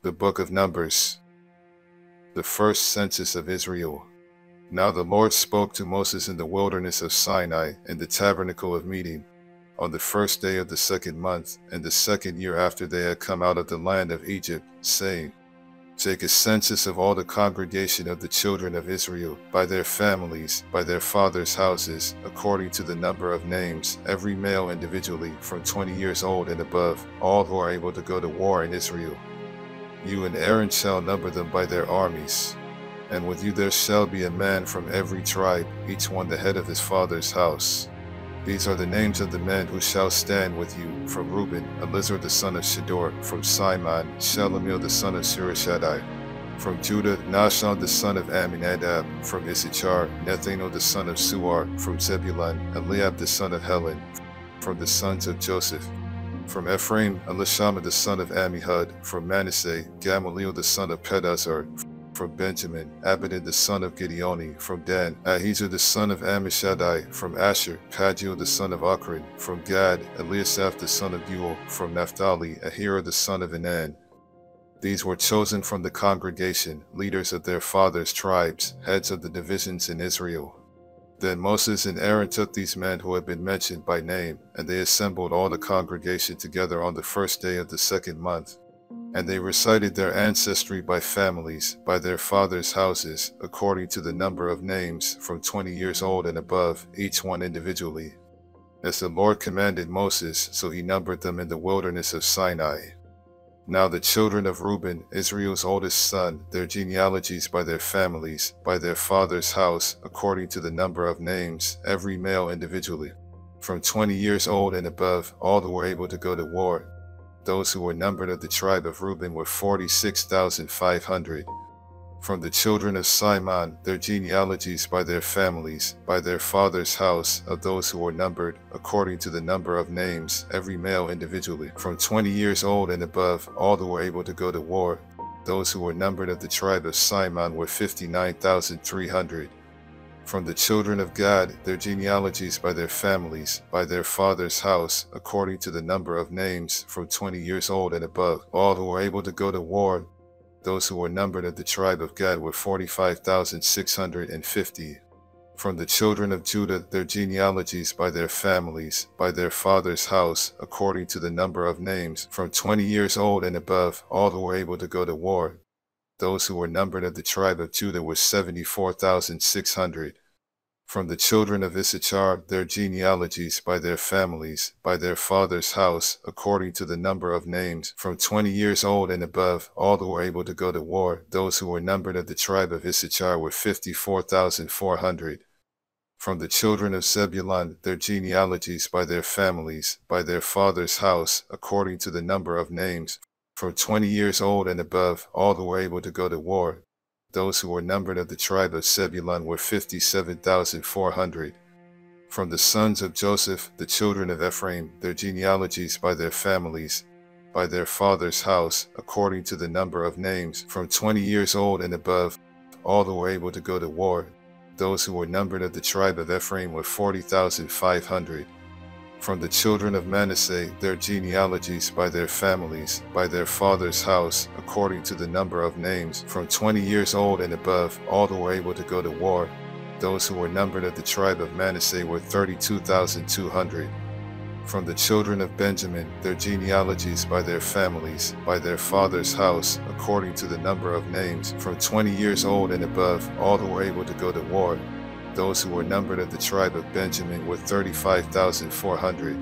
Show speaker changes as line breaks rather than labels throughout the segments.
The Book of Numbers. The first census of Israel. Now the Lord spoke to Moses in the wilderness of Sinai in the tabernacle of meeting, on the first day of the second month, in the second year after they had come out of the land of Egypt, saying, Take a census of all the congregation of the children of Israel, by their families, by their fathers' houses, according to the number of names, every male individually, from 20 years old and above, all who are able to go to war in Israel. You and Aaron shall number them by their armies. And with you there shall be a man from every tribe, each one the head of his father's house. These are the names of the men who shall stand with you: from Reuben, Elizur the son of Shedeur; from Simon, Shelumiel the son of Surishadai; from Judah, Nahshon the son of Amminadab; from Issachar, Nethanel the son of Suar; from Zebulun, Eliab the son of Helon; from the sons of Joseph; from Ephraim, Elishama the son of Ammihud; from Manasseh, Gamaliel the son of Pedazur; from Benjamin, Abidan the son of Gideoni; from Dan, Ahiezer the son of Ammishaddai; from Asher, Pagiel the son of Akran; from Gad, Eliasaph the son of Buel; from Naphtali, Ahira the son of Enan. These were chosen from the congregation, leaders of their fathers' tribes, heads of the divisions in Israel. Then Moses and Aaron took these men who had been mentioned by name, and they assembled all the congregation together on the first day of the second month. And they recited their ancestry by families, by their fathers' houses, according to the number of names, from 20 years old and above, each one individually. As the Lord commanded Moses, so he numbered them in the wilderness of Sinai. Now the children of Reuben, Israel's oldest son, their genealogies by their families, by their father's house, according to the number of names, every male individually, from 20 years old and above, all who were able to go to war. Those who were numbered of the tribe of Reuben were 46,500. From the children of Simon, their genealogies by their families, by their father's house, of those who were numbered, according to the number of names, every male individually, from 20 years old and above, all who were able to go to war. Those who were numbered of the tribe of Simon were 59,300. From the children of Gad, their genealogies by their families, by their father's house, according to the number of names, from 20 years old and above, all who were able to go to war. Those who were numbered of the tribe of Gad were 45,650. From the children of Judah, their genealogies by their families, by their father's house, according to the number of names, from 20 years old and above, all who were able to go to war. Those who were numbered of the tribe of Judah were 74,600. From the children of Issachar, their genealogies by their families, by their father's house, according to the number of names, from 20 years old and above, all who were able to go to war. Those who were numbered of the tribe of Issachar were 54,400. From the children of Zebulun, their genealogies by their families, by their father's house, according to the number of names, from 20 years old and above, all who were able to go to war. Those who were numbered of the tribe of Zebulun were 57,400. From the sons of Joseph, the children of Ephraim, their genealogies by their families, by their father's house, according to the number of names, from 20 years old and above, all who were able to go to war. Those who were numbered of the tribe of Ephraim were 40,500. From the children of Manasseh, their genealogies by their families, by their father's house, according to the number of names, from 20 years old and above, all who were able to go to war. Those who were numbered of the tribe of Manasseh were 32,200. From the children of Benjamin, their genealogies by their families, by their father's house, according to the number of names, from 20 years old and above, all who were able to go to war. Those who were numbered of the tribe of Benjamin were 35,400.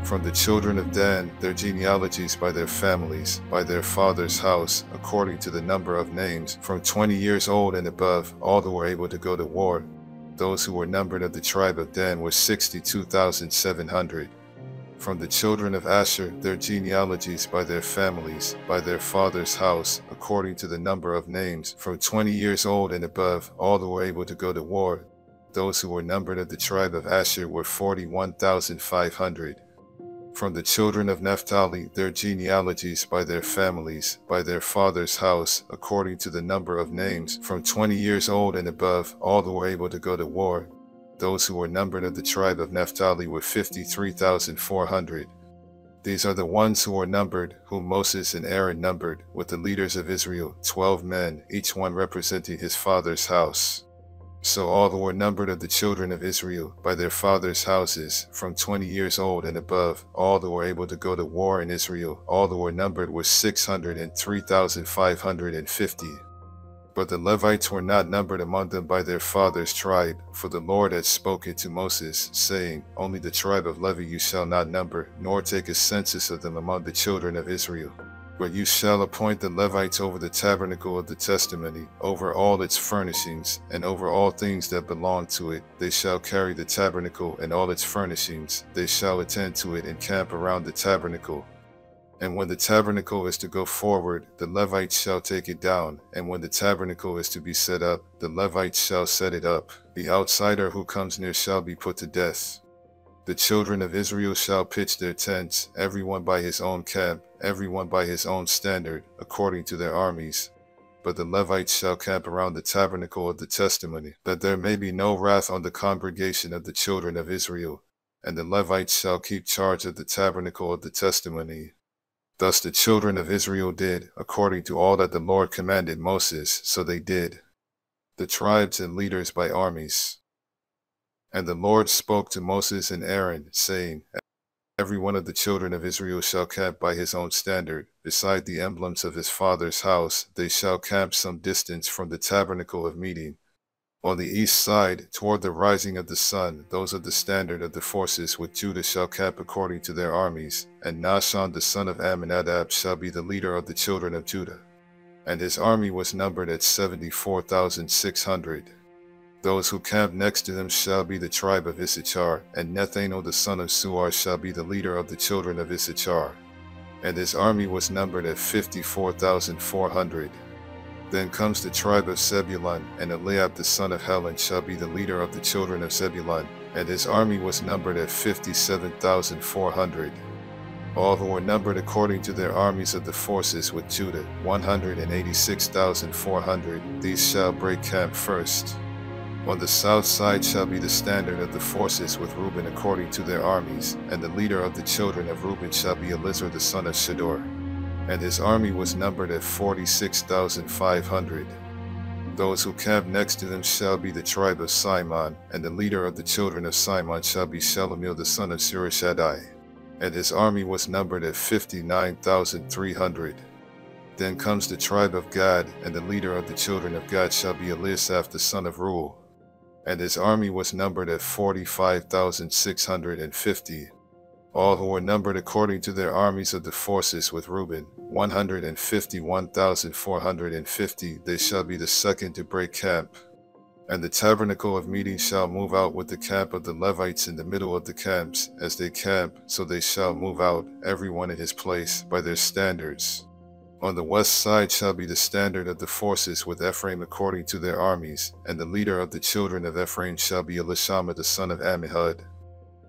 From the children of Dan, their genealogies by their families, by their father's house, according to the number of names, from 20 years old and above, all who were able to go to war. Those who were numbered of the tribe of Dan were 62,700. From the children of Asher, their genealogies by their families, by their father's house, according to the number of names, from 20 years old and above, all who were able to go to war. Those who were numbered of the tribe of Asher were 41,500. From the children of Naphtali, their genealogies by their families, by their father's house, according to the number of names, from 20 years old and above, all who were able to go to war. Those who were numbered of the tribe of Naphtali were 53,400. These are the ones who were numbered, whom Moses and Aaron numbered, with the leaders of Israel, 12 men, each one representing his father's house. So all who were numbered of the children of Israel by their fathers' houses, from 20 years old and above, all who were able to go to war in Israel, all who were numbered were 603,550. But the Levites were not numbered among them by their father's tribe, for the Lord had spoken to Moses, saying, Only the tribe of Levi you shall not number, nor take a census of them among the children of Israel. But you shall appoint the Levites over the tabernacle of the testimony, over all its furnishings, and over all things that belong to it. They shall carry the tabernacle and all its furnishings. They shall attend to it and camp around the tabernacle. And when the tabernacle is to go forward, the Levites shall take it down. And when the tabernacle is to be set up, the Levites shall set it up. The outsider who comes near shall be put to death. The children of Israel shall pitch their tents, everyone by his own camp, everyone by his own standard, according to their armies. But the Levites shall camp around the tabernacle of the testimony, that there may be no wrath on the congregation of the children of Israel. And the Levites shall keep charge of the tabernacle of the testimony. Thus the children of Israel did, according to all that the Lord commanded Moses, so they did. The tribes and leaders by armies. And the Lord spoke to Moses and Aaron, saying, Every one of the children of Israel shall camp by his own standard. Beside the emblems of his father's house, they shall camp some distance from the tabernacle of meeting. On the east side, toward the rising of the sun, those of the standard of the forces with Judah shall camp according to their armies, and Nahshon the son of Amminadab shall be the leader of the children of Judah. And his army was numbered at 74,600. Those who camp next to them shall be the tribe of Issachar, and Nethanel the son of Suar shall be the leader of the children of Issachar. And his army was numbered at 54,400. Then comes the tribe of Zebulun, and Eliab the son of Helon shall be the leader of the children of Zebulun, and his army was numbered at 57,400. All who were numbered according to their armies of the forces with Judah, 186,400. These shall break camp first. On the south side shall be the standard of the forces with Reuben according to their armies, and the leader of the children of Reuben shall be Elizur the son of Shedeur. And his army was numbered at 46,500. Those who camp next to them shall be the tribe of Simon, and the leader of the children of Simon shall be Shelomiel the son of Surishadai. And his army was numbered at 59,300. Then comes the tribe of Gad, and the leader of the children of Gad shall be Eliasaph the son of Reuel. And his army was numbered at 45,650. All who were numbered according to their armies of the forces with Reuben, 151,450, they shall be the second to break camp. And the tabernacle of meeting shall move out with the camp of the Levites in the middle of the camps. As they camp, so they shall move out, everyone in his place, by their standards. On the west side shall be the standard of the forces with Ephraim according to their armies, and the leader of the children of Ephraim shall be Elishama the son of Ammihud.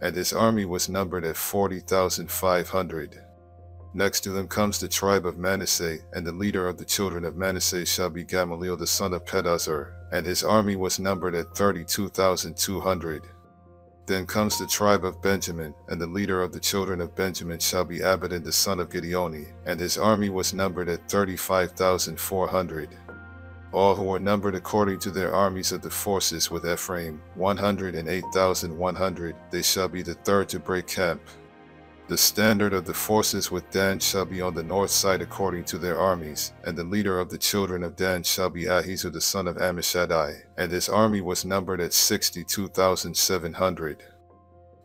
And his army was numbered at 40,500. Next to them comes the tribe of Manasseh, and the leader of the children of Manasseh shall be Gamaliel the son of Pedazur, and his army was numbered at 32,200. Then comes the tribe of Benjamin, and the leader of the children of Benjamin shall be Abidan the son of Gideoni, and his army was numbered at 35,400. All who were numbered according to their armies of the forces with Ephraim, 108,100, they shall be the third to break camp. The standard of the forces with Dan shall be on the north side according to their armies, and the leader of the children of Dan shall be Ahizur the son of Ammishaddai, and his army was numbered at 62,700.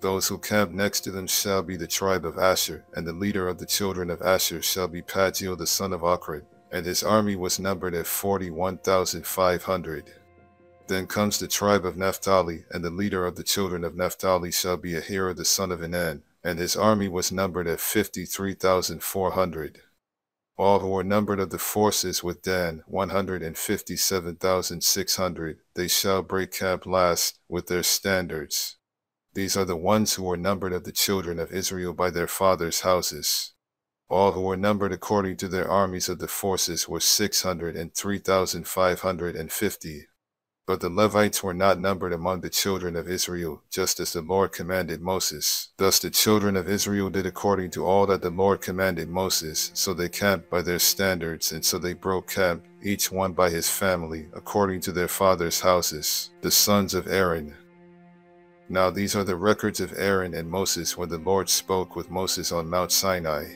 Those who camp next to them shall be the tribe of Asher, and the leader of the children of Asher shall be Pagiel the son of Ochran, and his army was numbered at 41,500. Then comes the tribe of Naphtali, and the leader of the children of Naphtali shall be Ahira the son of Enan, and his army was numbered at 53,400. All who were numbered of the forces with Dan, 157,600, they shall break camp last with their standards. These are the ones who were numbered of the children of Israel by their fathers' houses. All who were numbered according to their armies of the forces were 603,550. But the Levites were not numbered among the children of Israel, just as the Lord commanded Moses. Thus the children of Israel did according to all that the Lord commanded Moses. So they camped by their standards, and so they broke camp, each one by his family, according to their fathers' houses, the sons of Aaron. Now these are the records of Aaron and Moses when the Lord spoke with Moses on Mount Sinai.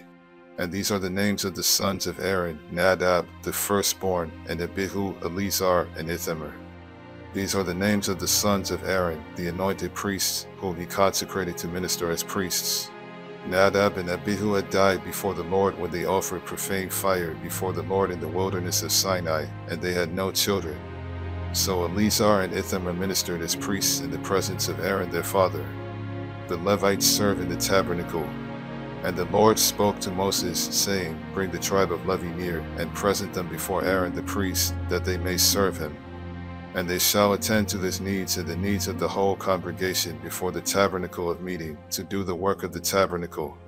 And these are the names of the sons of Aaron: Nadab, the firstborn, and Abihu, Eleazar, and Ithamar. These are the names of the sons of Aaron, the anointed priests, whom he consecrated to minister as priests. Nadab and Abihu had died before the Lord when they offered profane fire before the Lord in the wilderness of Sinai, and they had no children. So Eleazar and Ithamar ministered as priests in the presence of Aaron their father. The Levites served in the tabernacle. And the Lord spoke to Moses, saying, Bring the tribe of Levi near, and present them before Aaron the priest, that they may serve him. And they shall attend to his needs and the needs of the whole congregation before the tabernacle of meeting, to do the work of the tabernacle.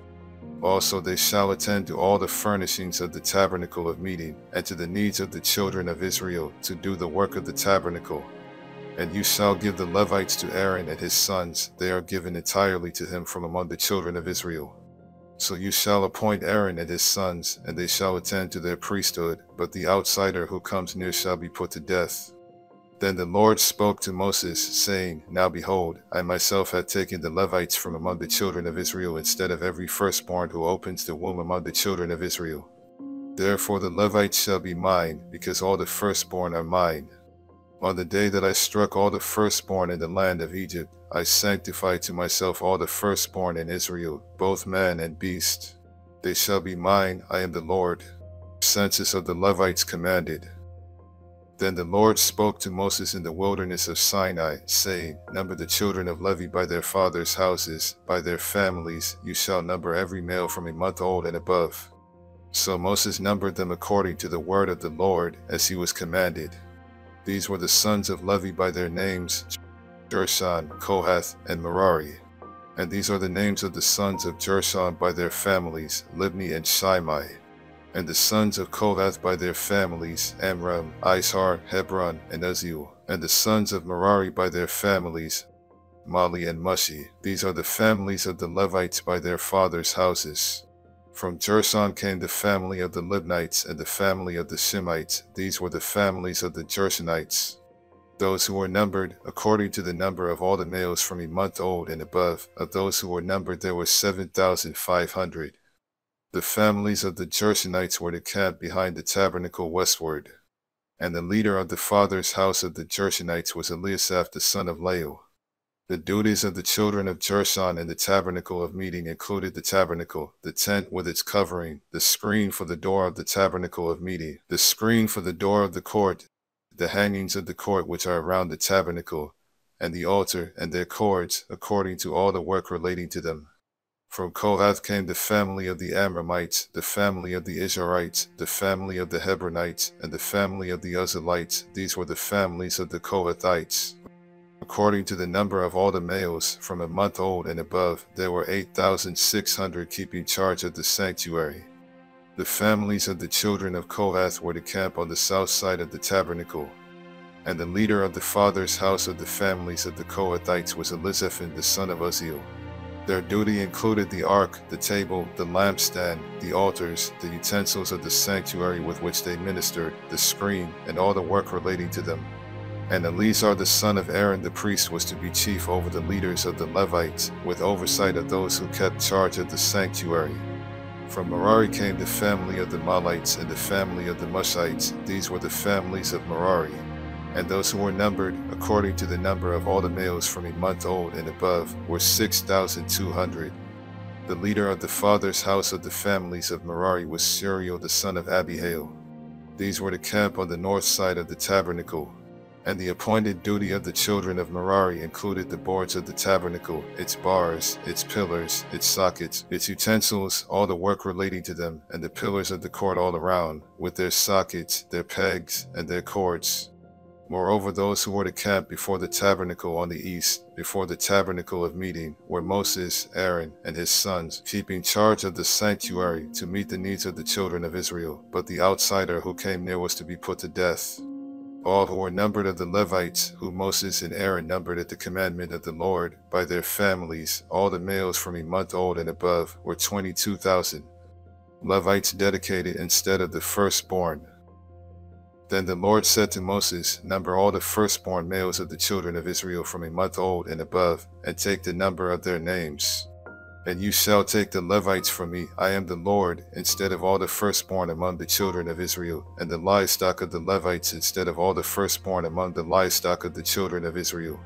Also they shall attend to all the furnishings of the tabernacle of meeting, and to the needs of the children of Israel, to do the work of the tabernacle. And you shall give the Levites to Aaron and his sons; they are given entirely to him from among the children of Israel. So you shall appoint Aaron and his sons, and they shall attend to their priesthood, but the outsider who comes near shall be put to death. Then the Lord spoke to Moses, saying, Now behold, I myself have taken the Levites from among the children of Israel instead of every firstborn who opens the womb among the children of Israel. Therefore the Levites shall be mine, because all the firstborn are mine. On the day that I struck all the firstborn in the land of Egypt, I sanctified to myself all the firstborn in Israel, both man and beast. They shall be mine, I am the Lord. Census of the Levites commanded. Then the Lord spoke to Moses in the wilderness of Sinai, saying, Number the children of Levi by their fathers' houses, by their families; you shall number every male from a month old and above. So Moses numbered them according to the word of the Lord, as he was commanded. These were the sons of Levi by their names: Gershon, Kohath, and Merari. And these are the names of the sons of Gershon by their families: Libni and Shimei. And the sons of Kohath by their families: Amram, Izhar, Hebron, and Uzziel. And the sons of Merari by their families: Mali and Mushi. These are the families of the Levites by their fathers' houses. From Gershon came the family of the Libnites and the family of the Shimites. These were the families of the Gershonites. Those who were numbered, according to the number of all the males from a month old and above, of those who were numbered there were 7,500. The families of the Gershonites were to camp behind the tabernacle westward. And the leader of the father's house of the Gershonites was Eliasaph the son of Lael. The duties of the children of Gershon in the tabernacle of meeting included the tabernacle, the tent with its covering, the screen for the door of the tabernacle of meeting, the screen for the door of the court, the hangings of the court which are around the tabernacle, and the altar and their cords, according to all the work relating to them. From Kohath came the family of the Amramites, the family of the Izharites, the family of the Hebronites, and the family of the Uzzielites. These were the families of the Kohathites. According to the number of all the males, from a month old and above, there were 8,600 keeping charge of the sanctuary. The families of the children of Kohath were to camp on the south side of the tabernacle. And the leader of the father's house of the families of the Kohathites was Elizaphan the son of Uzziel. Their duty included the ark, the table, the lampstand, the altars, the utensils of the sanctuary with which they ministered, the screen, and all the work relating to them. And Eleazar the son of Aaron the priest was to be chief over the leaders of the Levites, with oversight of those who kept charge of the sanctuary. From Merari came the family of the Malites and the family of the Mushites. These were the families of Merari. And those who were numbered, according to the number of all the males from a month old and above, were 6,200. The leader of the father's house of the families of Merari was Shuriel the son of Abihail. These were to camp on the north side of the tabernacle. And the appointed duty of the children of Merari included the boards of the tabernacle, its bars, its pillars, its sockets, its utensils, all the work relating to them, and the pillars of the court all around, with their sockets, their pegs, and their cords. Moreover, those who were to camp before the tabernacle on the east, before the tabernacle of meeting, were Moses, Aaron, and his sons, keeping charge of the sanctuary to meet the needs of the children of Israel. But the outsider who came near was to be put to death. All who were numbered of the Levites, who Moses and Aaron numbered at the commandment of the Lord, by their families, all the males from a month old and above, were 22,000. Levites dedicated instead of the firstborn. Then the Lord said to Moses, Number all the firstborn males of the children of Israel from a month old and above, and take the number of their names. And you shall take the Levites from me, I am the Lord, instead of all the firstborn among the children of Israel, and the livestock of the Levites instead of all the firstborn among the livestock of the children of Israel.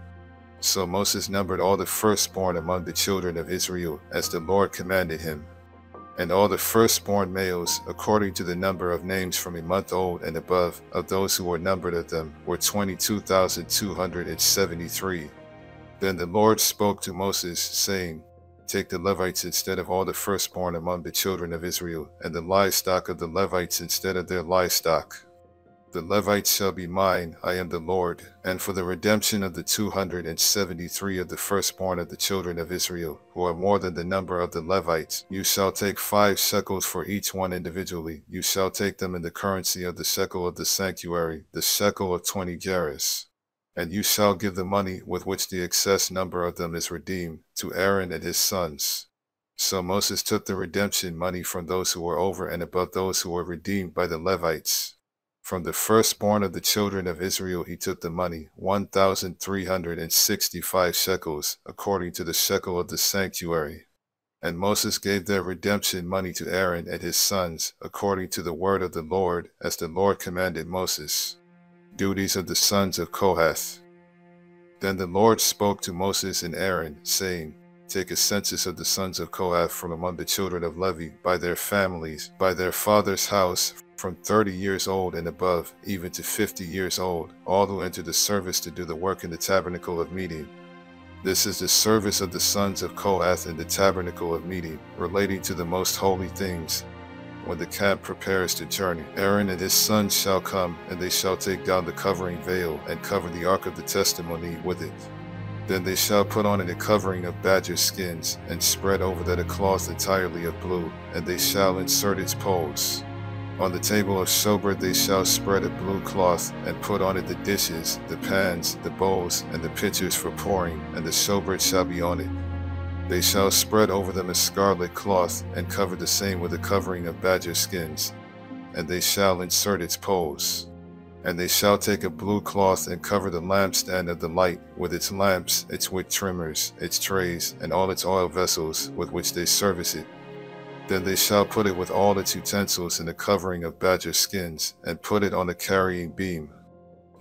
So Moses numbered all the firstborn among the children of Israel, as the Lord commanded him. And all the firstborn males, according to the number of names from a month old and above, of those who were numbered of them, were 22,273. Then the Lord spoke to Moses, saying, Take the Levites instead of all the firstborn among the children of Israel, and the livestock of the Levites instead of their livestock. The Levites shall be mine, I am the Lord. And for the redemption of the 273 of the firstborn of the children of Israel, who are more than the number of the Levites, you shall take 5 shekels for each one individually. You shall take them in the currency of the shekel of the sanctuary, the shekel of 20 gerahs. And you shall give the money with which the excess number of them is redeemed, to Aaron and his sons. So Moses took the redemption money from those who were over and above those who were redeemed by the Levites. From the firstborn of the children of Israel he took the money, 1,365 shekels, according to the shekel of the sanctuary. And Moses gave their redemption money to Aaron and his sons, according to the word of the Lord, as the Lord commanded Moses. Duties of the sons of Kohath. Then the Lord spoke to Moses and Aaron, saying, Take a census of the sons of Kohath from among the children of Levi, by their families, by their father's house, from 30 years old and above, even to 50 years old, all who enter the service to do the work in the tabernacle of meeting. This is the service of the sons of Kohath in the tabernacle of meeting, relating to the most holy things. When the camp prepares to journey, Aaron and his sons shall come, and they shall take down the covering veil, and cover the ark of the testimony with it. Then they shall put on it a covering of badger skins, and spread over that a cloth entirely of blue, and they shall insert its poles. On the table of showbread they shall spread a blue cloth, and put on it the dishes, the pans, the bowls, and the pitchers for pouring, and the showbread shall be on it. They shall spread over them a scarlet cloth, and cover the same with a covering of badger skins, and they shall insert its poles. And they shall take a blue cloth and cover the lampstand of the light, with its lamps, its wick trimmers, its trays, and all its oil vessels with which they service it. Then they shall put it with all its utensils in a covering of badger skins, and put it on the carrying beam.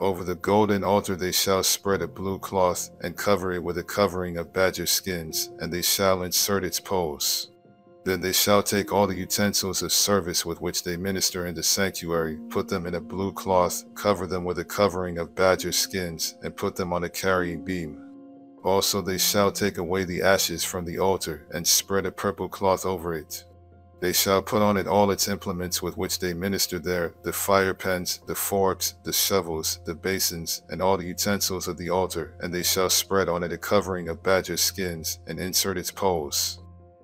Over the golden altar they shall spread a blue cloth, and cover it with a covering of badger skins, and they shall insert its poles. Then they shall take all the utensils of service with which they minister in the sanctuary, put them in a blue cloth, cover them with a covering of badger skins, and put them on a carrying beam. Also they shall take away the ashes from the altar, and spread a purple cloth over it. They shall put on it all its implements with which they minister there, the fire pans, the forks, the shovels, the basins, and all the utensils of the altar, and they shall spread on it a covering of badger skins, and insert its poles.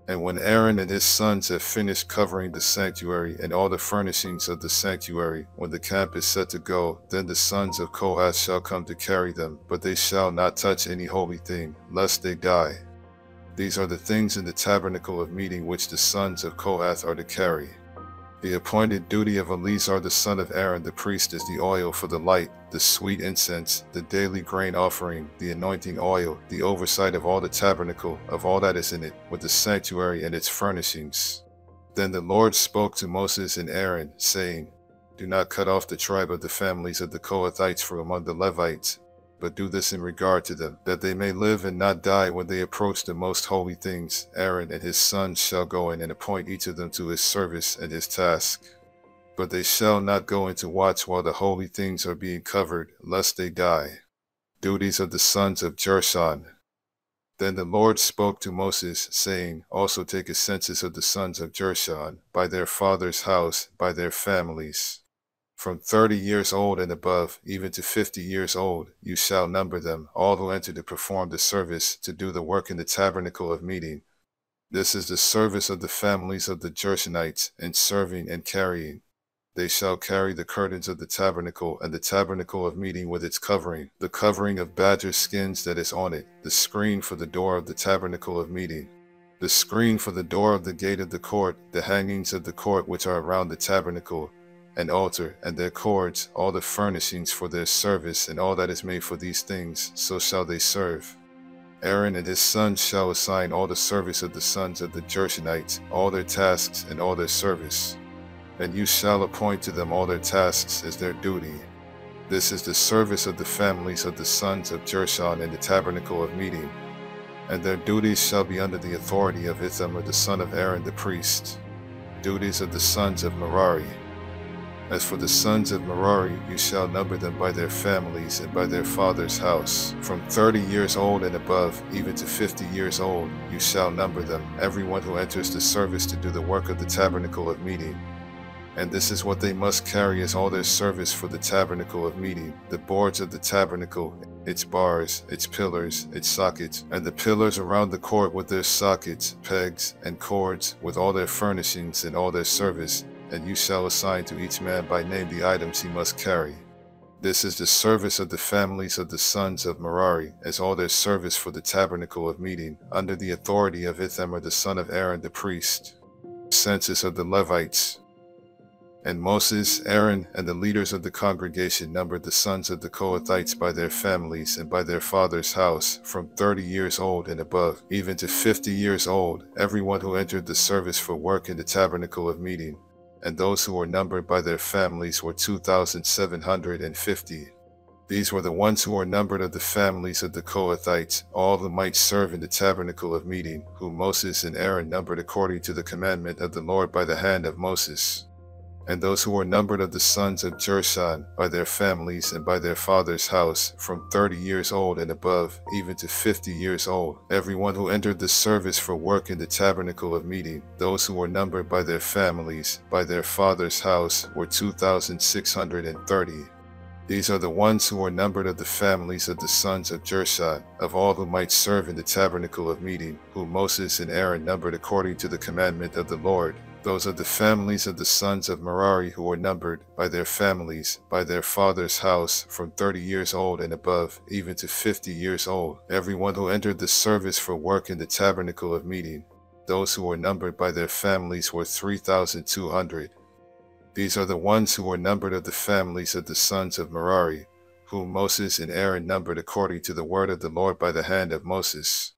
And when Aaron and his sons have finished covering the sanctuary and all the furnishings of the sanctuary, when the camp is set to go, then the sons of Kohath shall come to carry them, but they shall not touch any holy thing, lest they die. These are the things in the tabernacle of meeting which the sons of Kohath are to carry. The appointed duty of Eleazar the son of Aaron the priest is the oil for the light, the sweet incense, the daily grain offering, the anointing oil, the oversight of all the tabernacle, of all that is in it, with the sanctuary and its furnishings. Then the Lord spoke to Moses and Aaron, saying, Do not cut off the tribe of the families of the Kohathites from among the Levites, but do this in regard to them, that they may live and not die when they approach the most holy things. Aaron and his sons shall go in and appoint each of them to his service and his task. But they shall not go in to watch while the holy things are being covered, lest they die. Duties of the sons of Gershon. Then the Lord spoke to Moses, saying, Also take a census of the sons of Gershon, by their father's house, by their families. From 30 years old and above, even to 50 years old, you shall number them, all who enter to perform the service, to do the work in the tabernacle of meeting. This is the service of the families of the Gershonites, in serving and carrying. They shall carry the curtains of the tabernacle, and the tabernacle of meeting with its covering, the covering of badger skins that is on it, the screen for the door of the tabernacle of meeting, the screen for the door of the gate of the court, the hangings of the court which are around the tabernacle, an altar, and their cords, all the furnishings for their service, and all that is made for these things, so shall they serve. Aaron and his sons shall assign all the service of the sons of the Gershonites, all their tasks and all their service. And you shall appoint to them all their tasks as their duty. This is the service of the families of the sons of Gershon in the tabernacle of meeting. And their duties shall be under the authority of Ithamar the son of Aaron the priest. Duties of the sons of Merari. As for the sons of Merari, you shall number them by their families and by their father's house. From 30 years old and above, even to 50 years old, you shall number them, everyone who enters the service to do the work of the tabernacle of meeting. And this is what they must carry as all their service for the tabernacle of meeting: the boards of the tabernacle, its bars, its pillars, its sockets, and the pillars around the court with their sockets, pegs, and cords, with all their furnishings and all their service. And you shall assign to each man by name the items he must carry. This is the service of the families of the sons of Merari, as all their service for the tabernacle of meeting, under the authority of Ithamar the son of Aaron the priest. Census of the Levites. And Moses, Aaron, and the leaders of the congregation numbered the sons of the Kohathites by their families and by their father's house, from 30 years old and above, even to 50 years old, everyone who entered the service for work in the tabernacle of meeting. And those who were numbered by their families were 2,750. These were the ones who were numbered of the families of the Kohathites, all who might serve in the tabernacle of meeting, whom Moses and Aaron numbered according to the commandment of the Lord by the hand of Moses. And those who were numbered of the sons of Gershon, by their families and by their father's house, from 30 years old and above, even to 50 years old, everyone who entered the service for work in the tabernacle of meeting, those who were numbered by their families, by their father's house, were 2,630. These are the ones who were numbered of the families of the sons of Gershon, of all who might serve in the tabernacle of meeting, whom Moses and Aaron numbered according to the commandment of the Lord. Those are the families of the sons of Merari who were numbered, by their families, by their father's house, from 30 years old and above, even to 50 years old, everyone who entered the service for work in the tabernacle of meeting. Those who were numbered by their families were 3,200. These are the ones who were numbered of the families of the sons of Merari, whom Moses and Aaron numbered according to the word of the Lord by the hand of Moses.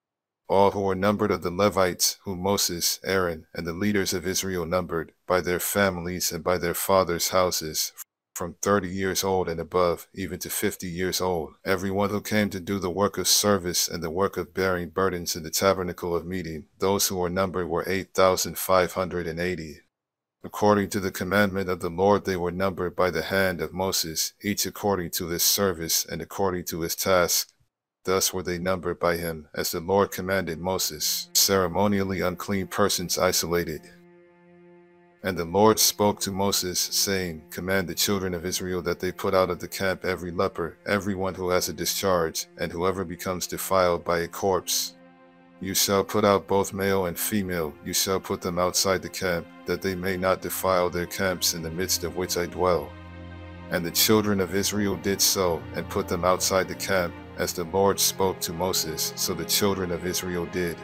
All who were numbered of the Levites, whom Moses, Aaron, and the leaders of Israel numbered, by their families and by their fathers' houses, from 30 years old and above, even to 50 years old, everyone who came to do the work of service and the work of bearing burdens in the tabernacle of meeting, those who were numbered were 8,580. According to the commandment of the Lord they were numbered by the hand of Moses, each according to his service and according to his task. Thus were they numbered by him, as the Lord commanded Moses, ceremonially unclean persons isolated. And the Lord spoke to Moses, saying, Command the children of Israel that they put out of the camp every leper, everyone who has a discharge, and whoever becomes defiled by a corpse. You shall put out both male and female, you shall put them outside the camp, that they may not defile their camps in the midst of which I dwell. And the children of Israel did so, and put them outside the camp, as the Lord spoke to Moses, so the children of Israel did.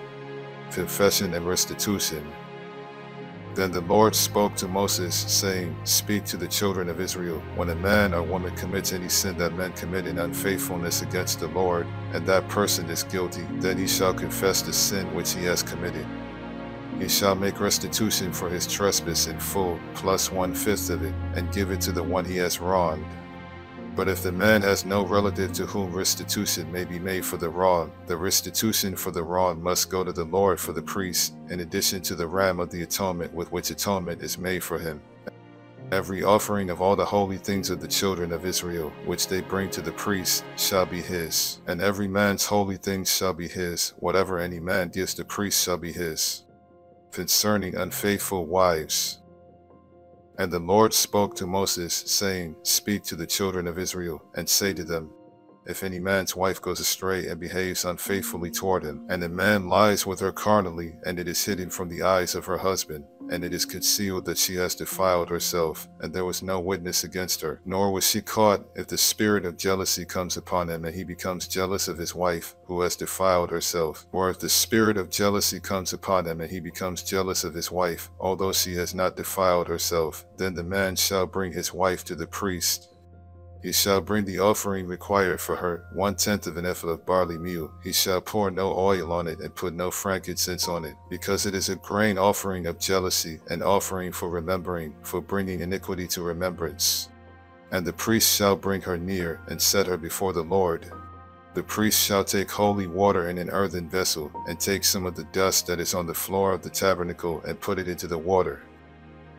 Confession and restitution. Then the Lord spoke to Moses, saying, Speak to the children of Israel, when a man or woman commits any sin that men commit in unfaithfulness against the Lord, and that person is guilty, then he shall confess the sin which he has committed. He shall make restitution for his trespass in full, plus 1/5 of it, and give it to the one he has wronged. But if the man has no relative to whom restitution may be made for the wrong, the restitution for the wrong must go to the Lord for the priest, in addition to the ram of the atonement with which atonement is made for him. Every offering of all the holy things of the children of Israel, which they bring to the priest, shall be his. And every man's holy things shall be his. Whatever any man gives the priest shall be his. Concerning unfaithful wives. And the Lord spoke to Moses, saying, Speak to the children of Israel, and say to them, If any man's wife goes astray and behaves unfaithfully toward him, and a man lies with her carnally, and it is hidden from the eyes of her husband, and it is concealed that she has defiled herself, and there was no witness against her, nor was she caught, if the spirit of jealousy comes upon him, and he becomes jealous of his wife, who has defiled herself, or if the spirit of jealousy comes upon him, and he becomes jealous of his wife, although she has not defiled herself, then the man shall bring his wife to the priest. He shall bring the offering required for her, 1/10 of an ephah of barley meal. He shall pour no oil on it and put no frankincense on it, because it is a grain offering of jealousy, an offering for remembering, for bringing iniquity to remembrance. And the priest shall bring her near, and set her before the Lord. The priest shall take holy water in an earthen vessel, and take some of the dust that is on the floor of the tabernacle, and put it into the water.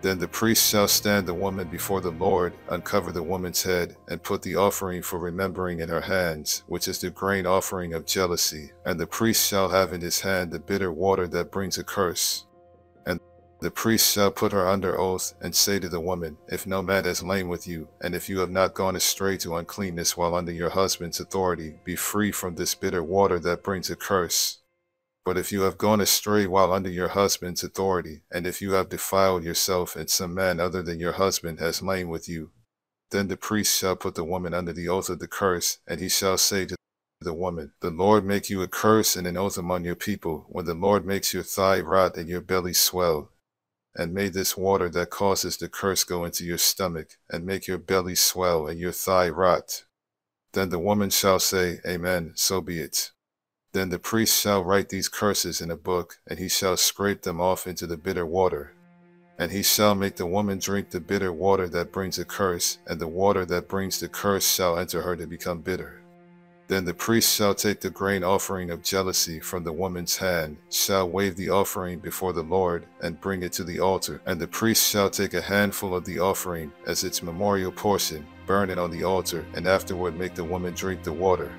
Then the priest shall stand the woman before the Lord, uncover the woman's head, and put the offering for remembering in her hands, which is the grain offering of jealousy. And the priest shall have in his hand the bitter water that brings a curse. And the priest shall put her under oath, and say to the woman, if no man has lain with you, and if you have not gone astray to uncleanness while under your husband's authority, be free from this bitter water that brings a curse. But if you have gone astray while under your husband's authority, and if you have defiled yourself and some man other than your husband has lain with you, then the priest shall put the woman under the oath of the curse, and he shall say to the woman, the Lord make you a curse and an oath among your people, when the Lord makes your thigh rot and your belly swell. And may this water that causes the curse go into your stomach, and make your belly swell and your thigh rot. Then the woman shall say, Amen, so be it. Then the priest shall write these curses in a book, and he shall scrape them off into the bitter water. And he shall make the woman drink the bitter water that brings a curse, and the water that brings the curse shall enter her to become bitter. Then the priest shall take the grain offering of jealousy from the woman's hand, shall wave the offering before the Lord, and bring it to the altar. And the priest shall take a handful of the offering as its memorial portion, burn it on the altar, and afterward make the woman drink the water.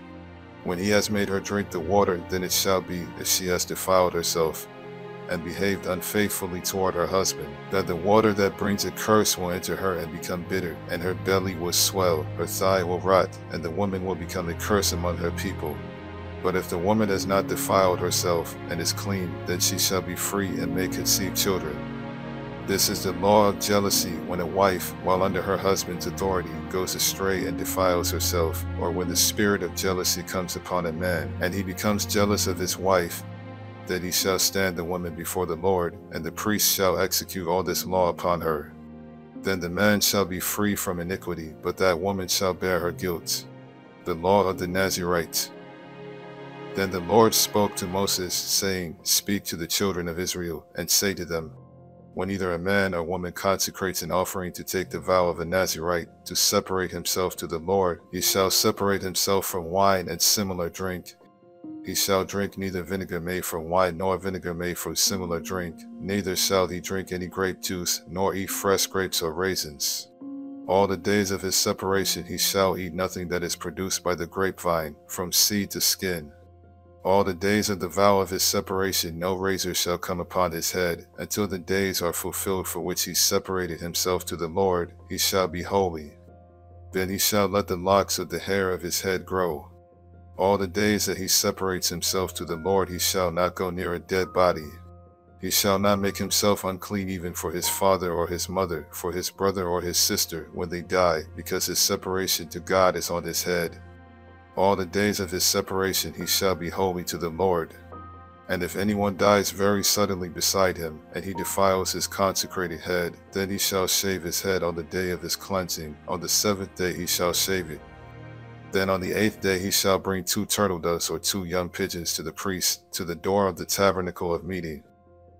When he has made her drink the water, then it shall be, if she has defiled herself, and behaved unfaithfully toward her husband, that the water that brings a curse will enter her and become bitter, and her belly will swell, her thigh will rot, and the woman will become a curse among her people. But if the woman has not defiled herself, and is clean, then she shall be free and may conceive children. This is the law of jealousy when a wife, while under her husband's authority, goes astray and defiles herself, or when the spirit of jealousy comes upon a man, and he becomes jealous of his wife, then he shall stand the woman before the Lord, and the priest shall execute all this law upon her. Then the man shall be free from iniquity, but that woman shall bear her guilt. The law of the Nazirite. Then the Lord spoke to Moses, saying, Speak to the children of Israel, and say to them, when either a man or woman consecrates an offering to take the vow of a Nazirite, to separate himself to the Lord, he shall separate himself from wine and similar drink. He shall drink neither vinegar made from wine nor vinegar made from similar drink, neither shall he drink any grape juice, nor eat fresh grapes or raisins. All the days of his separation he shall eat nothing that is produced by the grapevine, from seed to skin. All the days of the vow of his separation no razor shall come upon his head, until the days are fulfilled for which he separated himself to the Lord, he shall be holy. Then he shall let the locks of the hair of his head grow. All the days that he separates himself to the Lord he shall not go near a dead body. He shall not make himself unclean even for his father or his mother, for his brother or his sister, when they die, because his separation to God is on his head. All the days of his separation he shall be holy to the Lord. And if anyone dies very suddenly beside him, and he defiles his consecrated head, then he shall shave his head on the day of his cleansing. On the 7th day he shall shave it. Then on the 8th day he shall bring 2 turtle doves or 2 young pigeons to the priest, to the door of the tabernacle of meeting.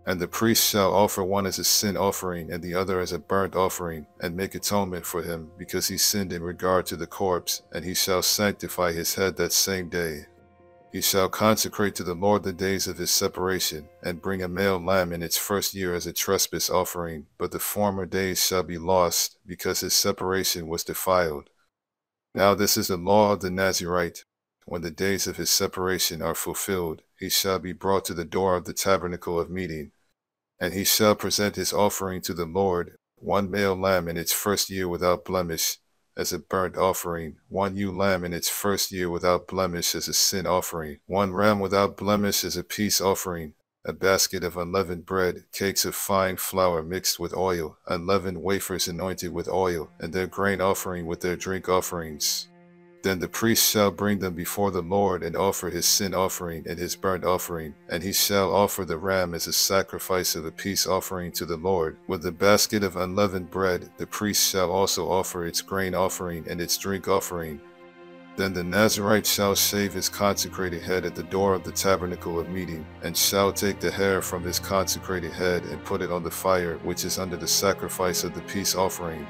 And the priest shall offer one as a sin offering and the other as a burnt offering, and make atonement for him, because he sinned in regard to the corpse, and he shall sanctify his head that same day. He shall consecrate to the Lord the days of his separation, and bring a male lamb in its first year as a trespass offering, but the former days shall be lost, because his separation was defiled. Now this is the law of the Nazirite. When the days of his separation are fulfilled, he shall be brought to the door of the tabernacle of meeting. And he shall present his offering to the Lord, 1 male lamb in its first year without blemish, as a burnt offering, 1 ewe lamb in its first year without blemish as a sin offering, 1 ram without blemish as a peace offering, a basket of unleavened bread, cakes of fine flour mixed with oil, unleavened wafers anointed with oil, and their grain offering with their drink offerings. Then the priest shall bring them before the Lord and offer his sin offering and his burnt offering, and he shall offer the ram as a sacrifice of a peace offering to the Lord. With the basket of unleavened bread, the priest shall also offer its grain offering and its drink offering. Then the Nazirite shall shave his consecrated head at the door of the tabernacle of meeting, and shall take the hair from his consecrated head and put it on the fire which is under the sacrifice of the peace offering.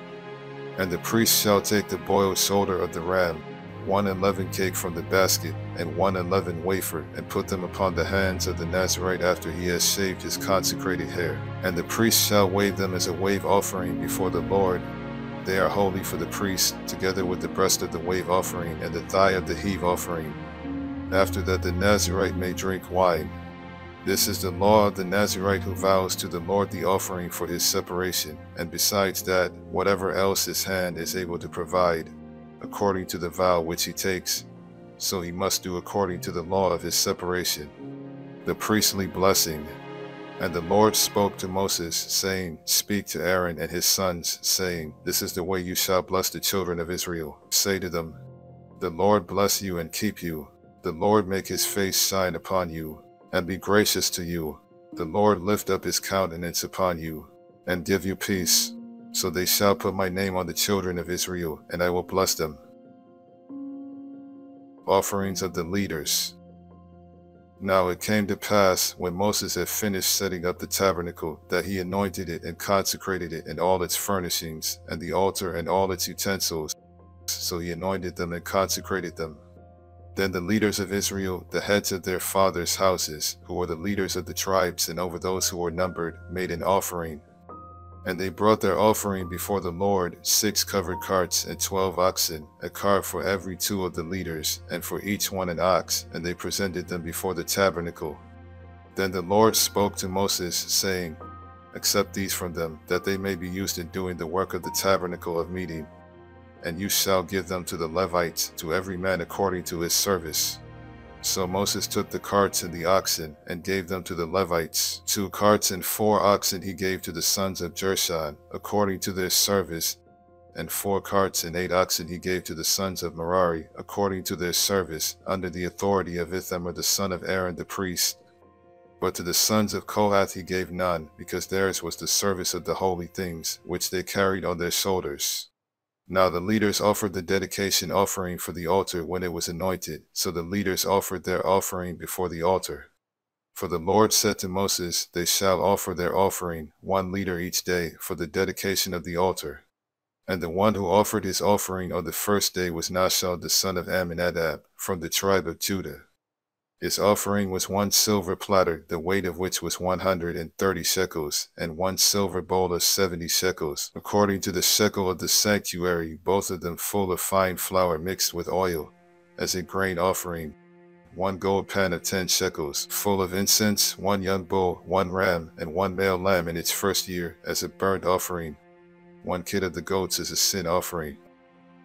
And the priest shall take the boiled shoulder of the ram, one unleavened cake from the basket, and one unleavened wafer, and put them upon the hands of the Nazirite after he has shaved his consecrated hair. And the priest shall wave them as a wave offering before the Lord. They are holy for the priest, together with the breast of the wave offering and the thigh of the heave offering. After that the Nazirite may drink wine. This is the law of the Nazirite who vows to the Lord the offering for his separation, and besides that, whatever else his hand is able to provide, according to the vow which he takes, so he must do according to the law of his separation. The priestly blessing. And the Lord spoke to Moses, saying, Speak to Aaron and his sons, saying, This is the way you shall bless the children of Israel. Say to them, The Lord bless you and keep you. The Lord make his face shine upon you, and be gracious to you. The Lord lift up his countenance upon you, and give you peace. So they shall put my name on the children of Israel, and I will bless them. Offerings of the leaders. Now it came to pass, when Moses had finished setting up the tabernacle, that he anointed it and consecrated it and all its furnishings, and the altar and all its utensils. So he anointed them and consecrated them. Then the leaders of Israel, the heads of their fathers' houses, who were the leaders of the tribes and over those who were numbered, made an offering. And they brought their offering before the Lord, 6 covered carts and 12 oxen, a cart for every 2 of the leaders, and for each one an ox, and they presented them before the tabernacle. Then the Lord spoke to Moses, saying, Accept these from them, that they may be used in doing the work of the tabernacle of meeting. And you shall give them to the Levites, to every man according to his service. So Moses took the carts and the oxen, and gave them to the Levites. 2 carts and 4 oxen he gave to the sons of Gershon, according to their service, and 4 carts and 8 oxen he gave to the sons of Merari, according to their service, under the authority of Ithamar the son of Aaron the priest. But to the sons of Kohath he gave none, because theirs was the service of the holy things, which they carried on their shoulders. Now the leaders offered the dedication offering for the altar when it was anointed, so the leaders offered their offering before the altar. For the Lord said to Moses, They shall offer their offering, 1 liter each day, for the dedication of the altar. And the one who offered his offering on the first day was Nashon the son of Amminadab, from the tribe of Judah. His offering was 1 silver platter, the weight of which was 130 shekels, and 1 silver bowl of 70 shekels, according to the shekel of the sanctuary, both of them full of fine flour mixed with oil, as a grain offering. 1 gold pan of 10 shekels, full of incense, 1 young bull, 1 ram, and 1 male lamb in its first year, as a burnt offering. 1 kid of the goats as a sin offering.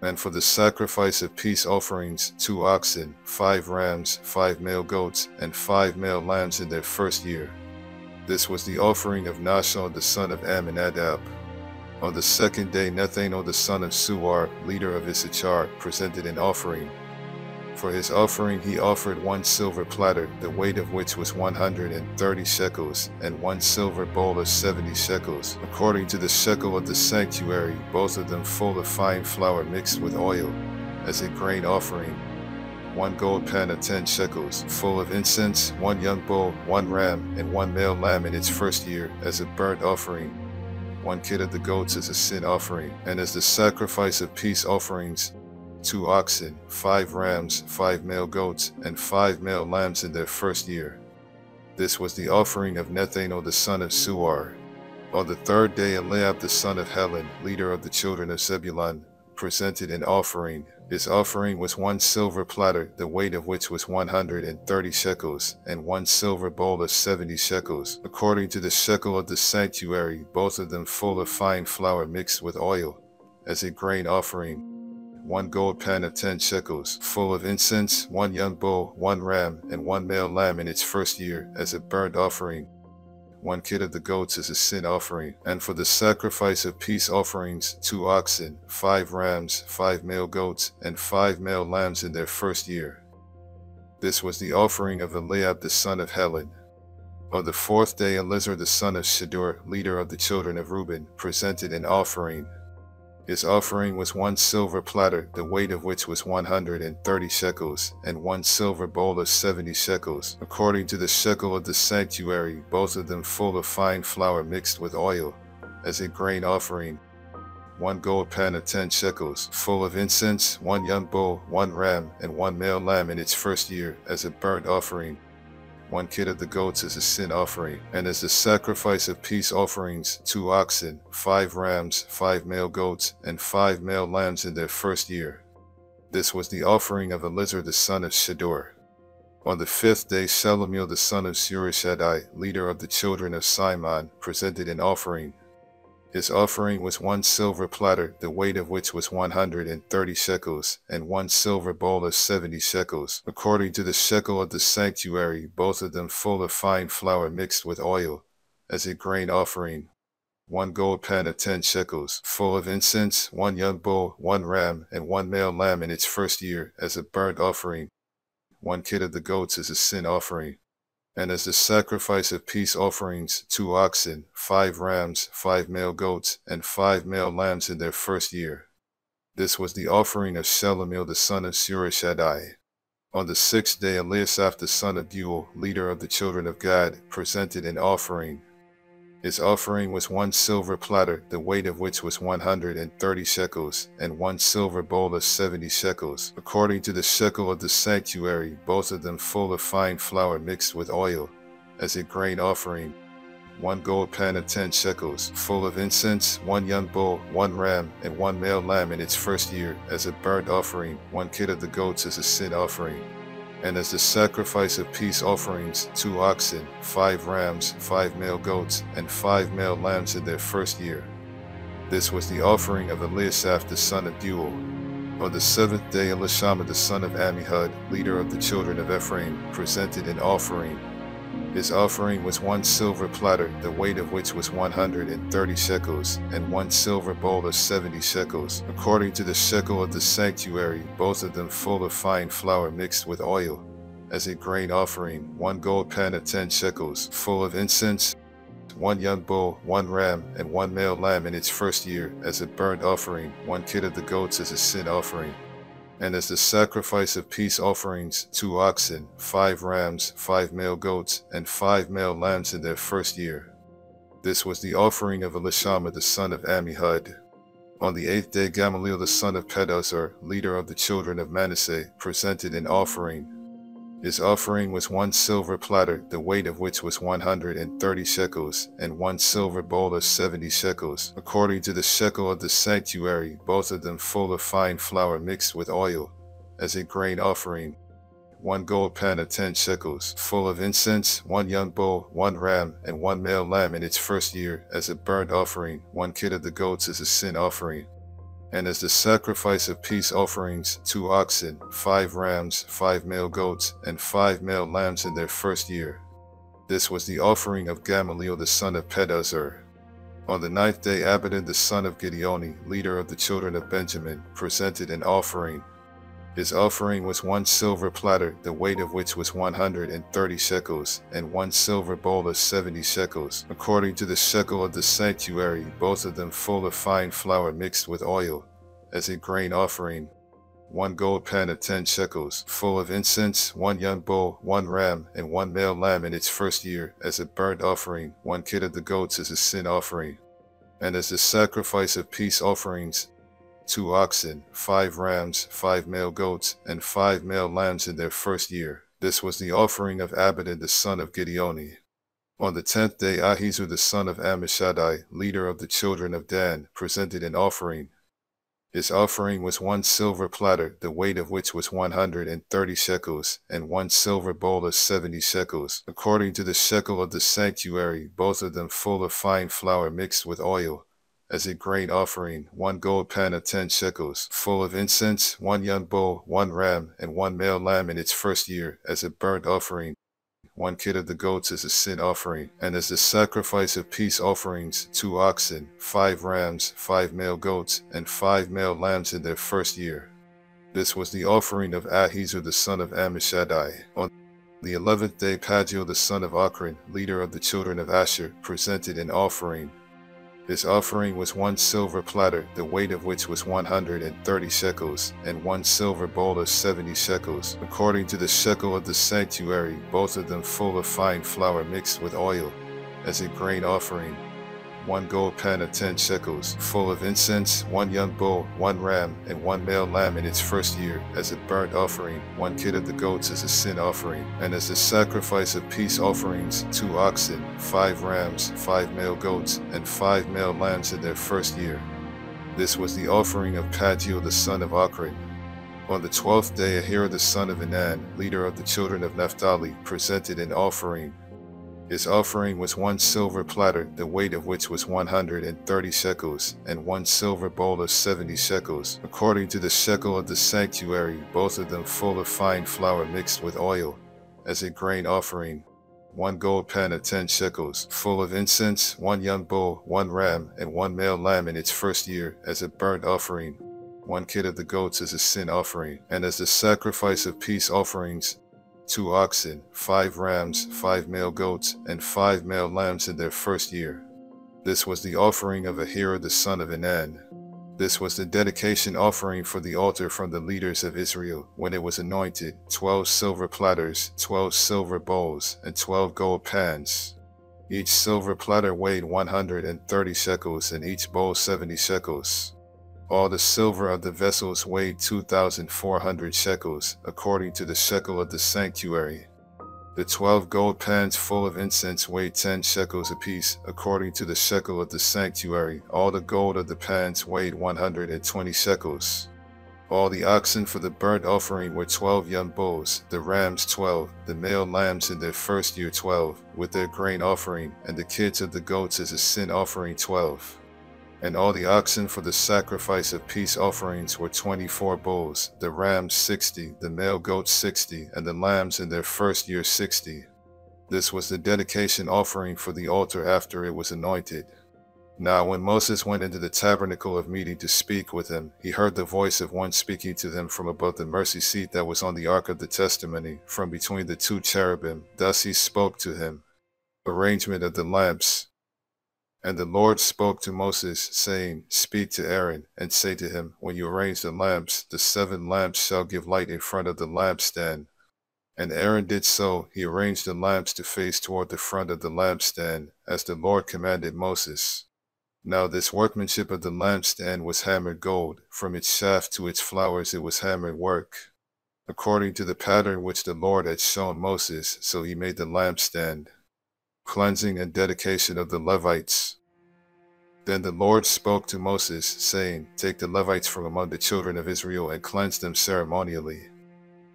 And for the sacrifice of peace offerings, 2 oxen, 5 rams, 5 male goats, and 5 male lambs in their first year. This was the offering of Nashon the son of Amminadab. On the second day Nethanel the son of Suar, leader of Issachar, presented an offering. For his offering he offered 1 silver platter, the weight of which was 130 shekels, and 1 silver bowl of 70 shekels, according to the shekel of the sanctuary, both of them full of fine flour mixed with oil, as a grain offering. 1 gold pan of 10 shekels, full of incense, 1 young bull, 1 ram, and 1 male lamb in its first year, as a burnt offering. 1 kid of the goats as a sin offering, and as the sacrifice of peace offerings, 2 oxen, 5 rams, 5 male goats, and 5 male lambs in their first year. This was the offering of Nethanel the son of Suar. On the 3rd day Eliab the son of Helon, leader of the children of Zebulun, presented an offering. His offering was 1 silver platter, the weight of which was 130 shekels, and 1 silver bowl of 70 shekels, according to the shekel of the sanctuary, both of them full of fine flour mixed with oil, as a grain offering. 1 gold pan of 10 shekels, full of incense, 1 young bull, 1 ram, and 1 male lamb in its first year as a burnt offering. 1 kid of the goats as a sin offering, and for the sacrifice of peace offerings, 2 oxen, 5 rams, 5 male goats, and 5 male lambs in their first year. This was the offering of Eliab the son of Helon. On the 4th day Elizur the son of Shedeur, leader of the children of Reuben, presented an offering. His offering was 1 silver platter, the weight of which was 130 shekels, and 1 silver bowl of 70 shekels, according to the shekel of the sanctuary, both of them full of fine flour mixed with oil, as a grain offering. 1 gold pan of 10 shekels, full of incense, 1 young bull, 1 ram, and 1 male lamb in its first year, as a burnt offering. 1 kid of the goats as a sin offering, and as the sacrifice of peace offerings, 2 oxen, 5 rams, 5 male goats, and 5 male lambs in their first year. This was the offering of Elizur the son of Shedeur. On the 5th day Shelumiel the son of Surishadai, leader of the children of Simon, presented an offering. His offering was 1 silver platter, the weight of which was 130 shekels, and 1 silver bowl of 70 shekels, according to the shekel of the sanctuary, both of them full of fine flour mixed with oil, as a grain offering. 1 gold pan of 10 shekels, full of incense, 1 young bull, 1 ram, and 1 male lamb in its first year, as a burnt offering. 1 kid of the goats as a sin offering. And as the sacrifice of peace offerings, 2 oxen, 5 rams, 5 male goats, and 5 male lambs in their first year. This was the offering of Shelumiel the son of Surishadai. On the 6th day Eliasaph the son of Deuel, leader of the children of Gad, presented an offering. His offering was 1 silver platter, the weight of which was 130 shekels, and 1 silver bowl of 70 shekels, according to the shekel of the sanctuary, both of them full of fine flour mixed with oil, as a grain offering. 1 gold pan of 10 shekels, full of incense, 1 young bull, 1 ram, and 1 male lamb in its first year, as a burnt offering, 1 kid of the goats as a sin offering. And as the sacrifice of peace offerings, 2 oxen, 5 rams, 5 male goats, and 5 male lambs in their first year. This was the offering of Eliasaph the son of Deuel. On the 7th day Elishama the son of Ammihud, leader of the children of Ephraim, presented an offering. His offering was 1 silver platter, the weight of which was 130 shekels, and 1 silver bowl of 70 shekels, according to the shekel of the sanctuary, both of them full of fine flour mixed with oil, as a grain offering. 1 gold pan of 10 shekels, full of incense, 1 young bull, 1 ram, and 1 male lamb in its first year, as a burnt offering. 1 kid of the goats as a sin offering. And as the sacrifice of peace offerings, 2 oxen, 5 rams, 5 male goats, and 5 male lambs in their first year. This was the offering of Elishama the son of Ammihud. On the 8th day Gamaliel the son of Pedazur, leader of the children of Manasseh, presented an offering. His offering was 1 silver platter, the weight of which was 130 shekels, and 1 silver bowl of 70 shekels, according to the shekel of the sanctuary, both of them full of fine flour mixed with oil, as a grain offering. 1 gold pan of 10 shekels, full of incense, 1 young bull, 1 ram, and 1 male lamb in its first year, as a burnt offering. 1 kid of the goats as a sin offering. And as the sacrifice of peace offerings, 2 oxen, 5 rams, 5 male goats, and 5 male lambs in their first year. This was the offering of Gamaliel the son of Pedazur. On the 9th day Abidan the son of Gideoni, leader of the children of Benjamin, presented an offering. His offering was 1 silver platter, the weight of which was 130 shekels, and 1 silver bowl of 70 shekels, according to the shekel of the sanctuary, both of them full of fine flour mixed with oil, as a grain offering. 1 gold pan of 10 shekels, full of incense, 1 young bull, 1 ram, and 1 male lamb in its first year, as a burnt offering. 1 kid of the goats as a sin offering. And as the sacrifice of peace offerings, 2 oxen, 5 rams, 5 male goats, and 5 male lambs in their first year. This was the offering of Abidan the son of Gideoni. On the 10th day Ahizur the son of Ammishaddai, leader of the children of Dan, presented an offering. His offering was 1 silver platter, the weight of which was 130 shekels, and 1 silver bowl of 70 shekels, according to the shekel of the sanctuary, both of them full of fine flour mixed with oil, as a grain offering, 1 gold pan of 10 shekels, full of incense, 1 young bull, 1 ram, and 1 male lamb in its first year, as a burnt offering, 1 kid of the goats as a sin offering, and as the sacrifice of peace offerings, 2 oxen, 5 rams, 5 male goats, and 5 male lambs in their first year. This was the offering of Ahiezer the son of Ammishaddai. On the 11th day, Pagiel the son of Ochran, leader of the children of Asher, presented an offering. His offering was 1 silver platter, the weight of which was 130 shekels, and 1 silver bowl of 70 shekels, according to the shekel of the sanctuary, both of them full of fine flour mixed with oil, as a grain offering. 1 gold pan of 10 shekels, full of incense, 1 young bull, 1 ram, and 1 male lamb in its first year, as a burnt offering, 1 kid of the goats as a sin offering, and as a sacrifice of peace offerings, 2 oxen, 5 rams, 5 male goats, and 5 male lambs in their first year. This was the offering of Pagiel the son of Ochran. On the 12th day, Ahira the son of Enan, leader of the children of Naphtali, presented an offering. His offering was 1 silver platter, the weight of which was 130 shekels, and 1 silver bowl of 70 shekels, according to the shekel of the sanctuary, both of them full of fine flour mixed with oil, as a grain offering. 1 gold pan of 10 shekels, full of incense, 1 young bull, 1 ram, and 1 male lamb in its first year, as a burnt offering. 1 kid of the goats as a sin offering, and as the sacrifice of peace offerings, 2 oxen, 5 rams, 5 male goats, and 5 male lambs in their first year. This was the offering of Ahira the son of Enan. This was the dedication offering for the altar from the leaders of Israel when it was anointed, 12 silver platters, 12 silver bowls, and 12 gold pans. Each silver platter weighed 130 shekels, and each bowl 70 shekels. All the silver of the vessels weighed 2,400 shekels, according to the shekel of the sanctuary. The 12 gold pans full of incense weighed 10 shekels apiece, according to the shekel of the sanctuary. All the gold of the pans weighed 120 shekels. All the oxen for the burnt offering were 12 young bulls, the rams 12, the male lambs in their first year 12, with their grain offering, and the kids of the goats as a sin offering 12. And all the oxen for the sacrifice of peace offerings were 24 bulls, the rams 60, the male goats 60, and the lambs in their first year 60. This was the dedication offering for the altar after it was anointed. Now when Moses went into the tabernacle of meeting to speak with him, he heard the voice of one speaking to them from above the mercy seat that was on the ark of the testimony, from between the 2 cherubim. Thus he spoke to him. Arrangement of the lamps. And the Lord spoke to Moses, saying, Speak to Aaron, and say to him, When you arrange the lamps, the 7 lamps shall give light in front of the lampstand. And Aaron did so. He arranged the lamps to face toward the front of the lampstand, as the Lord commanded Moses. Now this workmanship of the lampstand was hammered gold. From its shaft to its flowers it was hammered work, according to the pattern which the Lord had shown Moses. So he made the lampstand. Cleansing and dedication of the Levites. Then the Lord spoke to Moses, saying, Take the Levites from among the children of Israel and cleanse them ceremonially.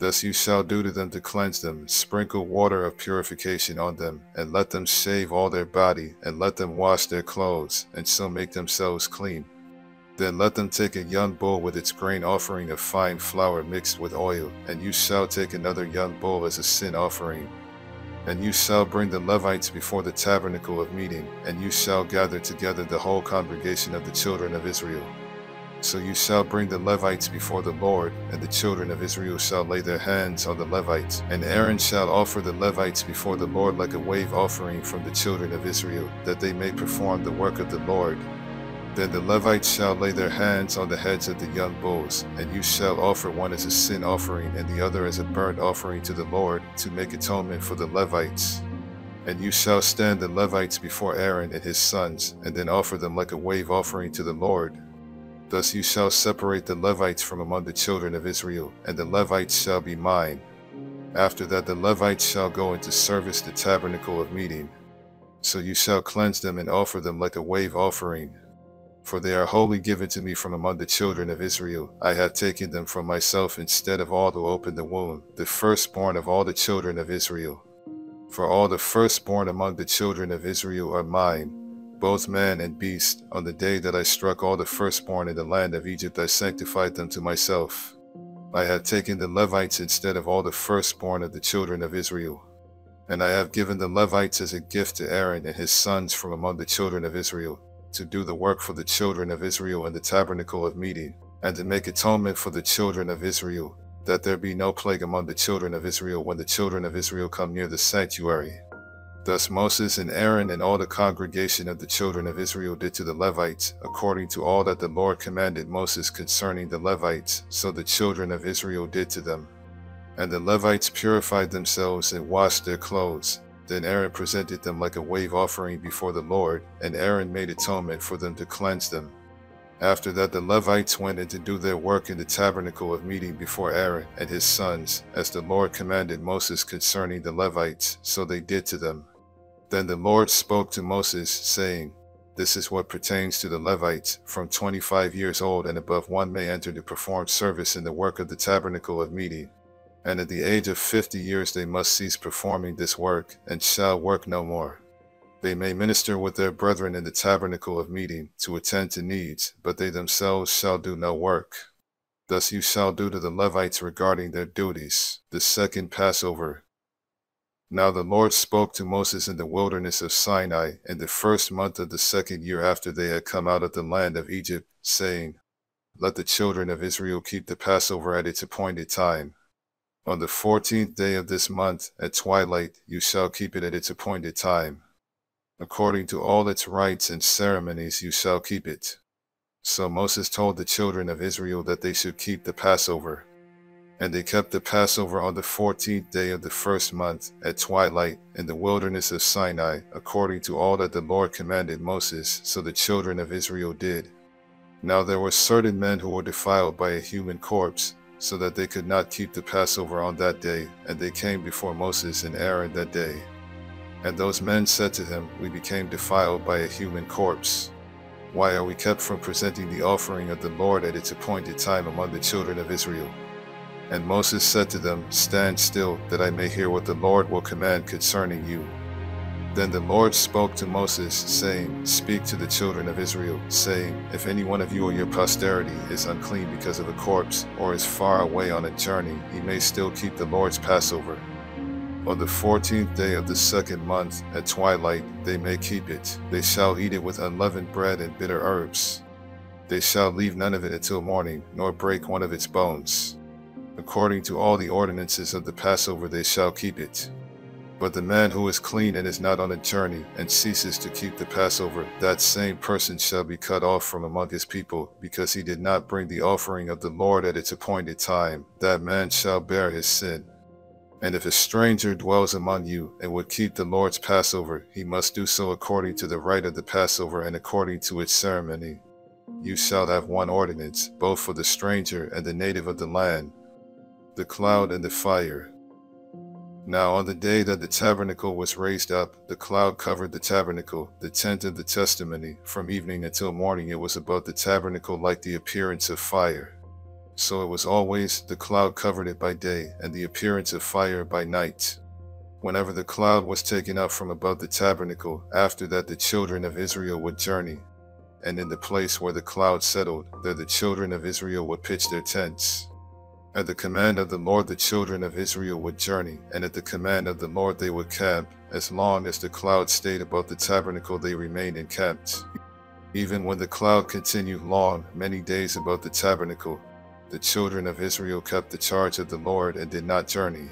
Thus you shall do to them to cleanse them, sprinkle water of purification on them, and let them shave all their body, and let them wash their clothes, and so make themselves clean. Then let them take a young bull with its grain offering of fine flour mixed with oil, and you shall take another young bull as a sin offering. And you shall bring the Levites before the tabernacle of meeting, and you shall gather together the whole congregation of the children of Israel. So you shall bring the Levites before the Lord, and the children of Israel shall lay their hands on the Levites. And Aaron shall offer the Levites before the Lord like a wave offering from the children of Israel, that they may perform the work of the Lord. Then the Levites shall lay their hands on the heads of the young bulls, and you shall offer one as a sin offering and the other as a burnt offering to the Lord, to make atonement for the Levites. And you shall stand the Levites before Aaron and his sons, and then offer them like a wave offering to the Lord. Thus you shall separate the Levites from among the children of Israel, and the Levites shall be mine. After that the Levites shall go into service the tabernacle of meeting. So you shall cleanse them and offer them like a wave offering. For they are wholly given to me from among the children of Israel. I have taken them from myself instead of all who opened the womb, the firstborn of all the children of Israel. For all the firstborn among the children of Israel are mine. both man and beast. On the day that I struck all the firstborn in the land of Egypt, I sanctified them to myself. I had taken the Levites instead of all the firstborn of the children of Israel. And I have given the Levites as a gift to Aaron and his sons from among the children of Israel, to do the work for the children of Israel in the tabernacle of meeting, and to make atonement for the children of Israel, that there be no plague among the children of Israel when the children of Israel come near the sanctuary. Thus Moses and Aaron and all the congregation of the children of Israel did to the Levites, according to all that the Lord commanded Moses concerning the Levites, so the children of Israel did to them. And the Levites purified themselves and washed their clothes. Then Aaron presented them like a wave offering before the Lord, and Aaron made atonement for them to cleanse them. After that the Levites went in to do their work in the tabernacle of meeting before Aaron and his sons, as the Lord commanded Moses concerning the Levites, so they did to them. Then the Lord spoke to Moses, saying, This is what pertains to the Levites. From 25 years old and above one may enter to perform service in the work of the tabernacle of meeting. And at the age of 50 years they must cease performing this work, and shall work no more. They may minister with their brethren in the tabernacle of meeting, to attend to needs, but they themselves shall do no work. Thus you shall do to the Levites regarding their duties. The second Passover. Now the Lord spoke to Moses in the wilderness of Sinai, in the first month of the second year after they had come out of the land of Egypt, saying, Let the children of Israel keep the Passover at its appointed time. On the 14th day of this month, at twilight, you shall keep it at its appointed time. According to all its rites and ceremonies you shall keep it. So Moses told the children of Israel that they should keep the Passover. And they kept the Passover on the 14th day of the first month, at twilight, in the wilderness of Sinai, according to all that the Lord commanded Moses, so the children of Israel did. Now there were certain men who were defiled by a human corpse, so that they could not keep the Passover on that day, and they came before Moses and Aaron that day. And those men said to him, We became defiled by a human corpse. Why are we kept from presenting the offering of the Lord at its appointed time among the children of Israel? And Moses said to them, Stand still, that I may hear what the Lord will command concerning you. Then the Lord spoke to Moses, saying, Speak to the children of Israel, saying, If any one of you or your posterity is unclean because of a corpse, or is far away on a journey, he may still keep the Lord's Passover. On the 14th day of the second month, at twilight, they may keep it. They shall eat it with unleavened bread and bitter herbs. They shall leave none of it until morning, nor break one of its bones. According to all the ordinances of the Passover they shall keep it. But the man who is clean and is not on a journey, and ceases to keep the Passover, that same person shall be cut off from among his people, because he did not bring the offering of the Lord at its appointed time. That man shall bear his sin. And if a stranger dwells among you, and would keep the Lord's Passover, he must do so according to the rite of the Passover and according to its ceremony. You shall have one ordinance, both for the stranger and the native of the land. The cloud and the fire. Now on the day that the tabernacle was raised up, the cloud covered the tabernacle, the tent of the testimony. From evening until morning it was above the tabernacle like the appearance of fire. So it was always, the cloud covered it by day, and the appearance of fire by night. Whenever the cloud was taken up from above the tabernacle, after that the children of Israel would journey. And in the place where the cloud settled, there the children of Israel would pitch their tents. At the command of the Lord the children of Israel would journey, and at the command of the Lord they would camp. As long as the cloud stayed above the tabernacle they remained encamped. Even when the cloud continued long, many days above the tabernacle, the children of Israel kept the charge of the Lord and did not journey.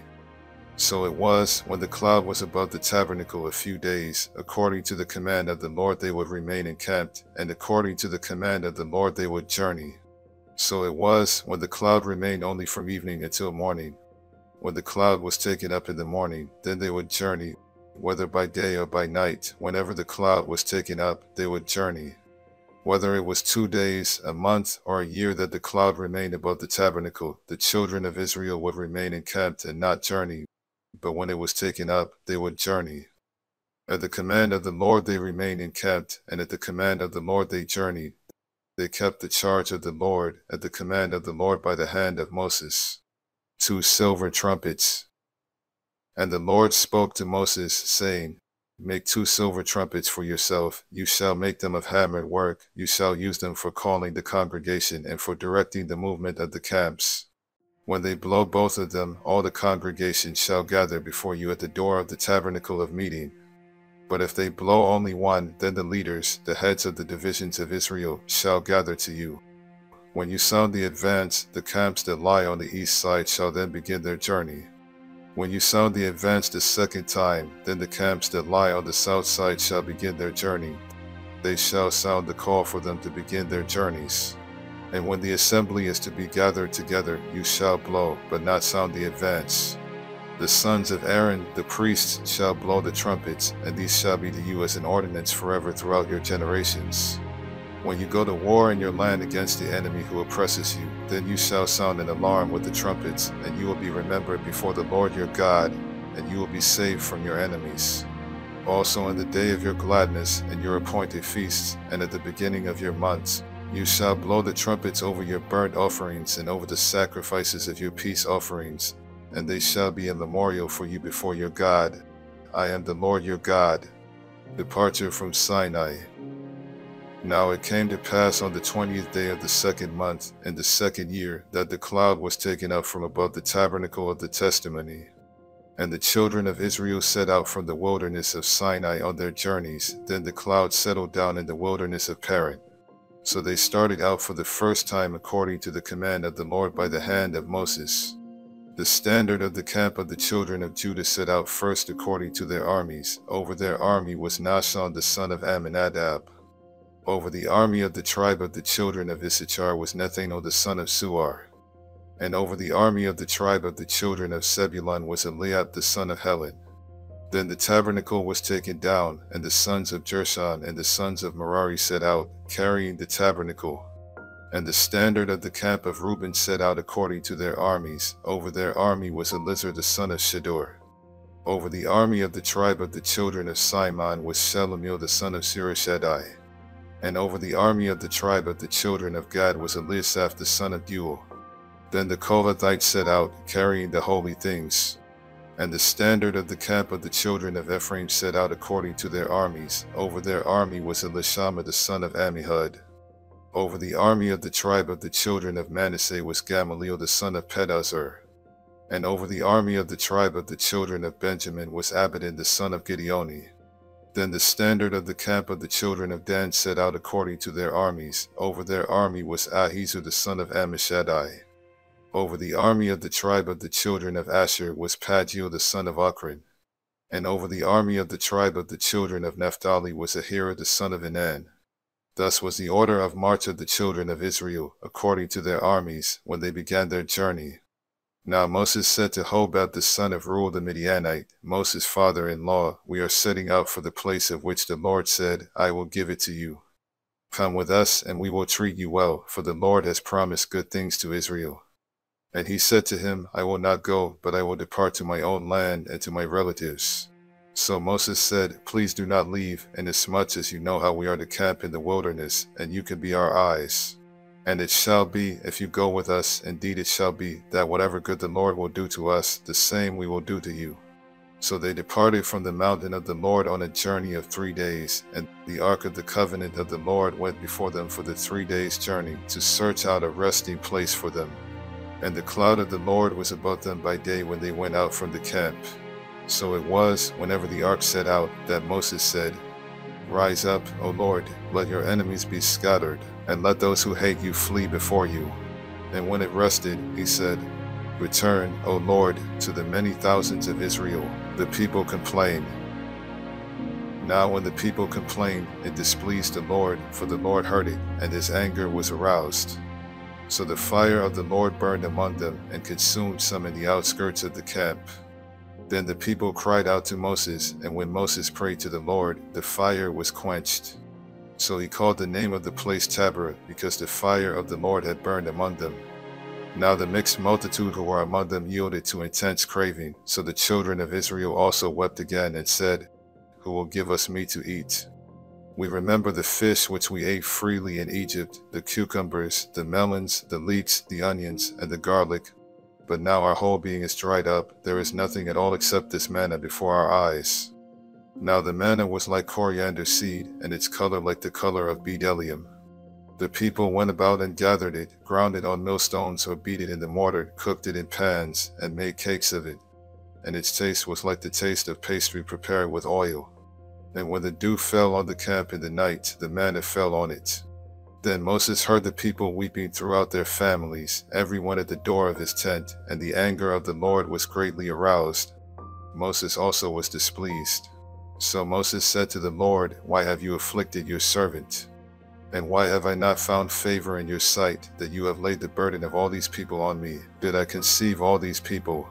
So it was, when the cloud was above the tabernacle a few days, according to the command of the Lord they would remain encamped, and according to the command of the Lord they would journey. So it was, when the cloud remained only from evening until morning. When the cloud was taken up in the morning, then they would journey, whether by day or by night. Whenever the cloud was taken up, they would journey. Whether it was 2 days, a month, or a year that the cloud remained above the tabernacle, the children of Israel would remain encamped and not journey. But when it was taken up, they would journey. At the command of the Lord they remained encamped, and at the command of the Lord they journeyed. They kept the charge of the Lord, at the command of the Lord by the hand of Moses. 2 silver trumpets. And the Lord spoke to Moses, saying, Make 2 silver trumpets for yourself. You shall make them of hammered work. You shall use them for calling the congregation and for directing the movement of the camps. When they blow both of them, all the congregation shall gather before you at the door of the tabernacle of meeting. But if they blow only one, then the leaders, the heads of the divisions of Israel, shall gather to you. When you sound the advance, the camps that lie on the east side shall then begin their journey. When you sound the advance the second time, then the camps that lie on the south side shall begin their journey. They shall sound the call for them to begin their journeys. And when the assembly is to be gathered together, you shall blow, but not sound the advance. The sons of Aaron, the priests, shall blow the trumpets, and these shall be to you as an ordinance forever throughout your generations. When you go to war in your land against the enemy who oppresses you, then you shall sound an alarm with the trumpets, and you will be remembered before the Lord your God, and you will be saved from your enemies. Also in the day of your gladness and your appointed feasts, and at the beginning of your months, you shall blow the trumpets over your burnt offerings and over the sacrifices of your peace offerings, and they shall be a memorial for you before your God. I am the Lord your God. Departure from Sinai. Now it came to pass on the 20th day of the second month, in the second year, that the cloud was taken up from above the tabernacle of the testimony. And the children of Israel set out from the wilderness of Sinai on their journeys. Then the cloud settled down in the wilderness of Paran. So they started out for the first time according to the command of the Lord by the hand of Moses. The standard of the camp of the children of Judah set out first according to their armies. Over their army was Nahshon the son of Amminadab. Over the army of the tribe of the children of Issachar was Nethanel the son of Suar. And over the army of the tribe of the children of Zebulun was Eliab the son of Helon. Then the tabernacle was taken down, and the sons of Gershon and the sons of Merari set out, carrying the tabernacle. And the standard of the camp of Reuben set out according to their armies. Over their army was Elizur the son of Shedeur. Over the army of the tribe of the children of Simon was Shelumiel the son of Surishadai. And over the army of the tribe of the children of Gad was Eliasaph the son of Deuel. Then the Kohathites set out, carrying the holy things. And the standard of the camp of the children of Ephraim set out according to their armies. Over their army was Elishama the son of Ammihud. Over the army of the tribe of the children of Manasseh was Gamaliel the son of Pedahzur. And over the army of the tribe of the children of Benjamin was Abidan the son of Gideoni. Then the standard of the camp of the children of Dan set out according to their armies. Over their army was Ahizur the son of Ammishaddai. Over the army of the tribe of the children of Asher was Pagiel the son of Ochran. And over the army of the tribe of the children of Naphtali was Ahira the son of Enan. Thus was the order of march of the children of Israel, according to their armies, when they began their journey. Now Moses said to Hobab the son of Reuel the Midianite, Moses' father-in-law, we are setting out for the place of which the Lord said, I will give it to you. Come with us, and we will treat you well, for the Lord has promised good things to Israel. And he said to him, I will not go, but I will depart to my own land and to my relatives. So Moses said, Please do not leave, inasmuch as you know how we are to camp in the wilderness, and you can be our eyes. And it shall be, if you go with us, indeed it shall be, that whatever good the Lord will do to us, the same we will do to you. So they departed from the mountain of the Lord on a journey of 3 days, and the ark of the covenant of the Lord went before them for the 3 days' journey, to search out a resting place for them. And the cloud of the Lord was above them by day when they went out from the camp. So it was, whenever the ark set out, that Moses said, Rise up, O Lord, let your enemies be scattered, and let those who hate you flee before you. And when it rested, he said, Return, O Lord, to the many thousands of Israel. The people complained. Now when the people complained, it displeased the Lord, for the Lord heard it, and his anger was aroused. So the fire of the Lord burned among them, and consumed some in the outskirts of the camp. Then the people cried out to Moses, and when Moses prayed to the Lord, the fire was quenched. So he called the name of the place Taberah, because the fire of the Lord had burned among them. Now the mixed multitude who were among them yielded to intense craving. So the children of Israel also wept again and said, Who will give us meat to eat? We remember the fish which we ate freely in Egypt, the cucumbers, the melons, the leeks, the onions, and the garlic. But now our whole being is dried up. There is nothing at all except this manna before our eyes. Now the manna was like coriander seed, and its color like the color of bdellium. The people went about and gathered it, ground it on millstones or beat it in the mortar, cooked it in pans, and made cakes of it. And its taste was like the taste of pastry prepared with oil. And when the dew fell on the camp in the night, the manna fell on it. Then Moses heard the people weeping throughout their families, everyone at the door of his tent, and the anger of the Lord was greatly aroused. Moses also was displeased. So Moses said to the Lord, "Why have you afflicted your servant? And why have I not found favor in your sight, that you have laid the burden of all these people on me? Did I conceive all these people?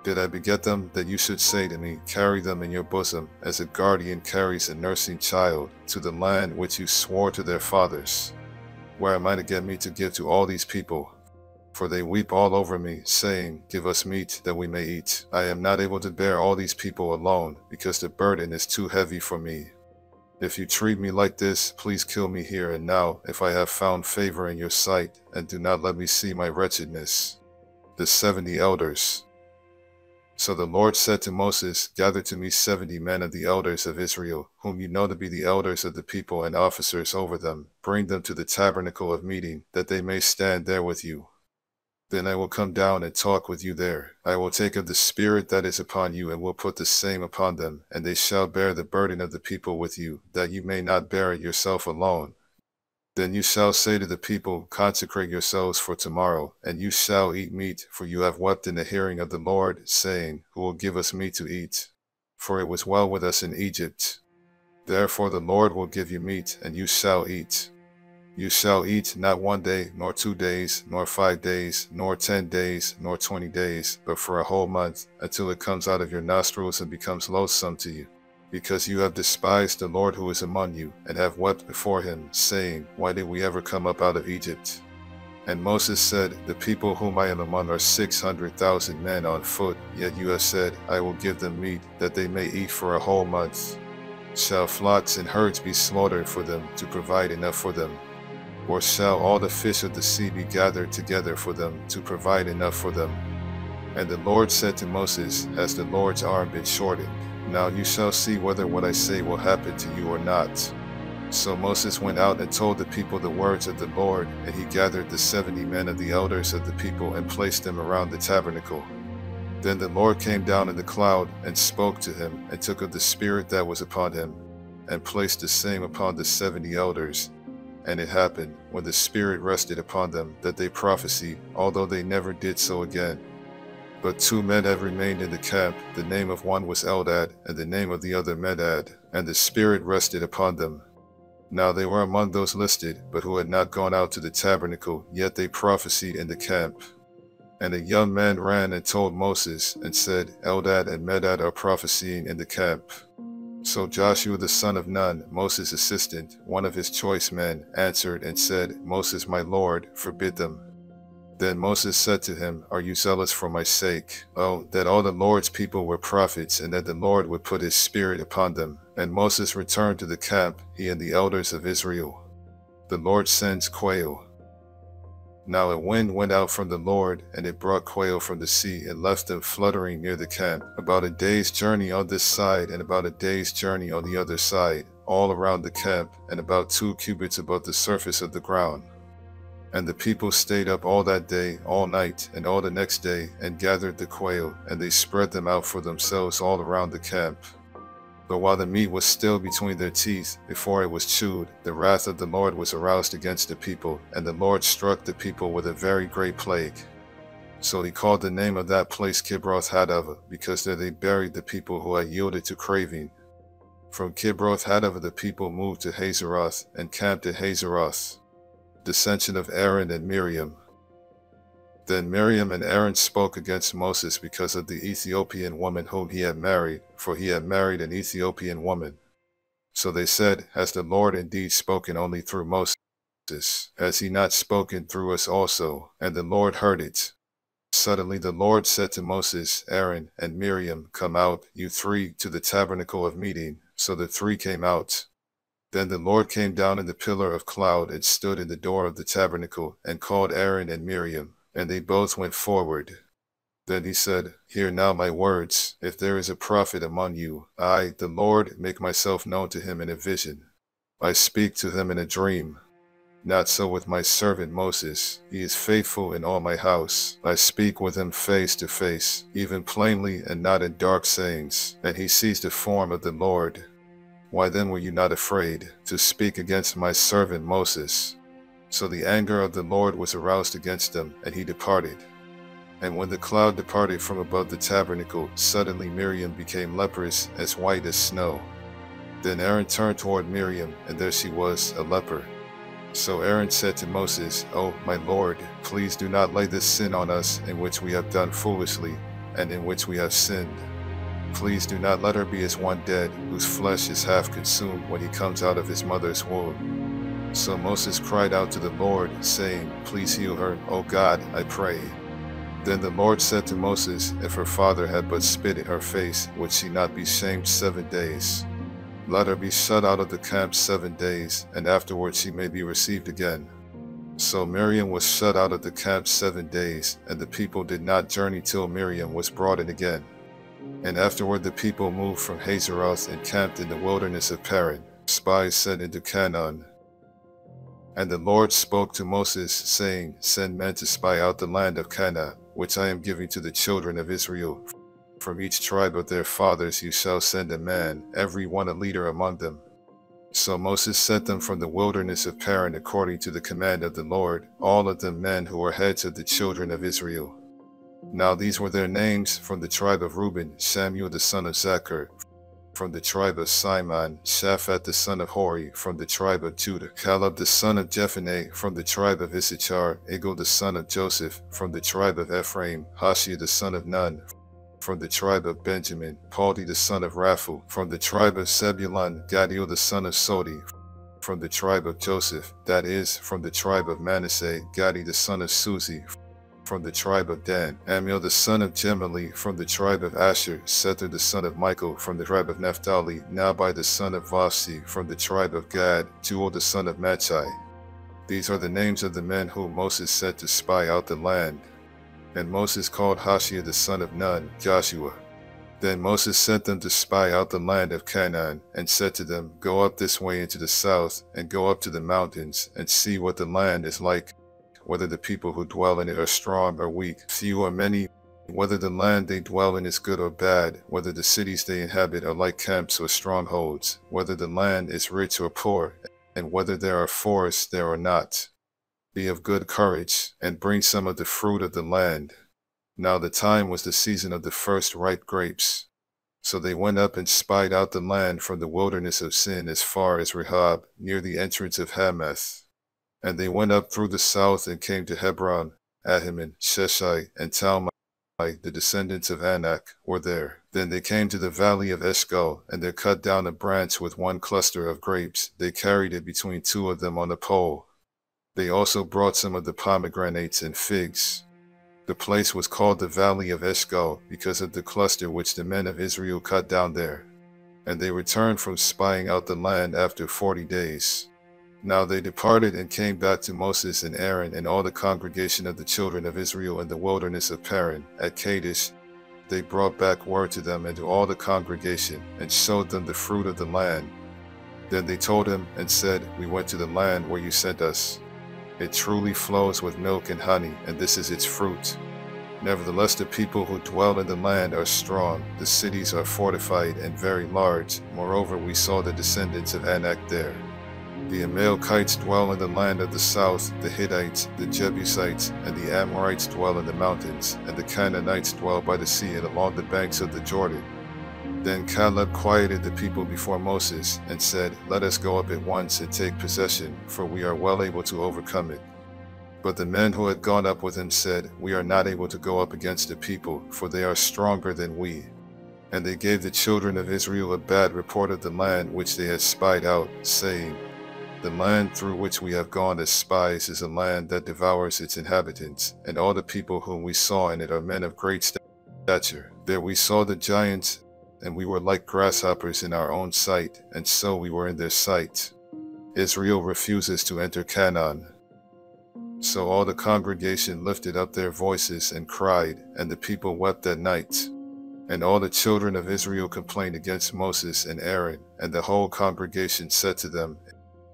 Did I beget them, that you should say to me, carry them in your bosom, as a guardian carries a nursing child, to the land which you swore to their fathers? Where am I to get meat to give to all these people? For they weep all over me, saying, give us meat that we may eat. I am not able to bear all these people alone, because the burden is too heavy for me. If you treat me like this, please kill me here and now, if I have found favor in your sight, and do not let me see my wretchedness." The 70 elders. So the Lord said to Moses, "Gather to me 70 men of the elders of Israel, whom you know to be the elders of the people and officers over them. Bring them to the tabernacle of meeting, that they may stand there with you. Then I will come down and talk with you there. I will take of the Spirit that is upon you, and will put the same upon them, and they shall bear the burden of the people with you, that you may not bear it yourself alone. Then you shall say to the people, consecrate yourselves for tomorrow, and you shall eat meat, for you have wept in the hearing of the Lord, saying, who will give us meat to eat? For it was well with us in Egypt. Therefore the Lord will give you meat, and you shall eat. You shall eat not 1 day, nor 2 days, nor 5 days, nor 10 days, nor 20 days, but for a whole month, until it comes out of your nostrils and becomes loathsome to you. Because you have despised the Lord who is among you, and have wept before him, saying, why did we ever come up out of Egypt? And Moses said, the people whom I am among are 600,000 men on foot, yet you have said, I will give them meat, that they may eat for a whole month. Shall flocks and herds be slaughtered for them, to provide enough for them? Or shall all the fish of the sea be gathered together for them, to provide enough for them? And the Lord said to Moses, has the Lord's arm been shortened? Now you shall see whether what I say will happen to you or not. So Moses went out and told the people the words of the Lord, and he gathered the 70 men of the elders of the people and placed them around the tabernacle. Then the Lord came down in the cloud and spoke to him, and took of the Spirit that was upon him, and placed the same upon the 70 elders. And it happened, when the Spirit rested upon them, that they prophesied, although they never did so again. But 2 men have remained in the camp. The name of one was Eldad, and the name of the other Medad, and the Spirit rested upon them. Now they were among those listed, but who had not gone out to the tabernacle, yet they prophesied in the camp. And a young man ran and told Moses, and said, Eldad and Medad are prophesying in the camp. So Joshua the son of Nun, Moses' assistant, one of his choice men, answered and said, Moses my lord, forbid them. Then Moses said to him, are you zealous for my sake? Oh, that all the Lord's people were prophets, and that the Lord would put his Spirit upon them. And Moses returned to the camp, he and the elders of Israel. The Lord sends quail. Now a wind went out from the Lord, and it brought quail from the sea, and left them fluttering near the camp, about a day's journey on this side, and about a day's journey on the other side, all around the camp, and about 2 cubits above the surface of the ground. And the people stayed up all that day, all night, and all the next day, and gathered the quail, and they spread them out for themselves all around the camp. But while the meat was still between their teeth, before it was chewed, the wrath of the Lord was aroused against the people, and the Lord struck the people with a very great plague. So he called the name of that place Kibroth-Hattaavah, because there they buried the people who had yielded to craving. From Kibroth-Hattaavah the people moved to Hazeroth, and camped at Hazeroth. Dissension of Aaron and Miriam. Then Miriam and Aaron spoke against Moses because of the Ethiopian woman whom he had married, for he had married an Ethiopian woman. So they said, has the Lord indeed spoken only through Moses? Has he not spoken through us also? And the Lord heard it. Suddenly the Lord said to Moses, Aaron, and Miriam, come out, you 3, to the tabernacle of meeting. So the 3 came out. Then the Lord came down in the pillar of cloud and stood in the door of the tabernacle, and called Aaron and Miriam. And they both went forward. Then he said, Hear now my words. If there is a prophet among you, I, the Lord, make myself known to him in a vision. I speak to him in a dream. Not so with my servant Moses. He is faithful in all my house. I speak with him face to face, even plainly and not in dark sayings. And he sees the form of the Lord. Why then were you not afraid to speak against my servant Moses? So the anger of the Lord was aroused against them, and he departed. And when the cloud departed from above the tabernacle, suddenly Miriam became leprous, as white as snow. Then Aaron turned toward Miriam, and there she was, a leper. So Aaron said to Moses, O my Lord, please do not lay this sin on us, in which we have done foolishly, and in which we have sinned. Please do not let her be as one dead, whose flesh is half consumed when he comes out of his mother's womb. So Moses cried out to the Lord, saying, Please heal her, O God, I pray. Then the Lord said to Moses, If her father had but spit in her face, would she not be shamed 7 days? Let her be shut out of the camp 7 days, and afterwards she may be received again. So Miriam was shut out of the camp 7 days, and the people did not journey till Miriam was brought in again. And afterward the people moved from Hazeroth and camped in the wilderness of Paran. Spies sent into Canaan. And the Lord spoke to Moses, saying, Send men to spy out the land of Canaan, which I am giving to the children of Israel. From each tribe of their fathers you shall send a man, every one a leader among them. So Moses sent them from the wilderness of Paran according to the command of the Lord, all of them men who were heads of the children of Israel. Now these were their names: from the tribe of Reuben, Samuel the son of Zachar; from the tribe of Simon, Shaphat the son of Hori; from the tribe of Judah, Caleb the son of Jephunneh; from the tribe of Issachar, Igal the son of Joseph; from the tribe of Ephraim, Hoshea the son of Nun; from the tribe of Benjamin, Palti the son of Raphu; from the tribe of Zebulun, Gadiel the son of Sodi; from the tribe of Joseph, that is, from the tribe of Manasseh, Gadi the son of Suzi; from the tribe of Dan, Amiel the son of Gemali; from the tribe of Asher, Sethur the son of Michael; from the tribe of Naphtali, Nabai the son of Vasi; from the tribe of Gad, Juel the son of Machai. These are the names of the men whom Moses sent to spy out the land. And Moses called Hoshea the son of Nun, Joshua. Then Moses sent them to spy out the land of Canaan, and said to them, Go up this way into the south, and go up to the mountains, and see what the land is like, whether the people who dwell in it are strong or weak, few or many, whether the land they dwell in is good or bad, whether the cities they inhabit are like camps or strongholds, whether the land is rich or poor, and whether there are forests there or not. Be of good courage, and bring some of the fruit of the land. Now the time was the season of the first ripe grapes. So they went up and spied out the land from the wilderness of Sin as far as Rehob, near the entrance of Hamath. And they went up through the south and came to Hebron. Ahiman, Sheshai, and Talmai, the descendants of Anak, were there. Then they came to the valley of Eshcol, and there cut down a branch with one cluster of grapes. They carried it between two of them on a pole. They also brought some of the pomegranates and figs. The place was called the Valley of Eshcol, because of the cluster which the men of Israel cut down there. And they returned from spying out the land after 40 days. Now they departed and came back to Moses and Aaron and all the congregation of the children of Israel in the wilderness of Paran, at Kadesh. They brought back word to them and to all the congregation, and showed them the fruit of the land. Then they told him and said, We went to the land where you sent us. It truly flows with milk and honey, and this is its fruit. Nevertheless, the people who dwell in the land are strong. The cities are fortified and very large. Moreover, we saw the descendants of Anak there. The Amalekites dwell in the land of the south, the Hittites, the Jebusites, and the Amorites dwell in the mountains, and the Canaanites dwell by the sea and along the banks of the Jordan. Then Caleb quieted the people before Moses, and said, Let us go up at once and take possession, for we are well able to overcome it. But the men who had gone up with him said, We are not able to go up against the people, for they are stronger than we. And they gave the children of Israel a bad report of the land which they had spied out, saying, The land through which we have gone as spies is a land that devours its inhabitants, and all the people whom we saw in it are men of great stature. There we saw the giants, and we were like grasshoppers in our own sight, and so we were in their sight. Israel refuses to enter Canaan. So all the congregation lifted up their voices and cried, and the people wept that night. And all the children of Israel complained against Moses and Aaron, and the whole congregation said to them,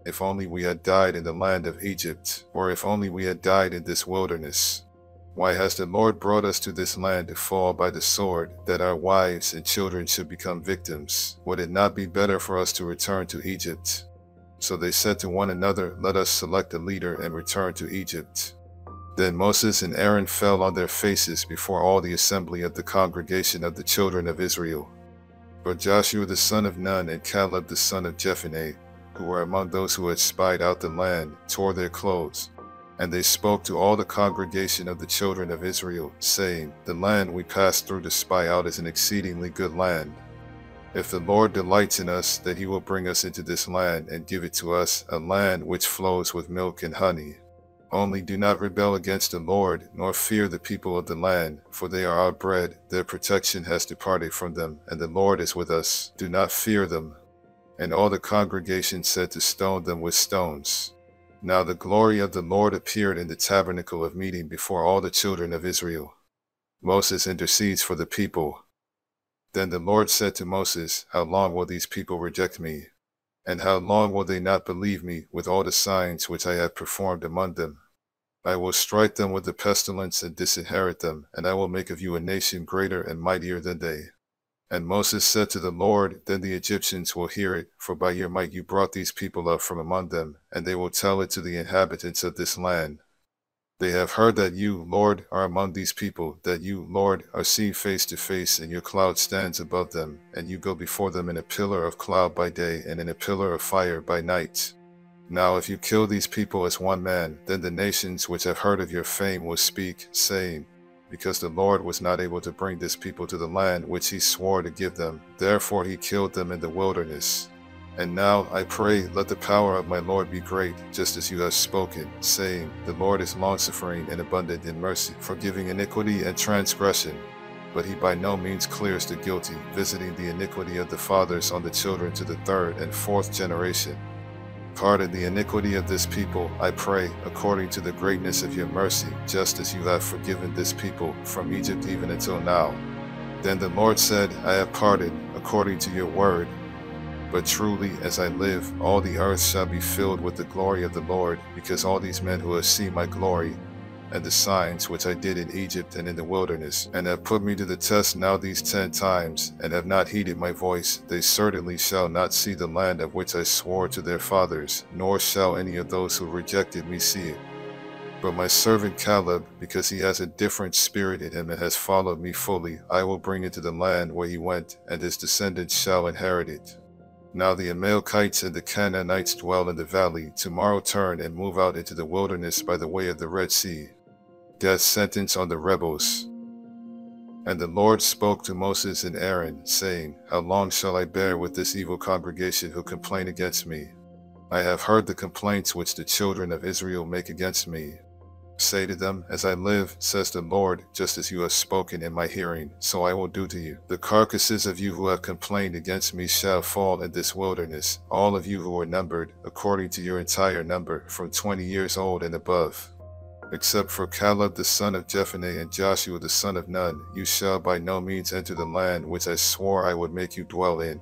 If only we had died in the land of Egypt, or if only we had died in this wilderness. Why has the Lord brought us to this land to fall by the sword, that our wives and children should become victims? Would it not be better for us to return to Egypt? So they said to one another, Let us select a leader and return to Egypt. Then Moses and Aaron fell on their faces before all the assembly of the congregation of the children of Israel. But Joshua the son of Nun and Caleb the son of Jephunneh, who were among those who had spied out the land, tore their clothes. And they spoke to all the congregation of the children of Israel, saying, The land we passed through to spy out is an exceedingly good land. If the Lord delights in us, that he will bring us into this land and give it to us, a land which flows with milk and honey. Only do not rebel against the Lord, nor fear the people of the land, for they are our bread. Their protection has departed from them, and the Lord is with us. Do not fear them. And all the congregation said to stone them with stones. Now the glory of the Lord appeared in the tabernacle of meeting before all the children of Israel. Moses intercedes for the people. Then the Lord said to Moses, How long will these people reject me? And how long will they not believe me with all the signs which I have performed among them? I will strike them with the pestilence and disinherit them, and I will make of you a nation greater and mightier than they. And Moses said to the Lord, Then the Egyptians will hear it, for by your might you brought these people up from among them, and they will tell it to the inhabitants of this land. They have heard that you, Lord, are among these people, that you, Lord, are seen face to face, and your cloud stands above them, and you go before them in a pillar of cloud by day and in a pillar of fire by night. Now if you kill these people as one man, then the nations which have heard of your fame will speak, saying, Because the Lord was not able to bring this people to the land which he swore to give them, therefore he killed them in the wilderness. And now, I pray, let the power of my Lord be great, just as you have spoken, saying, The Lord is longsuffering and abundant in mercy, forgiving iniquity and transgression. But he by no means clears the guilty, visiting the iniquity of the fathers on the children to the third and fourth generation. Pardon the iniquity of this people, I pray, according to the greatness of your mercy, just as you have forgiven this people from Egypt even until now. Then the Lord said, I have pardoned, according to your word. But truly, as I live, all the earth shall be filled with the glory of the Lord, because all these men who have seen my glory, and the signs which I did in Egypt and in the wilderness, and have put me to the test now these 10 times, and have not heeded my voice, they certainly shall not see the land of which I swore to their fathers, nor shall any of those who rejected me see it. But my servant Caleb, because he has a different spirit in him and has followed me fully, I will bring into the land where he went, and his descendants shall inherit it. Now the Amalekites and the Canaanites dwell in the valley. Tomorrow turn and move out into the wilderness by the way of the Red Sea. Death sentence on the rebels. And the Lord spoke to Moses and Aaron, saying, How long shall I bear with this evil congregation who complain against me? I have heard the complaints which the children of Israel make against me. Say to them, As I live, says the Lord, just as you have spoken in my hearing, so I will do to you. The carcasses of you who have complained against me shall fall in this wilderness, all of you who are numbered, according to your entire number, from 20 years old and above. Except for Caleb the son of Jephunneh and Joshua the son of Nun, you shall by no means enter the land which I swore I would make you dwell in.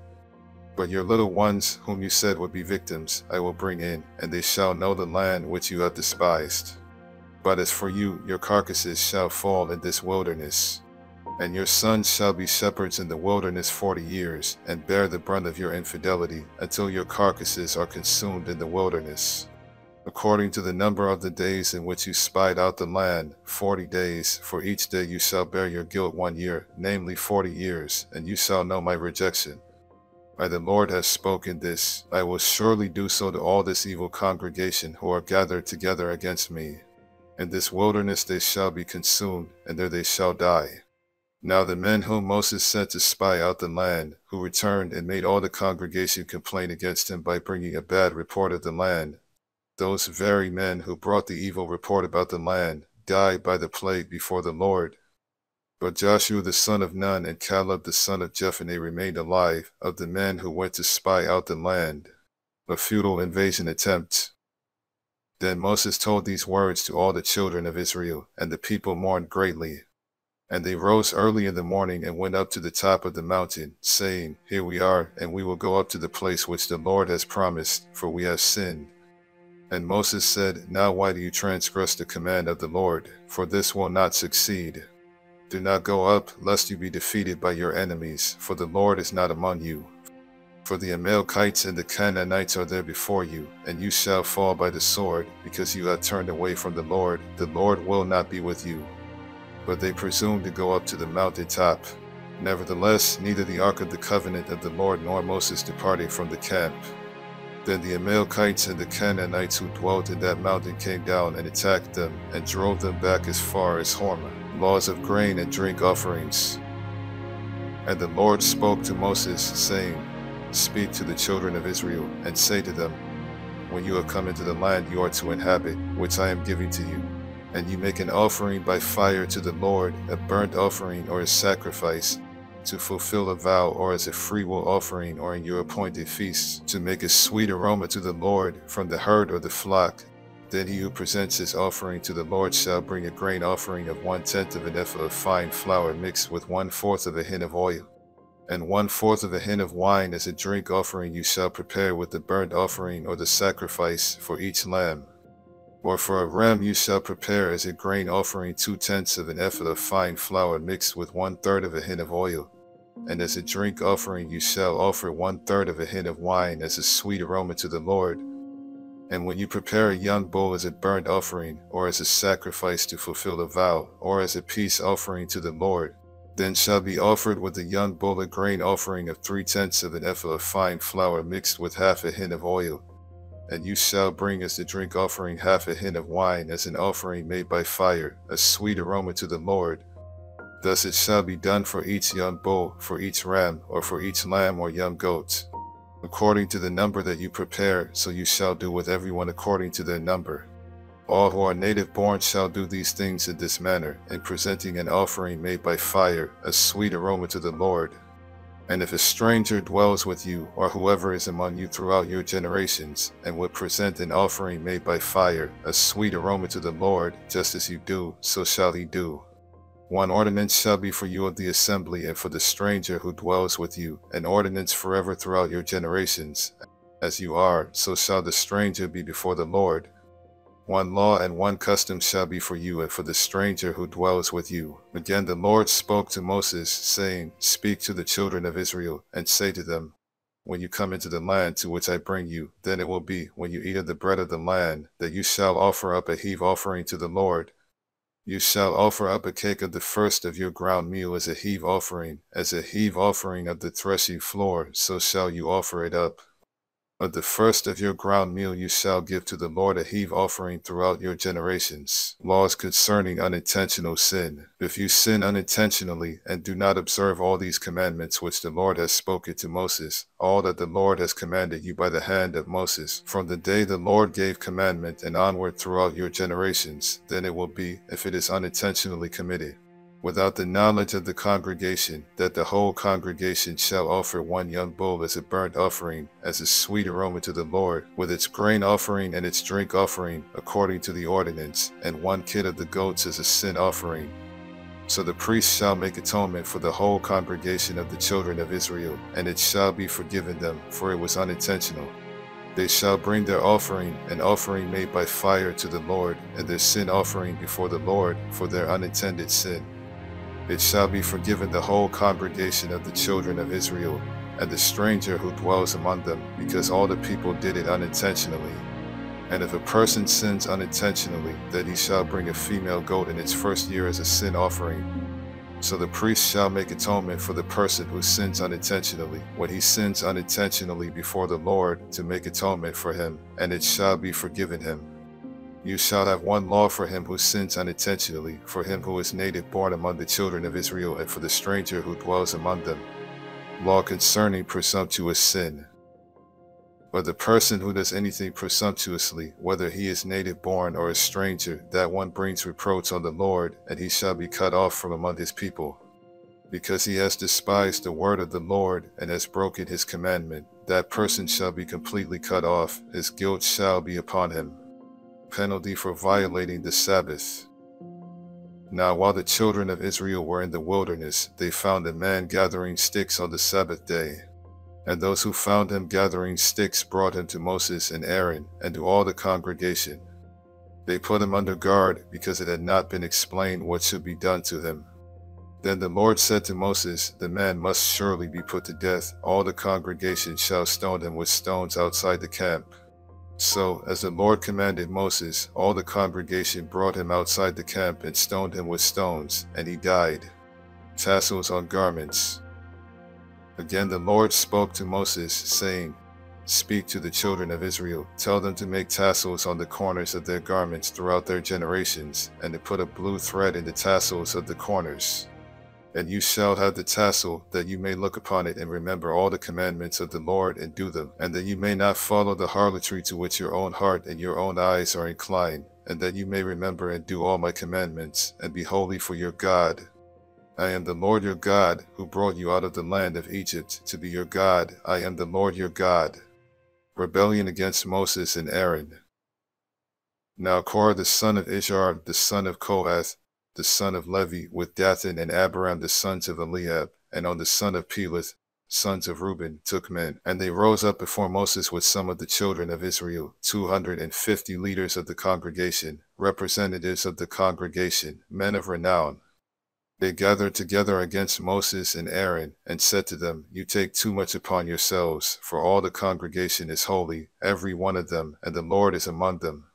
But your little ones, whom you said would be victims, I will bring in, and they shall know the land which you have despised. But as for you, your carcasses shall fall in this wilderness. And your sons shall be shepherds in the wilderness 40 years, and bear the brunt of your infidelity, until your carcasses are consumed in the wilderness. According to the number of the days in which you spied out the land, 40 days, for each day you shall bear your guilt 1 year, namely 40 years, and you shall know my rejection. I the Lord have spoken this, I will surely do so to all this evil congregation who are gathered together against me. In this wilderness they shall be consumed, and there they shall die. Now the men whom Moses sent to spy out the land, who returned and made all the congregation complain against him by bringing a bad report of the land, those very men who brought the evil report about the land, died by the plague before the Lord. But Joshua the son of Nun and Caleb the son of Jephunneh remained alive, of the men who went to spy out the land. A futile invasion attempt. Then Moses told these words to all the children of Israel, and the people mourned greatly. And they rose early in the morning and went up to the top of the mountain, saying, Here we are, and we will go up to the place which the Lord has promised, for we have sinned. And Moses said, Now why do you transgress the command of the Lord? For this will not succeed. Do not go up, lest you be defeated by your enemies, for the Lord is not among you. For the Amalekites and the Canaanites are there before you, and you shall fall by the sword, because you have turned away from the Lord will not be with you. But they presumed to go up to the mountain top. Nevertheless, neither the ark of the covenant of the Lord nor Moses departed from the camp. Then the Amalekites and the Canaanites who dwelt in that mountain came down and attacked them, and drove them back as far as Hormah, laws of grain and drink offerings. And the Lord spoke to Moses, saying, Speak to the children of Israel, and say to them, When you have come into the land you are to inhabit, which I am giving to you, and you make an offering by fire to the Lord, a burnt offering or a sacrifice, to fulfill a vow, or as a freewill offering, or in your appointed feasts, to make a sweet aroma to the Lord from the herd or the flock, then he who presents his offering to the Lord shall bring a grain offering of 1/10 of an ephah of fine flour mixed with 1/4 of a hin of oil, and 1/4 of a hin of wine as a drink offering you shall prepare with the burnt offering or the sacrifice for each lamb. Or for a ram you shall prepare as a grain offering 2/10 of an ephah of fine flour mixed with 1/3 of a hin of oil, and as a drink offering you shall offer 1/3 of a hin of wine as a sweet aroma to the Lord. And when you prepare a young bull as a burnt offering, or as a sacrifice to fulfill a vow, or as a peace offering to the Lord, then shall be offered with the young bull a grain offering of 3/10 of an ephah of fine flour mixed with half a hin of oil. And you shall bring as the drink offering half a hin of wine as an offering made by fire, a sweet aroma to the Lord. Thus it shall be done for each young bull, for each ram, or for each lamb or young goat. According to the number that you prepare, so you shall do with everyone according to their number. All who are native born shall do these things in this manner, in presenting an offering made by fire, a sweet aroma to the Lord. And if a stranger dwells with you, or whoever is among you throughout your generations, and would present an offering made by fire, a sweet aroma to the Lord, just as you do, so shall he do. One ordinance shall be for you of the assembly, and for the stranger who dwells with you, an ordinance forever throughout your generations. As you are, so shall the stranger be before the Lord. One law and one custom shall be for you and for the stranger who dwells with you. Again the Lord spoke to Moses, saying, Speak to the children of Israel, and say to them, When you come into the land to which I bring you, then it will be, when you eat of the bread of the land, that you shall offer up a heave offering to the Lord. You shall offer up a cake of the first of your ground meal as a heave offering of the threshing floor, so shall you offer it up. Of the first of your ground meal you shall give to the Lord a heave offering throughout your generations. Laws concerning unintentional sin. If you sin unintentionally, and do not observe all these commandments which the Lord has spoken to Moses, all that the Lord has commanded you by the hand of Moses, from the day the Lord gave commandment and onward throughout your generations, then it will be, if it is unintentionally committed, without the knowledge of the congregation, that the whole congregation shall offer one young bull as a burnt offering, as a sweet aroma to the Lord, with its grain offering and its drink offering, according to the ordinance, and one kid of the goats as a sin offering. So the priest shall make atonement for the whole congregation of the children of Israel, and it shall be forgiven them, for it was unintentional. They shall bring their offering, an offering made by fire to the Lord, and their sin offering before the Lord, for their unintended sin. It shall be forgiven the whole congregation of the children of Israel, and the stranger who dwells among them, because all the people did it unintentionally. And if a person sins unintentionally, then he shall bring a female goat in its first year as a sin offering. So the priest shall make atonement for the person who sins unintentionally, when he sins unintentionally before the Lord, to make atonement for him, and it shall be forgiven him. You shall have one law for him who sins unintentionally, for him who is native born among the children of Israel, and for the stranger who dwells among them. Law concerning presumptuous sin. But the person who does anything presumptuously, whether he is native born or a stranger, that one brings reproach on the Lord, and he shall be cut off from among his people. Because he has despised the word of the Lord, and has broken his commandment, that person shall be completely cut off, his guilt shall be upon him. penalty for violating the Sabbath. Now while the children of Israel were in the wilderness, they found a man gathering sticks on the Sabbath day. And those who found him gathering sticks brought him to Moses and Aaron and to all the congregation. They put him under guard because it had not been explained what should be done to him. Then the Lord said to Moses, "The man must surely be put to death. All the congregation shall stone him with stones outside the camp." So, as the Lord commanded Moses, all the congregation brought him outside the camp and stoned him with stones, and he died. Tassels on garments. Again the Lord spoke to Moses, saying, "Speak to the children of Israel, tell them to make tassels on the corners of their garments throughout their generations, and to put a blue thread in the tassels of the corners. And you shall have the tassel, that you may look upon it and remember all the commandments of the Lord and do them, and that you may not follow the harlotry to which your own heart and your own eyes are inclined, and that you may remember and do all my commandments, and be holy for your God. I am the Lord your God, who brought you out of the land of Egypt to be your God. I am the Lord your God." Rebellion against Moses and Aaron. Now Korah the son of Izhar, the son of Kohath, the son of Levi, with Dathan and Abiram the sons of Eliab, and on the son of Peleth, sons of Reuben, took men. And they rose up before Moses with some of the children of Israel, 250 leaders of the congregation, representatives of the congregation, men of renown. They gathered together against Moses and Aaron, and said to them, "You take too much upon yourselves, for all the congregation is holy, every one of them, and the Lord is among them.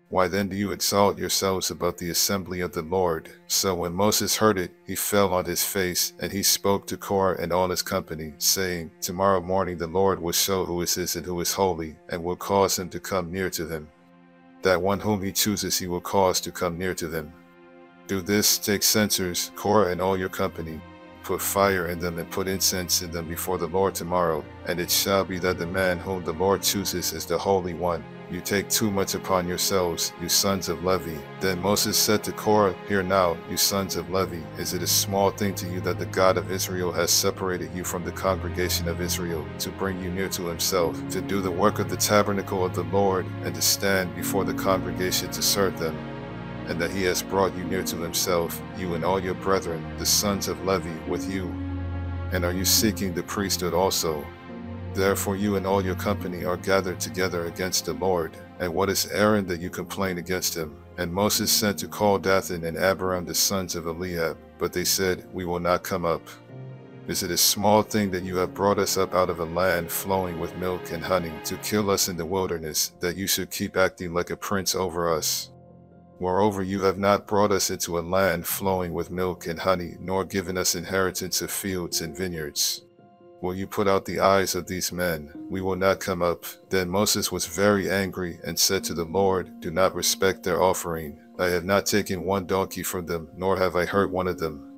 Why then do you exalt yourselves above the assembly of the Lord?" So when Moses heard it, he fell on his face, and he spoke to Korah and all his company, saying, "Tomorrow morning the Lord will show who is his and who is holy, and will cause him to come near to him. That one whom he chooses he will cause to come near to him. Do this, take censers, Korah and all your company, put fire in them and put incense in them before the Lord tomorrow, and it shall be that the man whom the Lord chooses is the Holy One. You take too much upon yourselves, you sons of Levi." Then Moses said to Korah, "Hear now, you sons of Levi, is it a small thing to you that the God of Israel has separated you from the congregation of Israel, to bring you near to himself, to do the work of the tabernacle of the Lord, and to stand before the congregation to serve them? And that he has brought you near to himself, you and all your brethren, the sons of Levi, with you? And are you seeking the priesthood also? Therefore you and all your company are gathered together against the Lord. And what is Aaron that you complain against him?" And Moses sent to call Dathan and Abiram the sons of Eliab, but they said, "We will not come up. Is it a small thing that you have brought us up out of a land flowing with milk and honey, to kill us in the wilderness, that you should keep acting like a prince over us? Moreover, you have not brought us into a land flowing with milk and honey, nor given us inheritance of fields and vineyards. Will you put out the eyes of these men? We will not come up." Then Moses was very angry and said to the Lord, "Do not respect their offering. I have not taken one donkey from them, nor have I hurt one of them."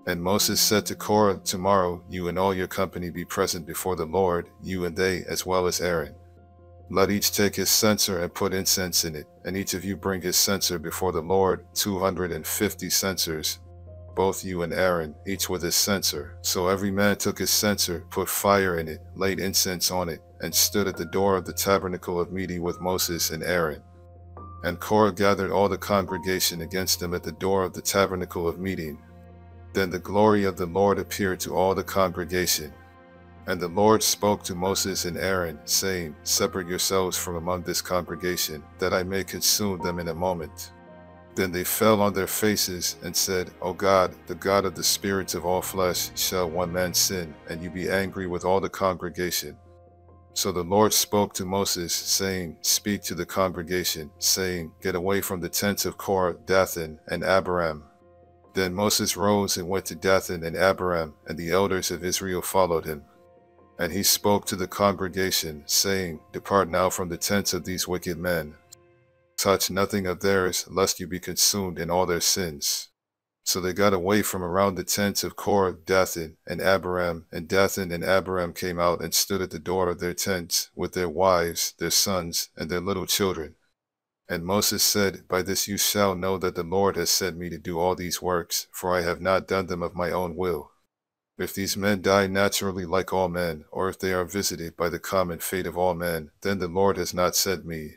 And Moses said to Korah, "Tomorrow you and all your company be present before the Lord, you and they, as well as Aaron. Let each take his censer and put incense in it, and each of you bring his censer before the Lord, 250 censers, both you and Aaron, each with his censer." So every man took his censer, put fire in it, laid incense on it, and stood at the door of the tabernacle of meeting with Moses and Aaron. And Korah gathered all the congregation against them at the door of the tabernacle of meeting. Then the glory of the Lord appeared to all the congregation. And the Lord spoke to Moses and Aaron, saying, "Separate yourselves from among this congregation, that I may consume them in a moment." Then they fell on their faces and said, "O God, the God of the spirits of all flesh, shall one man sin, and you be angry with all the congregation?" So the Lord spoke to Moses, saying, "Speak to the congregation, saying, Get away from the tents of Korah, Dathan, and Abiram." Then Moses rose and went to Dathan and Abiram, and the elders of Israel followed him. And he spoke to the congregation, saying, "Depart now from the tents of these wicked men. Touch nothing of theirs, lest you be consumed in all their sins." So they got away from around the tents of Korah, Dathan, and Abiram, and Dathan and Abiram came out and stood at the door of their tents, with their wives, their sons, and their little children. And Moses said, "By this you shall know that the Lord has sent me to do all these works, for I have not done them of my own will. If these men die naturally like all men, or if they are visited by the common fate of all men, then the Lord has not sent me."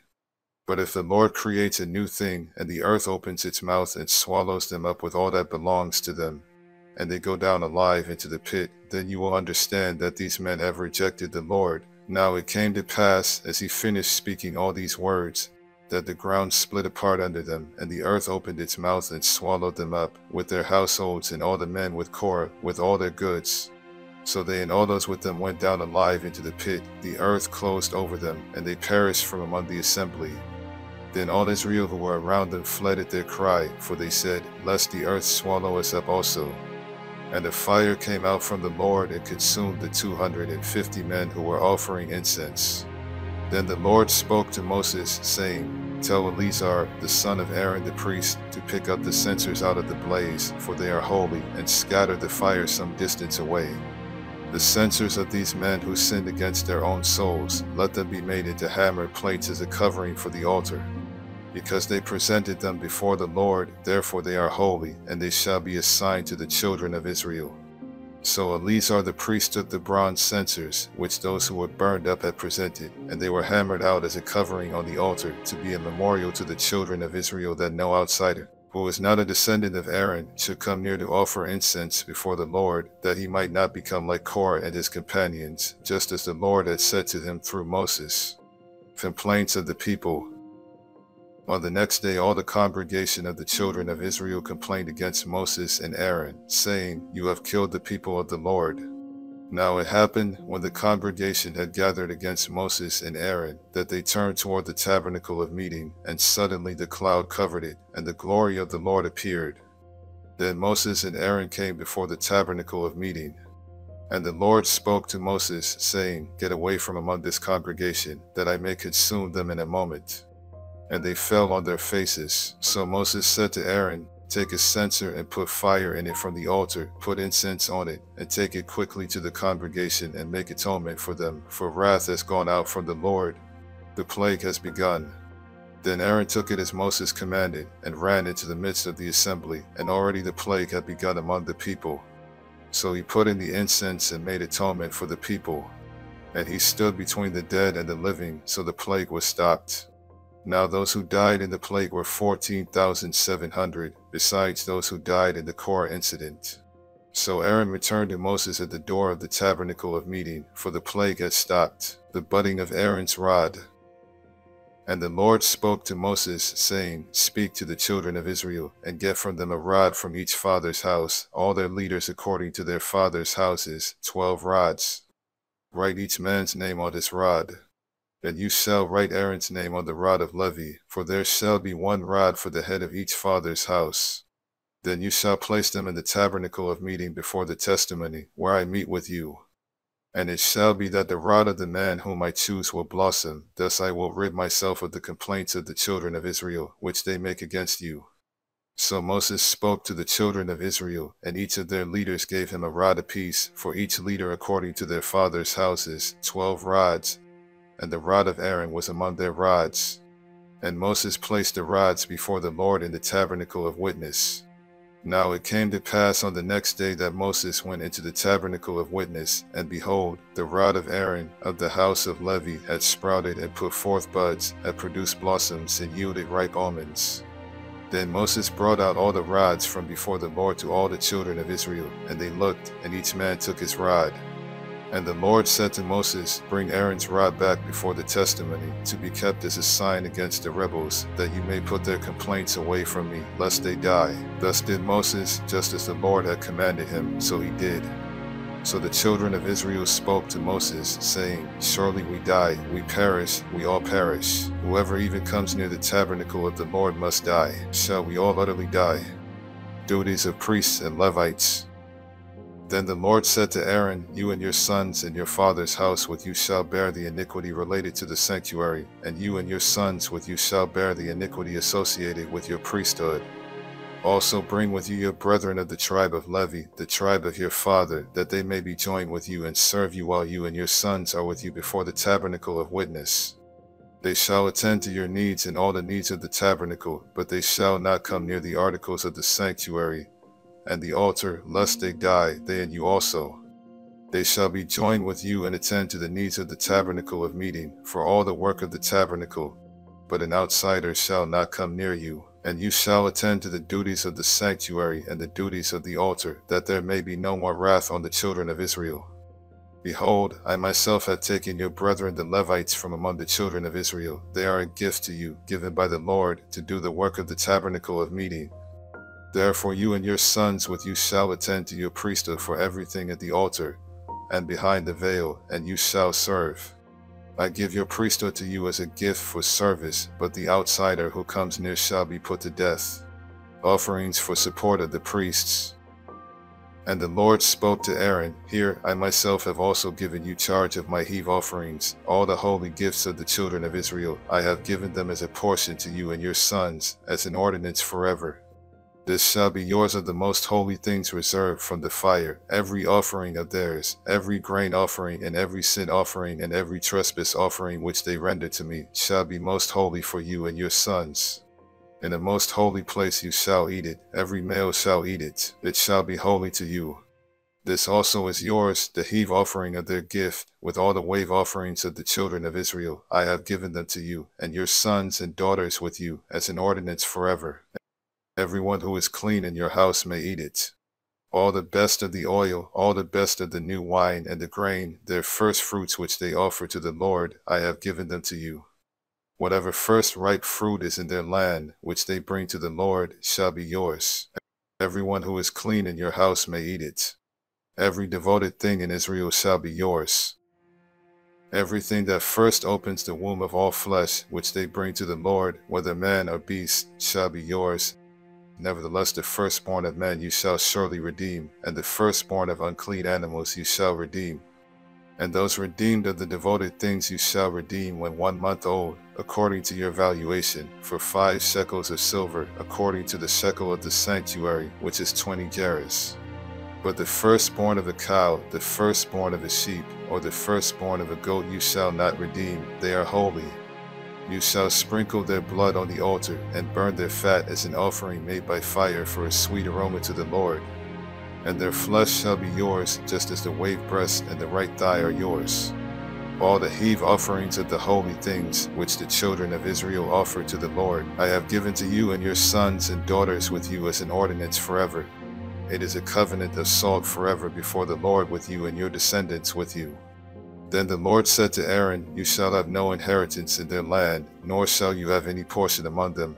But if the Lord creates a new thing, and the earth opens its mouth and swallows them up with all that belongs to them, and they go down alive into the pit, then you will understand that these men have rejected the Lord. Now it came to pass, as he finished speaking all these words, that the ground split apart under them, and the earth opened its mouth and swallowed them up, with their households and all the men with Korah, with all their goods. So they and all those with them went down alive into the pit. The earth closed over them, and they perished from among the assembly. Then all Israel who were around them fled at their cry, for they said, Lest the earth swallow us up also. And a fire came out from the Lord and consumed the 250 men who were offering incense. Then the Lord spoke to Moses, saying, Tell Eleazar, the son of Aaron the priest, to pick up the censers out of the blaze, for they are holy, and scatter the fire some distance away. The censers of these men who sinned against their own souls, let them be made into hammered plates as a covering for the altar. Because they presented them before the Lord, therefore they are holy, and they shall be a sign to the children of Israel. So Eleazar the priest took the bronze censers, which those who were burned up had presented, and they were hammered out as a covering on the altar, to be a memorial to the children of Israel, that no outsider, who is not a descendant of Aaron, should come near to offer incense before the Lord, that he might not become like Korah and his companions, just as the Lord had said to him through Moses. Complaints of the people. On the next day all the congregation of the children of Israel complained against Moses and Aaron, saying, You have killed the people of the Lord. Now it happened, when the congregation had gathered against Moses and Aaron, that they turned toward the tabernacle of meeting, and suddenly the cloud covered it, and the glory of the Lord appeared. Then Moses and Aaron came before the tabernacle of meeting. And the Lord spoke to Moses, saying, Get away from among this congregation, that I may consume them in a moment. And they fell on their faces. So Moses said to Aaron, Take a censer and put fire in it from the altar, put incense on it, and take it quickly to the congregation and make atonement for them, for wrath has gone out from the Lord. The plague has begun. Then Aaron took it as Moses commanded, and ran into the midst of the assembly, and already the plague had begun among the people. So he put in the incense and made atonement for the people. And he stood between the dead and the living, so the plague was stopped. Now those who died in the plague were 14,700, besides those who died in the Korah incident. So Aaron returned to Moses at the door of the tabernacle of meeting, for the plague had stopped, the budding of Aaron's rod. And the Lord spoke to Moses, saying, Speak to the children of Israel, and get from them a rod from each father's house, all their leaders according to their father's houses, 12 rods. Write each man's name on his rod. And you shall write Aaron's name on the rod of Levi, for there shall be one rod for the head of each father's house. Then you shall place them in the tabernacle of meeting before the testimony, where I meet with you. And it shall be that the rod of the man whom I choose will blossom, thus I will rid myself of the complaints of the children of Israel, which they make against you. So Moses spoke to the children of Israel, and each of their leaders gave him a rod apiece, for each leader according to their father's houses, 12 rods. And the rod of Aaron was among their rods. And Moses placed the rods before the Lord in the tabernacle of witness. Now it came to pass on the next day that Moses went into the tabernacle of witness, and behold, the rod of Aaron of the house of Levi had sprouted and put forth buds, had produced blossoms, and yielded ripe almonds. Then Moses brought out all the rods from before the Lord to all the children of Israel, and they looked, and each man took his rod. And the Lord said to Moses, Bring Aaron's rod back before the testimony, to be kept as a sign against the rebels, that you may put their complaints away from me, lest they die. Thus did Moses, just as the Lord had commanded him, so he did. So the children of Israel spoke to Moses, saying, Surely we die, we perish, we all perish. Whoever even comes near the tabernacle of the Lord must die. Shall we all utterly die? Duties of priests and Levites. Then the Lord said to Aaron, You and your sons and your father's house with you shall bear the iniquity related to the sanctuary, and you and your sons with you shall bear the iniquity associated with your priesthood. Also bring with you your brethren of the tribe of Levi, the tribe of your father, that they may be joined with you and serve you while you and your sons are with you before the tabernacle of witness. They shall attend to your needs and all the needs of the tabernacle, but they shall not come near the articles of the sanctuary and the altar, lest they die, they and you also. They shall be joined with you and attend to the needs of the tabernacle of meeting, for all the work of the tabernacle, but an outsider shall not come near you. And you shall attend to the duties of the sanctuary and the duties of the altar, that there may be no more wrath on the children of Israel. Behold, I myself have taken your brethren the Levites from among the children of Israel. They are a gift to you, given by the Lord, to do the work of the tabernacle of meeting. Therefore you and your sons with you shall attend to your priesthood for everything at the altar, and behind the veil, and you shall serve. I give your priesthood to you as a gift for service, but the outsider who comes near shall be put to death. Offerings for support of the priests. And the Lord spoke to Aaron, Here I myself have also given you charge of my heave offerings. All the holy gifts of the children of Israel, I have given them as a portion to you and your sons, as an ordinance forever. This shall be yours of the most holy things reserved from the fire, every offering of theirs, every grain offering and every sin offering and every trespass offering which they render to me, shall be most holy for you and your sons. In a most holy place you shall eat it, every male shall eat it, it shall be holy to you. This also is yours, the heave offering of their gift, with all the wave offerings of the children of Israel. I have given them to you, and your sons and daughters with you, as an ordinance forever. Everyone who is clean in your house may eat it. All the best of the oil, all the best of the new wine and the grain, their first fruits which they offer to the Lord, I have given them to you. Whatever first ripe fruit is in their land, which they bring to the Lord, shall be yours. Everyone who is clean in your house may eat it. Every devoted thing in Israel shall be yours. Everything that first opens the womb of all flesh, which they bring to the Lord, whether man or beast, shall be yours. Nevertheless, the firstborn of men you shall surely redeem, and the firstborn of unclean animals you shall redeem. And those redeemed of the devoted things you shall redeem when 1 month old, according to your valuation, for 5 shekels of silver, according to the shekel of the sanctuary, which is 20 gerahs. But the firstborn of a cow, the firstborn of a sheep, or the firstborn of a goat you shall not redeem, they are holy. You shall sprinkle their blood on the altar, and burn their fat as an offering made by fire for a sweet aroma to the Lord. And their flesh shall be yours, just as the wave breast and the right thigh are yours. All the heave offerings of the holy things, which the children of Israel offer to the Lord, I have given to you and your sons and daughters with you as an ordinance forever. It is a covenant of salt forever before the Lord with you and your descendants with you. Then the Lord said to Aaron, You shall have no inheritance in their land, nor shall you have any portion among them.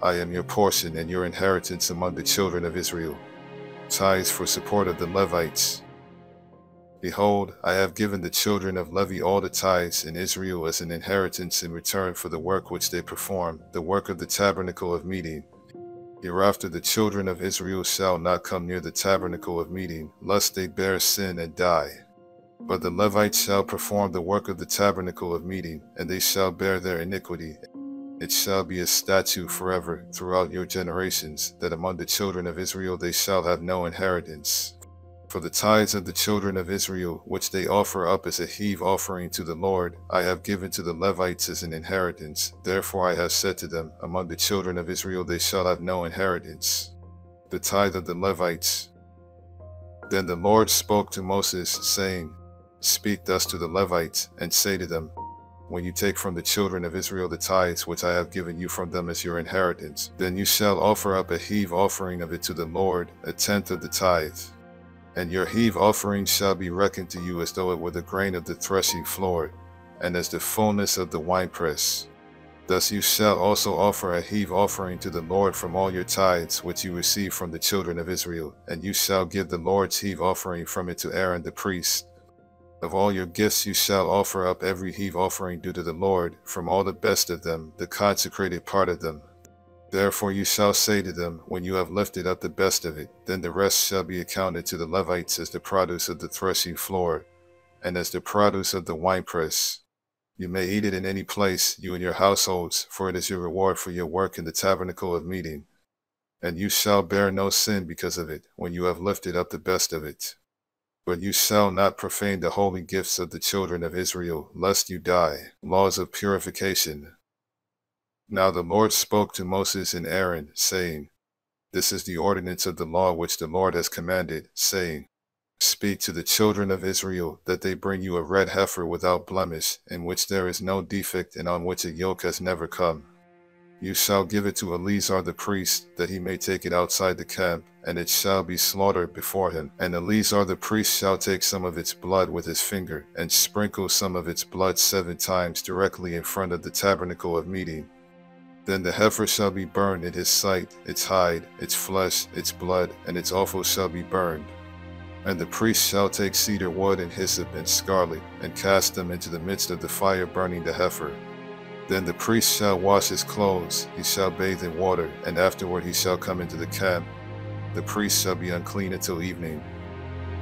I am your portion and your inheritance among the children of Israel. Tithes for support of the Levites. Behold, I have given the children of Levi all the tithes in Israel as an inheritance in return for the work which they perform, the work of the tabernacle of meeting. Hereafter the children of Israel shall not come near the tabernacle of meeting, lest they bear sin and die. But the Levites shall perform the work of the tabernacle of meeting, and they shall bear their iniquity. It shall be a statute forever throughout your generations, that among the children of Israel they shall have no inheritance. For the tithes of the children of Israel, which they offer up as a heave offering to the Lord, I have given to the Levites as an inheritance. Therefore I have said to them, Among the children of Israel they shall have no inheritance. The tithe of the Levites. Then the Lord spoke to Moses, saying, Speak thus to the Levites, and say to them, When you take from the children of Israel the tithes which I have given you from them as your inheritance, then you shall offer up a heave offering of it to the Lord, 1/10 of the tithe. And your heave offering shall be reckoned to you as though it were the grain of the threshing floor, and as the fullness of the winepress. Thus you shall also offer a heave offering to the Lord from all your tithes which you receive from the children of Israel, and you shall give the Lord's heave offering from it to Aaron the priest. Of all your gifts you shall offer up every heave offering due to the Lord, from all the best of them, the consecrated part of them. Therefore you shall say to them, When you have lifted up the best of it, then the rest shall be accounted to the Levites as the produce of the threshing floor, and as the produce of the winepress. You may eat it in any place, you and your households, for it is your reward for your work in the tabernacle of meeting. And you shall bear no sin because of it, when you have lifted up the best of it. But you shall not profane the holy gifts of the children of Israel, lest you die. Laws of purification. Now the Lord spoke to Moses and Aaron, saying, This is the ordinance of the law which the Lord has commanded, saying, Speak to the children of Israel, that they bring you a red heifer without blemish, in which there is no defect and on which a yoke has never come. You shall give it to Eleazar the priest, that he may take it outside the camp, and it shall be slaughtered before him. And Eleazar the priest shall take some of its blood with his finger, and sprinkle some of its blood 7 times directly in front of the tabernacle of meeting. Then the heifer shall be burned in his sight, its hide, its flesh, its blood, and its offal shall be burned. And the priest shall take cedar wood and hyssop and scarlet, and cast them into the midst of the fire burning the heifer. Then the priest shall wash his clothes, he shall bathe in water, and afterward he shall come into the camp. The priest shall be unclean until evening.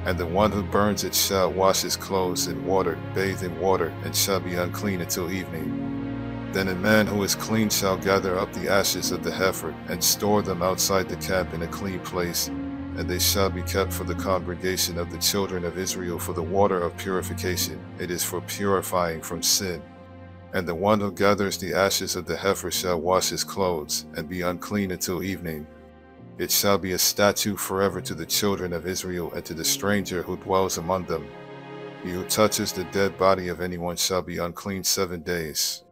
And the one who burns it shall wash his clothes in water, bathe in water, and shall be unclean until evening. Then a man who is clean shall gather up the ashes of the heifer, and store them outside the camp in a clean place, and they shall be kept for the congregation of the children of Israel for the water of purification. It is for purifying from sin. And the one who gathers the ashes of the heifer shall wash his clothes, and be unclean until evening. It shall be a statute forever to the children of Israel and to the stranger who dwells among them. He who touches the dead body of anyone shall be unclean 7 days.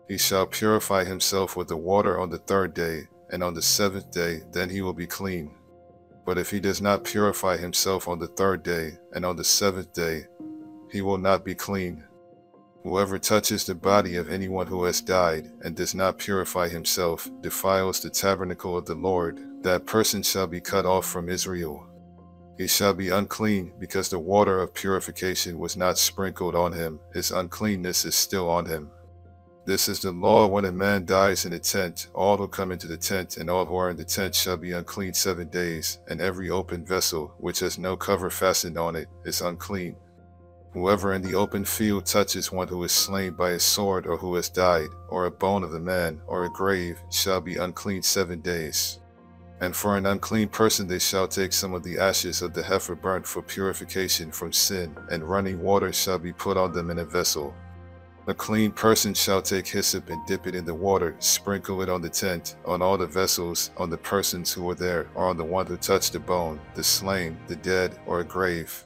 He shall purify himself with the water on the 3rd day, and on the 7th day then he will be clean. But if he does not purify himself on the 3rd day, and on the 7th day, he will not be clean. Whoever touches the body of anyone who has died, and does not purify himself, defiles the tabernacle of the Lord. That person shall be cut off from Israel. He shall be unclean, because the water of purification was not sprinkled on him. His uncleanness is still on him. This is the law when a man dies in a tent. All who come into the tent and all who are in the tent shall be unclean 7 days, and every open vessel, which has no cover fastened on it, is unclean. Whoever in the open field touches one who is slain by a sword, or who has died, or a bone of a man, or a grave, shall be unclean 7 days. And for an unclean person they shall take some of the ashes of the heifer burnt for purification from sin, and running water shall be put on them in a vessel. A clean person shall take hyssop and dip it in the water, sprinkle it on the tent, on all the vessels, on the persons who were there, or on the one who touched the bone, the slain, the dead, or a grave.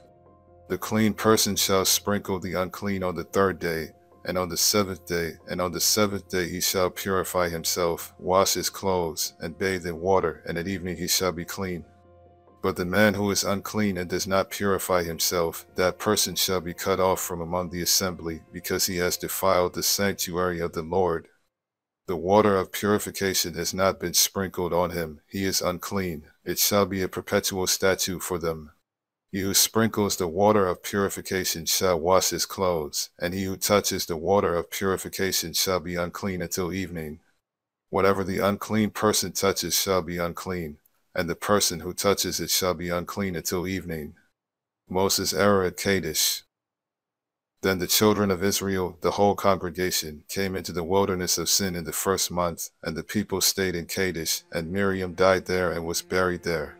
The clean person shall sprinkle the unclean on the 3rd day, and on the 7th day, and on the 7th day he shall purify himself, wash his clothes, and bathe in water, and at evening he shall be clean. But the man who is unclean and does not purify himself, that person shall be cut off from among the assembly, because he has defiled the sanctuary of the Lord. The water of purification has not been sprinkled on him, he is unclean. It shall be a perpetual statute for them. He who sprinkles the water of purification shall wash his clothes, and he who touches the water of purification shall be unclean until evening. Whatever the unclean person touches shall be unclean, and the person who touches it shall be unclean until evening. Moses' error at Kadesh. Then the children of Israel, the whole congregation, came into the wilderness of Sin in the 1st month, and the people stayed in Kadesh, and Miriam died there and was buried there.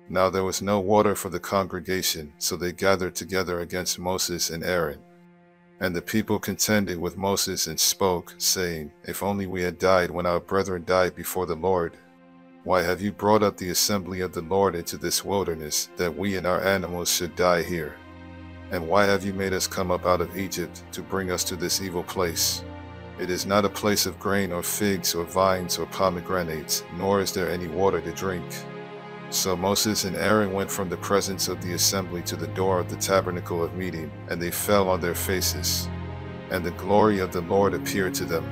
Now there was no water for the congregation, so they gathered together against Moses and Aaron. And the people contended with Moses and spoke, saying, If only we had died when our brethren died before the Lord. Why have you brought up the assembly of the Lord into this wilderness, that we and our animals should die here? And why have you made us come up out of Egypt, to bring us to this evil place? It is not a place of grain or figs or vines or pomegranates, nor is there any water to drink. So Moses and Aaron went from the presence of the assembly to the door of the tabernacle of meeting, and they fell on their faces. And the glory of the Lord appeared to them.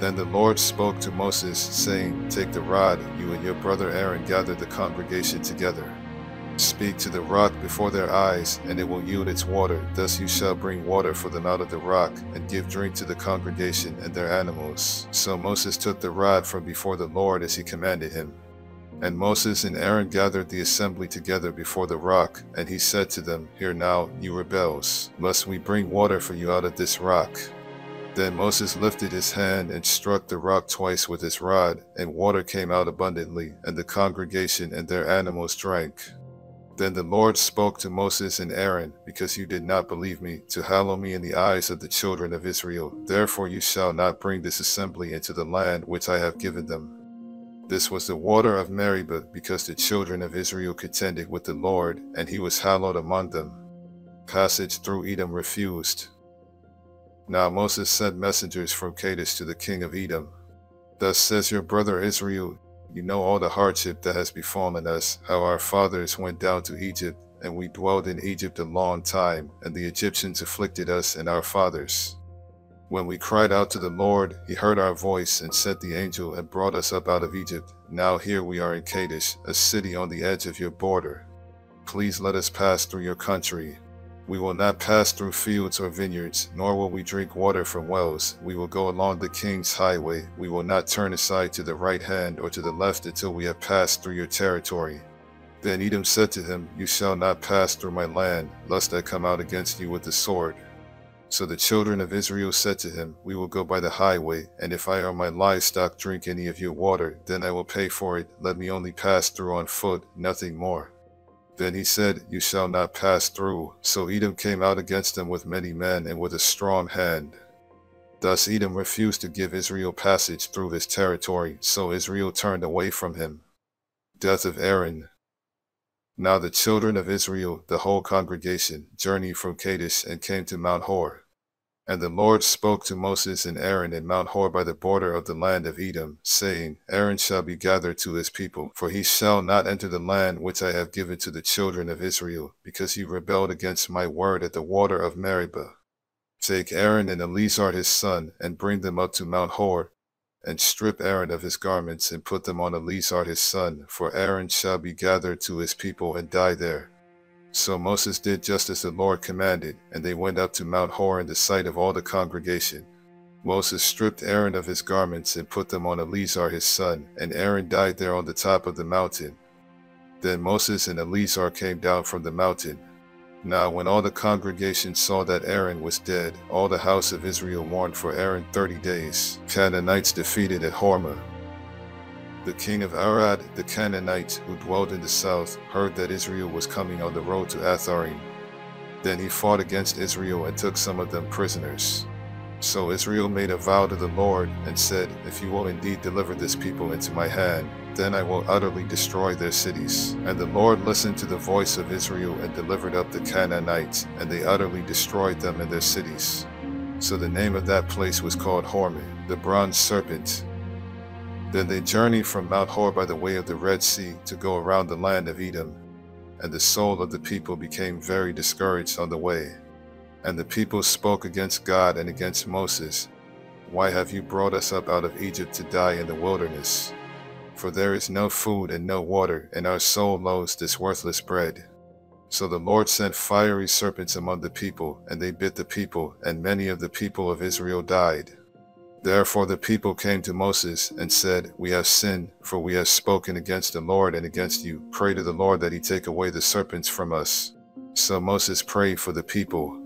Then the Lord spoke to Moses, saying, Take the rod, you and your brother Aaron gather the congregation together. Speak to the rock before their eyes, and it will yield its water. Thus you shall bring water for them out of the rock, and give drink to the congregation and their animals. So Moses took the rod from before the Lord as he commanded him. And Moses and Aaron gathered the assembly together before the rock, and he said to them, Hear now, you rebels, must we bring water for you out of this rock? Then Moses lifted his hand and struck the rock twice with his rod, and water came out abundantly, and the congregation and their animals drank. Then the Lord spoke to Moses and Aaron, Because you did not believe me, to hallow me in the eyes of the children of Israel, therefore you shall not bring this assembly into the land which I have given them. This was the water of Meribah, because the children of Israel contended with the Lord, and he was hallowed among them. Passage through Edom refused. Now Moses sent messengers from Kadesh to the king of Edom. Thus says your brother Israel, you know all the hardship that has befallen us, how our fathers went down to Egypt, and we dwelled in Egypt a long time, and the Egyptians afflicted us and our fathers. When we cried out to the Lord, he heard our voice and sent the angel and brought us up out of Egypt. Now here we are in Kadesh, a city on the edge of your border. Please let us pass through your country. We will not pass through fields or vineyards, nor will we drink water from wells. We will go along the king's highway. We will not turn aside to the right hand or to the left until we have passed through your territory. Then Edom said to him, you shall not pass through my land, lest I come out against you with the sword. So the children of Israel said to him, we will go by the highway, and if I or my livestock drink any of your water, then I will pay for it. Let me only pass through on foot, nothing more. Then he said, you shall not pass through. So Edom came out against them with many men and with a strong hand. Thus Edom refused to give Israel passage through his territory, so Israel turned away from him. Death of Aaron. Now the children of Israel, the whole congregation, journeyed from Kadesh and came to Mount Hor. And the Lord spoke to Moses and Aaron at Mount Hor by the border of the land of Edom, saying, Aaron shall be gathered to his people, for he shall not enter the land which I have given to the children of Israel, because he rebelled against my word at the water of Meribah. Take Aaron and Eleazar his son, and bring them up to Mount Hor, and strip Aaron of his garments, and put them on Eleazar his son, for Aaron shall be gathered to his people and die there. So Moses did just as the Lord commanded, and they went up to Mount Hor in the sight of all the congregation. Moses stripped Aaron of his garments and put them on Eleazar his son, and Aaron died there on the top of the mountain. Then Moses and Eleazar came down from the mountain. Now when all the congregation saw that Aaron was dead, all the house of Israel mourned for Aaron 30 days. Canaanites defeated at Hormah. The king of Arad, the Canaanite, who dwelled in the south, heard that Israel was coming on the road to Atharim. Then he fought against Israel and took some of them prisoners. So Israel made a vow to the Lord and said, if you will indeed deliver this people into my hand, then I will utterly destroy their cities. And the Lord listened to the voice of Israel and delivered up the Canaanites, and they utterly destroyed them and their cities. So the name of that place was called Hormah, the bronze serpent. Then they journeyed from Mount Hor by the way of the Red Sea to go around the land of Edom. And the soul of the people became very discouraged on the way. And the people spoke against God and against Moses. Why have you brought us up out of Egypt to die in the wilderness? For there is no food and no water, and our soul loathes this worthless bread. So the Lord sent fiery serpents among the people, and they bit the people, and many of the people of Israel died. Therefore the people came to Moses and said, we have sinned, for we have spoken against the Lord and against you. Pray to the Lord that he take away the serpents from us. So Moses prayed for the people.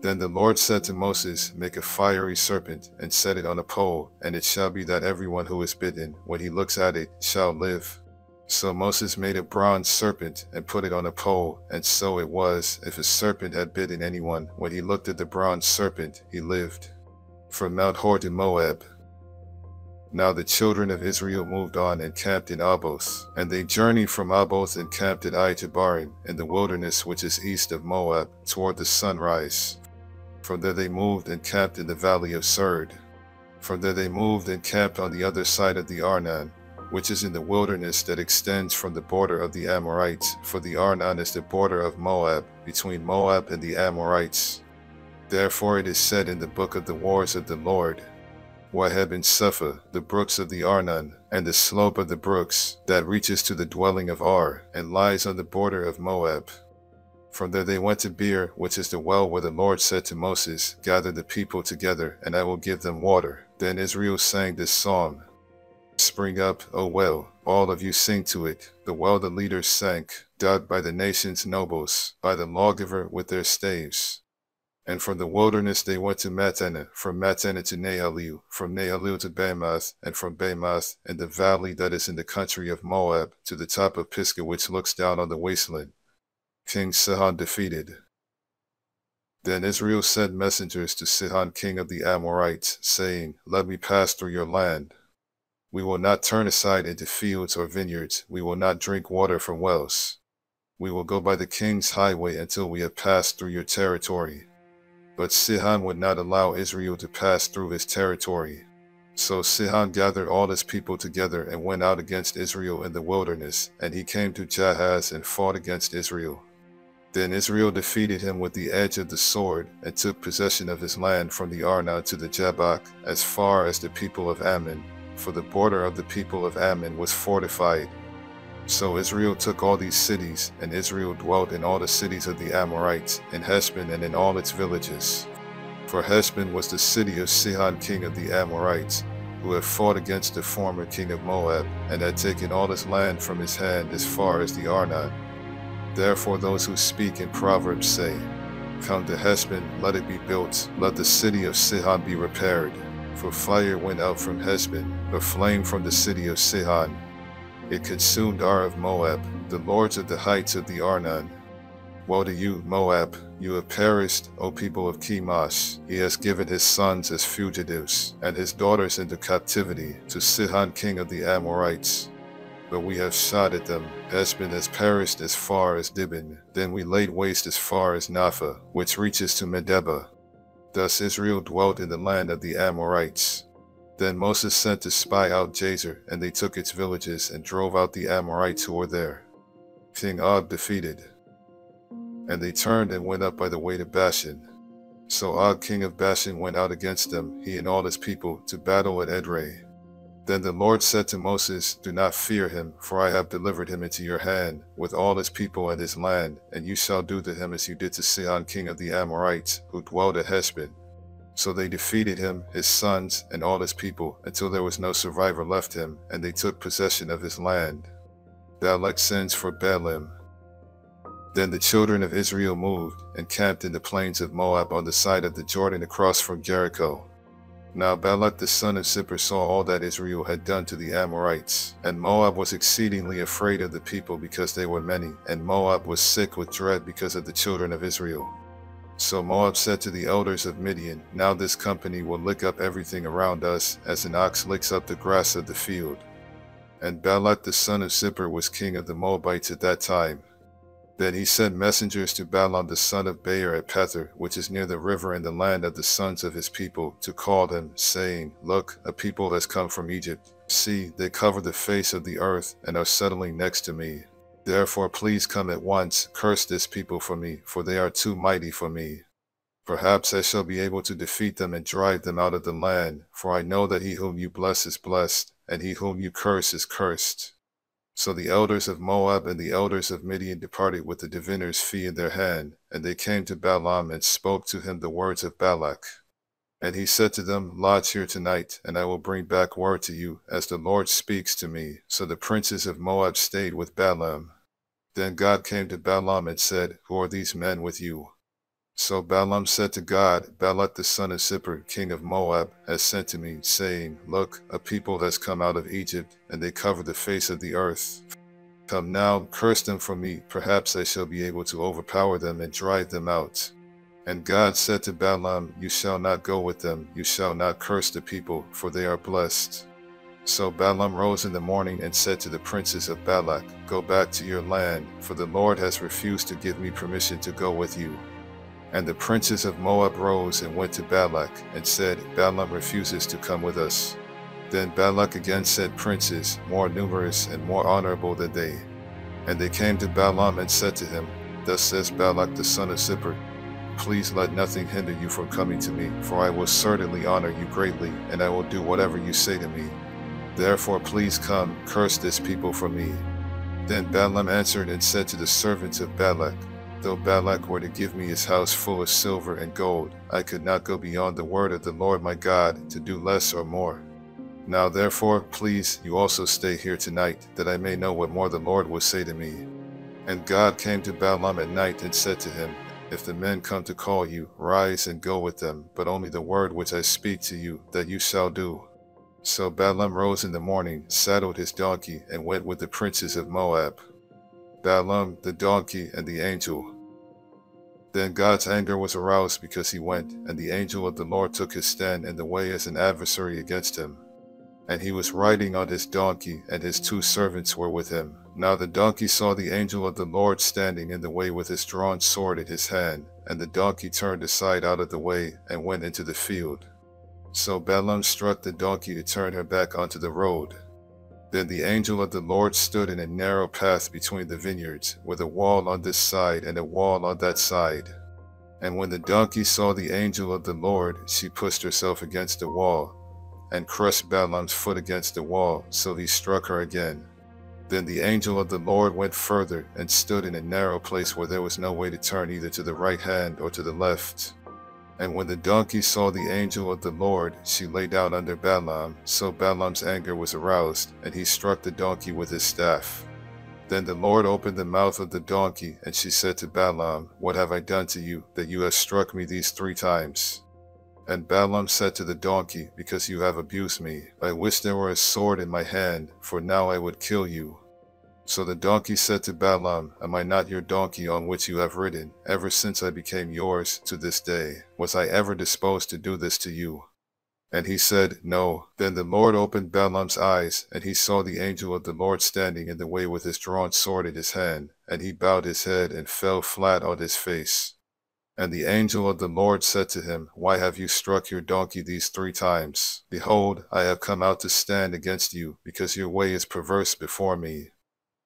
Then the Lord said to Moses, make a fiery serpent, and set it on a pole, and it shall be that everyone who is bitten, when he looks at it, shall live. So Moses made a bronze serpent, and put it on a pole, and so it was, if a serpent had bitten anyone, when he looked at the bronze serpent, he lived. From Mount Hor to Moab. Now the children of Israel moved on and camped in Aboth, and they journeyed from Aboth and camped at Ai-Tabarim, in the wilderness which is east of Moab, toward the sunrise. From there they moved and camped in the valley of Serd. From there they moved and camped on the other side of the Arnon, which is in the wilderness that extends from the border of the Amorites, for the Arnon is the border of Moab, between Moab and the Amorites. Therefore it is said in the book of the wars of the Lord, Waheb and Sepha, the brooks of the Arnon, and the slope of the brooks, that reaches to the dwelling of Ar, and lies on the border of Moab. From there they went to Beer, which is the well where the Lord said to Moses, gather the people together, and I will give them water. Then Israel sang this psalm, Spring up, O well, all of you sing to it, the well the leaders sank, dug by the nation's nobles, by the lawgiver with their staves. And from the wilderness they went to Mattanah, from Mattanah to Nahaliel, from Nahaliel to Bamoth, and from Bamoth, in the valley that is in the country of Moab, to the top of Pisgah which looks down on the wasteland. King Sihon defeated. Then Israel sent messengers to Sihon king of the Amorites, saying, Let me pass through your land. We will not turn aside into fields or vineyards, we will not drink water from wells. We will go by the king's highway until we have passed through your territory. But Sihon would not allow Israel to pass through his territory. So Sihon gathered all his people together and went out against Israel in the wilderness, and he came to Jahaz and fought against Israel. Then Israel defeated him with the edge of the sword, and took possession of his land from the Arnon to the Jabbok, as far as the people of Ammon, for the border of the people of Ammon was fortified. So Israel took all these cities, and Israel dwelt in all the cities of the Amorites, in Heshbon and in all its villages. For Heshbon was the city of Sihon king of the Amorites, who had fought against the former king of Moab, and had taken all his land from his hand as far as the Arnon. Therefore those who speak in Proverbs say, Come to Heshbon, let it be built, let the city of Sihon be repaired. For fire went out from Heshbon, a flame from the city of Sihon. It consumed Ar of Moab, the lords of the heights of the Arnon. Woe to you, Moab! You have perished, O people of Chemosh. He has given his sons as fugitives, and his daughters into captivity, to Sihon king of the Amorites. But we have shot at them. Heshbon has perished as far as Dibon. Then we laid waste as far as Napha, which reaches to Medeba. Thus Israel dwelt in the land of the Amorites. Then Moses sent to spy out Jazer, and they took its villages and drove out the Amorites who were there. King Og defeated. And they turned and went up by the way to Bashan. So Og king of Bashan went out against them, he and all his people, to battle at Edrei. Then the Lord said to Moses, Do not fear him, for I have delivered him into your hand, with all his people and his land, and you shall do to him as you did to Sihon king of the Amorites, who dwelt at Heshbon. So they defeated him, his sons, and all his people, until there was no survivor left him, and they took possession of his land. Balak sends for Balaam. Then the children of Israel moved, and camped in the plains of Moab on the side of the Jordan across from Jericho. Now Balak the son of Zippor saw all that Israel had done to the Amorites, and Moab was exceedingly afraid of the people because they were many, and Moab was sick with dread because of the children of Israel. So Moab said to the elders of Midian, Now this company will lick up everything around us, as an ox licks up the grass of the field. And Balak the son of Zippor was king of the Moabites at that time. Then he sent messengers to Balaam the son of Beor at Pethor, which is near the river in the land of the sons of his people, to call them, saying, Look, a people has come from Egypt. See, they cover the face of the earth, and are settling next to me. Therefore please come at once, curse this people for me, for they are too mighty for me. Perhaps I shall be able to defeat them and drive them out of the land, for I know that he whom you bless is blessed, and he whom you curse is cursed. So the elders of Moab and the elders of Midian departed with the diviner's fee in their hand, and they came to Balaam and spoke to him the words of Balak. And he said to them, Lodge here tonight, and I will bring back word to you, as the Lord speaks to me. So the princes of Moab stayed with Balaam. Then God came to Balaam and said, Who are these men with you? So Balaam said to God, Balak the son of Zippor, king of Moab, has sent to me, saying, Look, a people has come out of Egypt, and they cover the face of the earth. Come now, curse them for me, perhaps I shall be able to overpower them and drive them out. And God said to Balaam, You shall not go with them, you shall not curse the people, for they are blessed. So Balaam rose in the morning and said to the princes of Balak, Go back to your land, for the Lord has refused to give me permission to go with you. And the princes of Moab rose and went to Balak, and said, Balaam refuses to come with us. Then Balak again sent princes, more numerous and more honorable than they. And they came to Balaam and said to him, Thus says Balak the son of Zippor, Please let nothing hinder you from coming to me, for I will certainly honor you greatly, and I will do whatever you say to me. Therefore please come, curse this people for me. Then Balaam answered and said to the servants of Balak, Though Balak were to give me his house full of silver and gold, I could not go beyond the word of the Lord my God, to do less or more. Now therefore, please, you also stay here tonight, that I may know what more the Lord will say to me. And God came to Balaam at night and said to him, If the men come to call you, rise and go with them, but only the word which I speak to you, that you shall do. So Balaam rose in the morning, saddled his donkey, and went with the princes of Moab. Balaam, the donkey, and the angel. Then God's anger was aroused because he went, and the angel of the Lord took his stand in the way as an adversary against him. And he was riding on his donkey, and his 2 servants were with him. Now the donkey saw the angel of the Lord standing in the way with his drawn sword in his hand, and the donkey turned aside out of the way, and went into the field. So Balaam struck the donkey to turn her back onto the road. Then the angel of the Lord stood in a narrow path between the vineyards, with a wall on this side and a wall on that side. And when the donkey saw the angel of the Lord, she pushed herself against the wall, and crushed Balaam's foot against the wall, so he struck her again. Then the angel of the Lord went further, and stood in a narrow place where there was no way to turn either to the right hand or to the left. And when the donkey saw the angel of the Lord, she lay down under Balaam, so Balaam's anger was aroused, and he struck the donkey with his staff. Then the Lord opened the mouth of the donkey, and she said to Balaam, "What have I done to you, that you have struck me these 3 times? And Balaam said to the donkey, "Because you have abused me, I wish there were a sword in my hand, for now I would kill you." So the donkey said to Balaam, "Am I not your donkey on which you have ridden, ever since I became yours to this day? Was I ever disposed to do this to you?" And he said, "No." Then the Lord opened Balaam's eyes, and he saw the angel of the Lord standing in the way with his drawn sword in his hand, and he bowed his head and fell flat on his face. And the angel of the Lord said to him, "Why have you struck your donkey these 3 times? Behold, I have come out to stand against you, because your way is perverse before me.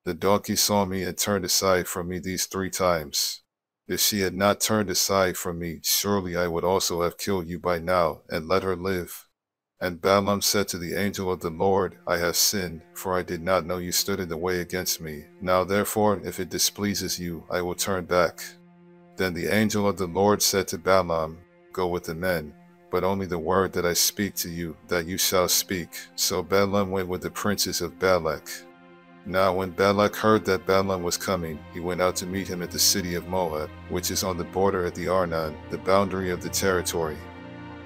The donkey saw me and turned aside from me these 3 times. If she had not turned aside from me, surely I would also have killed you by now, and let her live." And Balaam said to the angel of the Lord, "I have sinned, for I did not know you stood in the way against me. Now therefore, if it displeases you, I will turn back." Then the angel of the Lord said to Balaam, "Go with the men, but only the word that I speak to you, that you shall speak." So Balaam went with the princes of Balak. Now when Balak heard that Balaam was coming, he went out to meet him at the city of Moab, which is on the border at the Arnon, the boundary of the territory.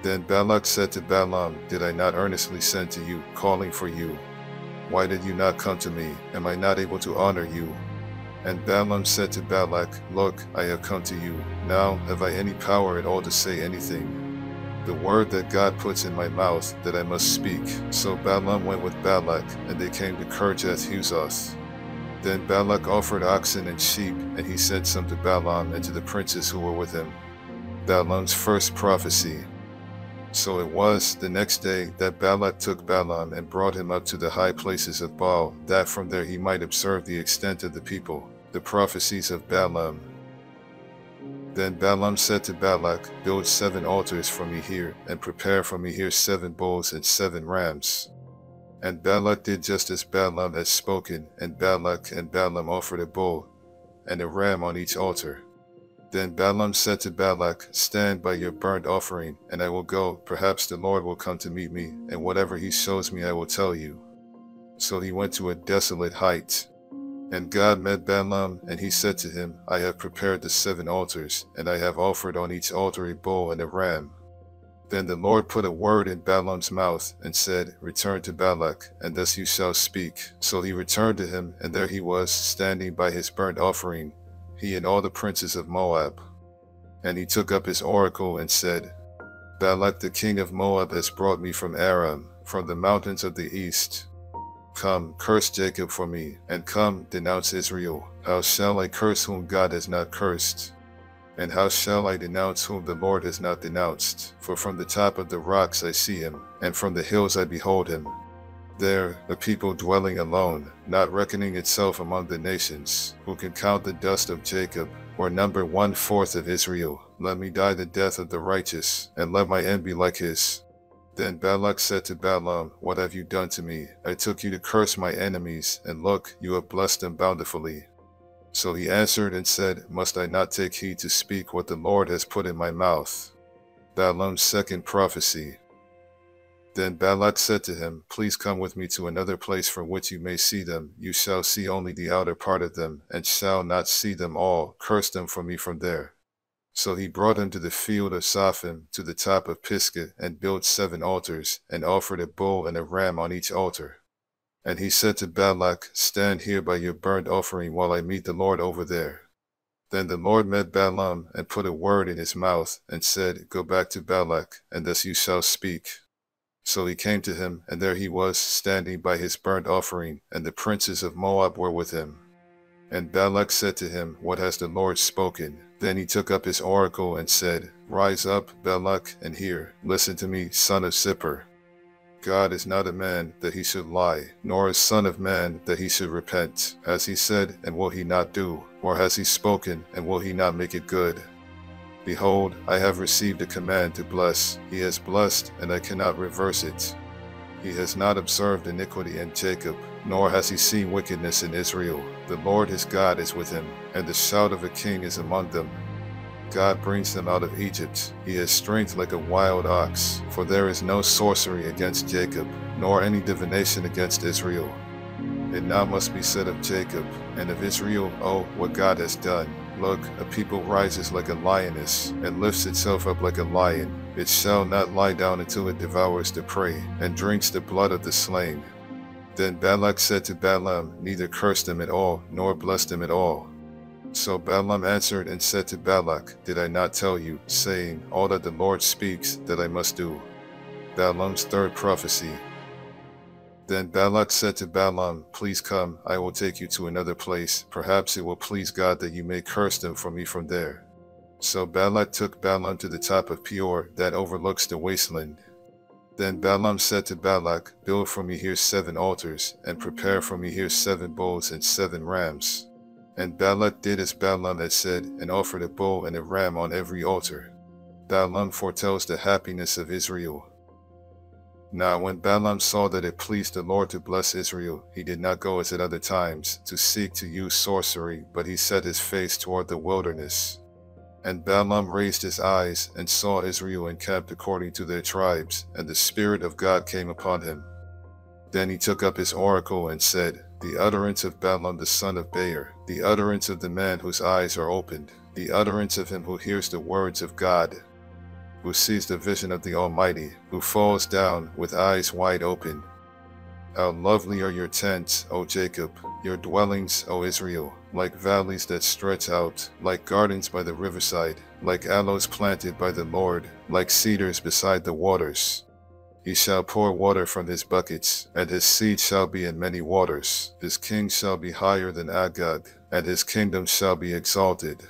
Then Balak said to Balaam, "Did I not earnestly send to you, calling for you? Why did you not come to me? Am I not able to honor you?" And Balaam said to Balak, "Look, I have come to you. Now have I any power at all to say anything? The word that God puts in my mouth, that I must speak." So Balaam went with Balak, and they came to Kirjath-Huzoth. Then Balak offered oxen and sheep, and he sent some to Balaam and to the princes who were with him. Balaam's first prophecy. So it was the next day that Balak took Balaam and brought him up to the high places of Baal, that from there he might observe the extent of the people. The prophecies of Balaam. Then Balaam said to Balak, "Build 7 altars for me here, and prepare for me here 7 bulls and 7 rams." And Balak did just as Balaam had spoken, and Balak and Balaam offered a bull and a ram on each altar. Then Balaam said to Balak, "Stand by your burnt offering, and I will go. Perhaps the Lord will come to meet me, and whatever he shows me I will tell you." So he went to a desolate height. And God met Balaam, and he said to him, "I have prepared the 7 altars, and I have offered on each altar a bull and a ram." Then the Lord put a word in Balaam's mouth, and said, "Return to Balak, and thus you shall speak." So he returned to him, and there he was, standing by his burnt offering, he and all the princes of Moab. And he took up his oracle and said, "Balak the king of Moab has brought me from Aram, from the mountains of the east. Come, curse Jacob for me, and come, denounce Israel. How shall I curse whom God has not cursed? And how shall I denounce whom the Lord has not denounced? For from the top of the rocks I see him, and from the hills I behold him. There, a people dwelling alone, not reckoning itself among the nations, who can count the dust of Jacob, or number 1/4 of Israel. Let me die the death of the righteous, and let my end be like his." Then Balak said to Balaam, "What have you done to me? I took you to curse my enemies, and look, you have blessed them bountifully." So he answered and said, "Must I not take heed to speak what the Lord has put in my mouth?" Balaam's second prophecy. Then Balak said to him, "Please come with me to another place from which you may see them. You shall see only the outer part of them, and shall not see them all. Curse them for me from there." So he brought him to the field of Saphim, to the top of Pisgah, and built 7 altars, and offered a bull and a ram on each altar. And he said to Balak, "Stand here by your burnt offering while I meet the Lord over there." Then the Lord met Balaam, and put a word in his mouth, and said, "Go back to Balak, and thus you shall speak." So he came to him, and there he was, standing by his burnt offering, and the princes of Moab were with him. And Balak said to him, "What has the Lord spoken?" Then he took up his oracle and said, Rise up, Balak, and hear. Listen to me, son of Zippor. God is not a man that he should lie, nor a son of man that he should repent. Has he said, and will he not do? Or has he spoken, and will he not make it good? Behold, I have received a command to bless. He has blessed, and I cannot reverse it. He has not observed iniquity in Jacob, nor has he seen wickedness in Israel. The Lord his God is with him, and the shout of a king is among them. God brings them out of Egypt. He has strength like a wild ox, for there is no sorcery against Jacob, nor any divination against Israel. It now must be said of Jacob, and of Israel, oh, what God has done. Look, a people rises like a lioness, and lifts itself up like a lion. It shall not lie down until it devours the prey, and drinks the blood of the slain. Then Balak said to Balaam, Neither curse them at all, nor bless them at all. So Balaam answered and said to Balak, Did I not tell you, saying, All that the Lord speaks, that I must do? Balaam's third prophecy. Then Balak said to Balaam, Please come, I will take you to another place. Perhaps it will please God that you may curse them for me from there. So Balak took Balaam to the top of Peor, that overlooks the wasteland. Then Balaam said to Balak, Build for me here 7 altars, and prepare for me here 7 bulls and 7 rams. And Balak did as Balaam had said, and offered a bull and a ram on every altar. Balaam foretells the happiness of Israel. Now when Balaam saw that it pleased the Lord to bless Israel, he did not go as at other times, to seek to use sorcery, but he set his face toward the wilderness. And Balaam raised his eyes, and saw Israel encamped according to their tribes, and the Spirit of God came upon him. Then he took up his oracle and said, The utterance of Balaam the son of Beor, the utterance of the man whose eyes are opened, the utterance of him who hears the words of God, who sees the vision of the Almighty, who falls down with eyes wide open. How lovely are your tents, O Jacob, your dwellings, O Israel, like valleys that stretch out, like gardens by the riverside, like aloes planted by the Lord, like cedars beside the waters. He shall pour water from his buckets, and his seed shall be in many waters. His king shall be higher than Agag, and his kingdom shall be exalted.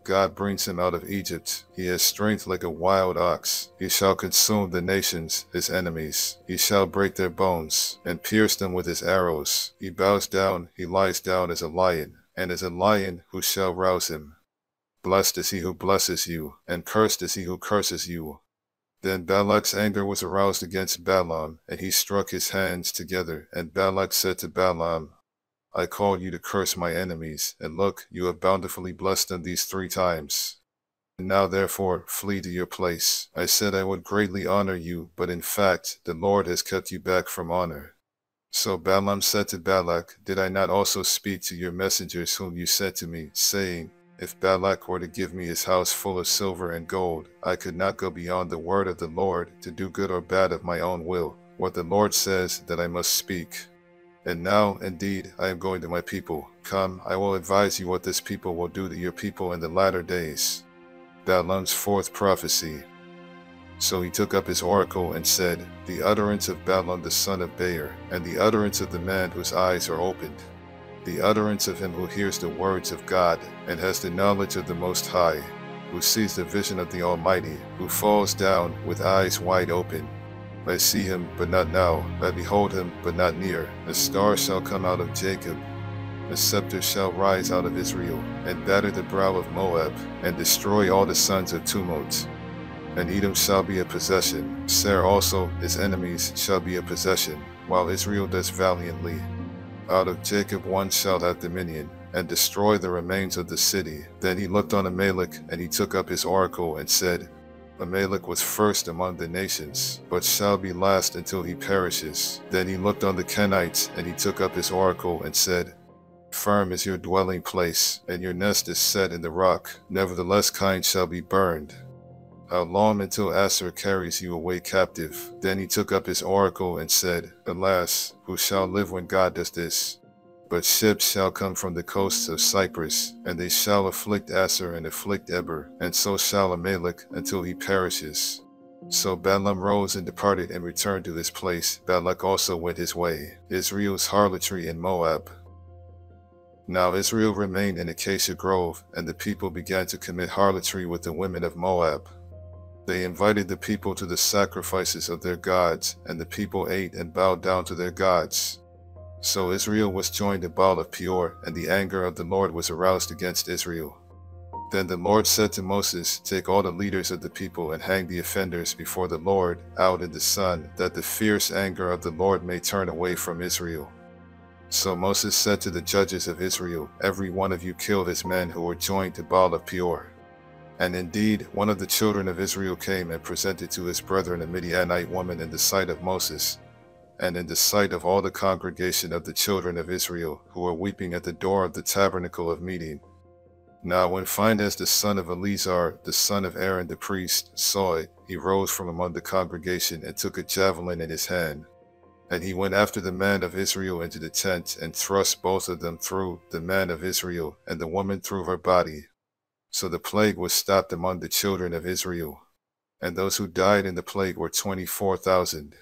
God brings him out of Egypt. He has strength like a wild ox. He shall consume the nations, his enemies. He shall break their bones, and pierce them with his arrows. He bows down, he lies down as a lion, and as a lion who shall rouse him. Blessed is he who blesses you, and cursed is he who curses you. Then Balak's anger was aroused against Balaam, and he struck his hands together, and Balak said to Balaam, I called you to curse my enemies, and look, you have bountifully blessed them these 3 times. Now therefore, flee to your place. I said I would greatly honor you, but in fact, the Lord has kept you back from honor. So Balaam said to Balak, Did I not also speak to your messengers whom you sent to me, saying, If Balak were to give me his house full of silver and gold, I could not go beyond the word of the Lord, to do good or bad of my own will, what the Lord says that I must speak. And now, indeed, I am going to my people. Come, I will advise you what this people will do to your people in the latter days. Balaam's 4th prophecy. So he took up his oracle and said, The utterance of Balaam the son of Beor, and the utterance of the man whose eyes are opened, the utterance of him who hears the words of God, and has the knowledge of the Most High, who sees the vision of the Almighty, who falls down with eyes wide open. I see him, but not now. I behold him, but not near. A star shall come out of Jacob. A scepter shall rise out of Israel, and batter the brow of Moab, and destroy all the sons of tumult. And Edom shall be a possession. Seir also, his enemies, shall be a possession, while Israel does valiantly. Out of Jacob one shall have dominion, and destroy the remains of the city. Then he looked on Amalek, and he took up his oracle, and said, Amalek was first among the nations, but shall be last until he perishes. Then he looked on the Kenites, and he took up his oracle, and said, Firm is your dwelling place, and your nest is set in the rock. Nevertheless kine shall be burned. How long until Assur carries you away captive? Then he took up his oracle, and said, Alas, who shall live when God does this? But ships shall come from the coasts of Cyprus, and they shall afflict Assur and afflict Eber, and so shall Amalek until he perishes. So Balaam rose and departed and returned to his place. Balak also went his way. Israel's harlotry in Moab. Now Israel remained in Acacia Grove, and the people began to commit harlotry with the women of Moab. They invited the people to the sacrifices of their gods, and the people ate and bowed down to their gods. So Israel was joined to Baal of Peor, and the anger of the Lord was aroused against Israel. Then the Lord said to Moses, "Take all the leaders of the people and hang the offenders before the Lord out in the sun, that the fierce anger of the Lord may turn away from Israel." So Moses said to the judges of Israel, "Every one of you kill his men who were joined to Baal of Peor." And indeed, one of the children of Israel came and presented to his brethren a Midianite woman in the sight of Moses, and in the sight of all the congregation of the children of Israel, who were weeping at the door of the tabernacle of meeting. Now when Phinehas the son of Eleazar, the son of Aaron the priest, saw it, he rose from among the congregation and took a javelin in his hand. And he went after the man of Israel into the tent, and thrust both of them through, the man of Israel, and the woman through her body. So the plague was stopped among the children of Israel. And those who died in the plague were 24,000.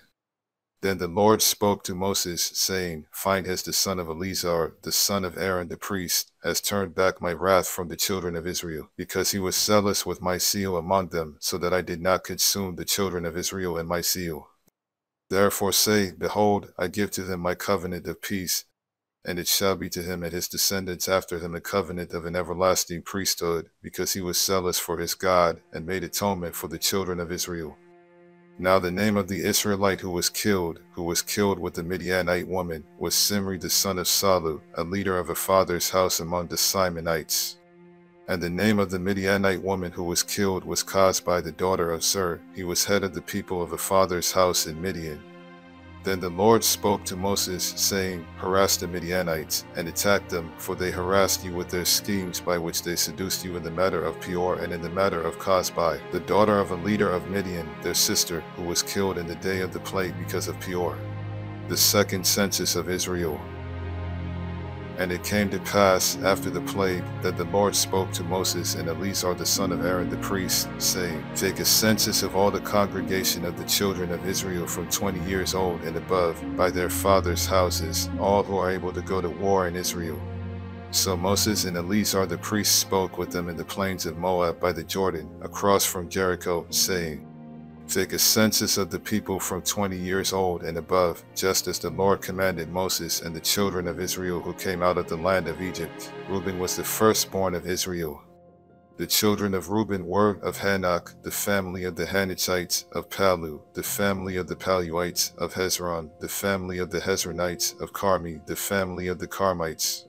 Then the Lord spoke to Moses, saying, "Phinehas the son of Eleazar, the son of Aaron the priest, has turned back my wrath from the children of Israel, because he was zealous with my seal among them, so that I did not consume the children of Israel in my seal. Therefore say, Behold, I give to him my covenant of peace, and it shall be to him and his descendants after him a covenant of an everlasting priesthood, because he was zealous for his God, and made atonement for the children of Israel." Now the name of the Israelite who was killed with the Midianite woman, was Simri the son of Salu, a leader of a father's house among the Simonites. And the name of the Midianite woman who was killed was Cosbi the daughter of Zur. He was head of the people of a father's house in Midian. Then the Lord spoke to Moses, saying, "Harass the Midianites, and attack them, for they harassed you with their schemes by which they seduced you in the matter of Peor and in the matter of Cosbi, the daughter of a leader of Midian, their sister, who was killed in the day of the plague because of Peor." The second census of Israel. And it came to pass after the plague that the Lord spoke to Moses and Eleazar the son of Aaron the priest, saying, "Take a census of all the congregation of the children of Israel from 20 years old and above, by their fathers' houses, all who are able to go to war in Israel." So Moses and Eleazar the priest spoke with them in the plains of Moab by the Jordan, across from Jericho, saying, "Take a census of the people from 20 years old and above, just as the Lord commanded Moses and the children of Israel who came out of the land of Egypt." Reuben was the firstborn of Israel. The children of Reuben were of Hanok, the family of the Hanachites, of Palu, the family of the Paluites, of Hezron, the family of the Hezronites, of Carmi, the family of the Carmites.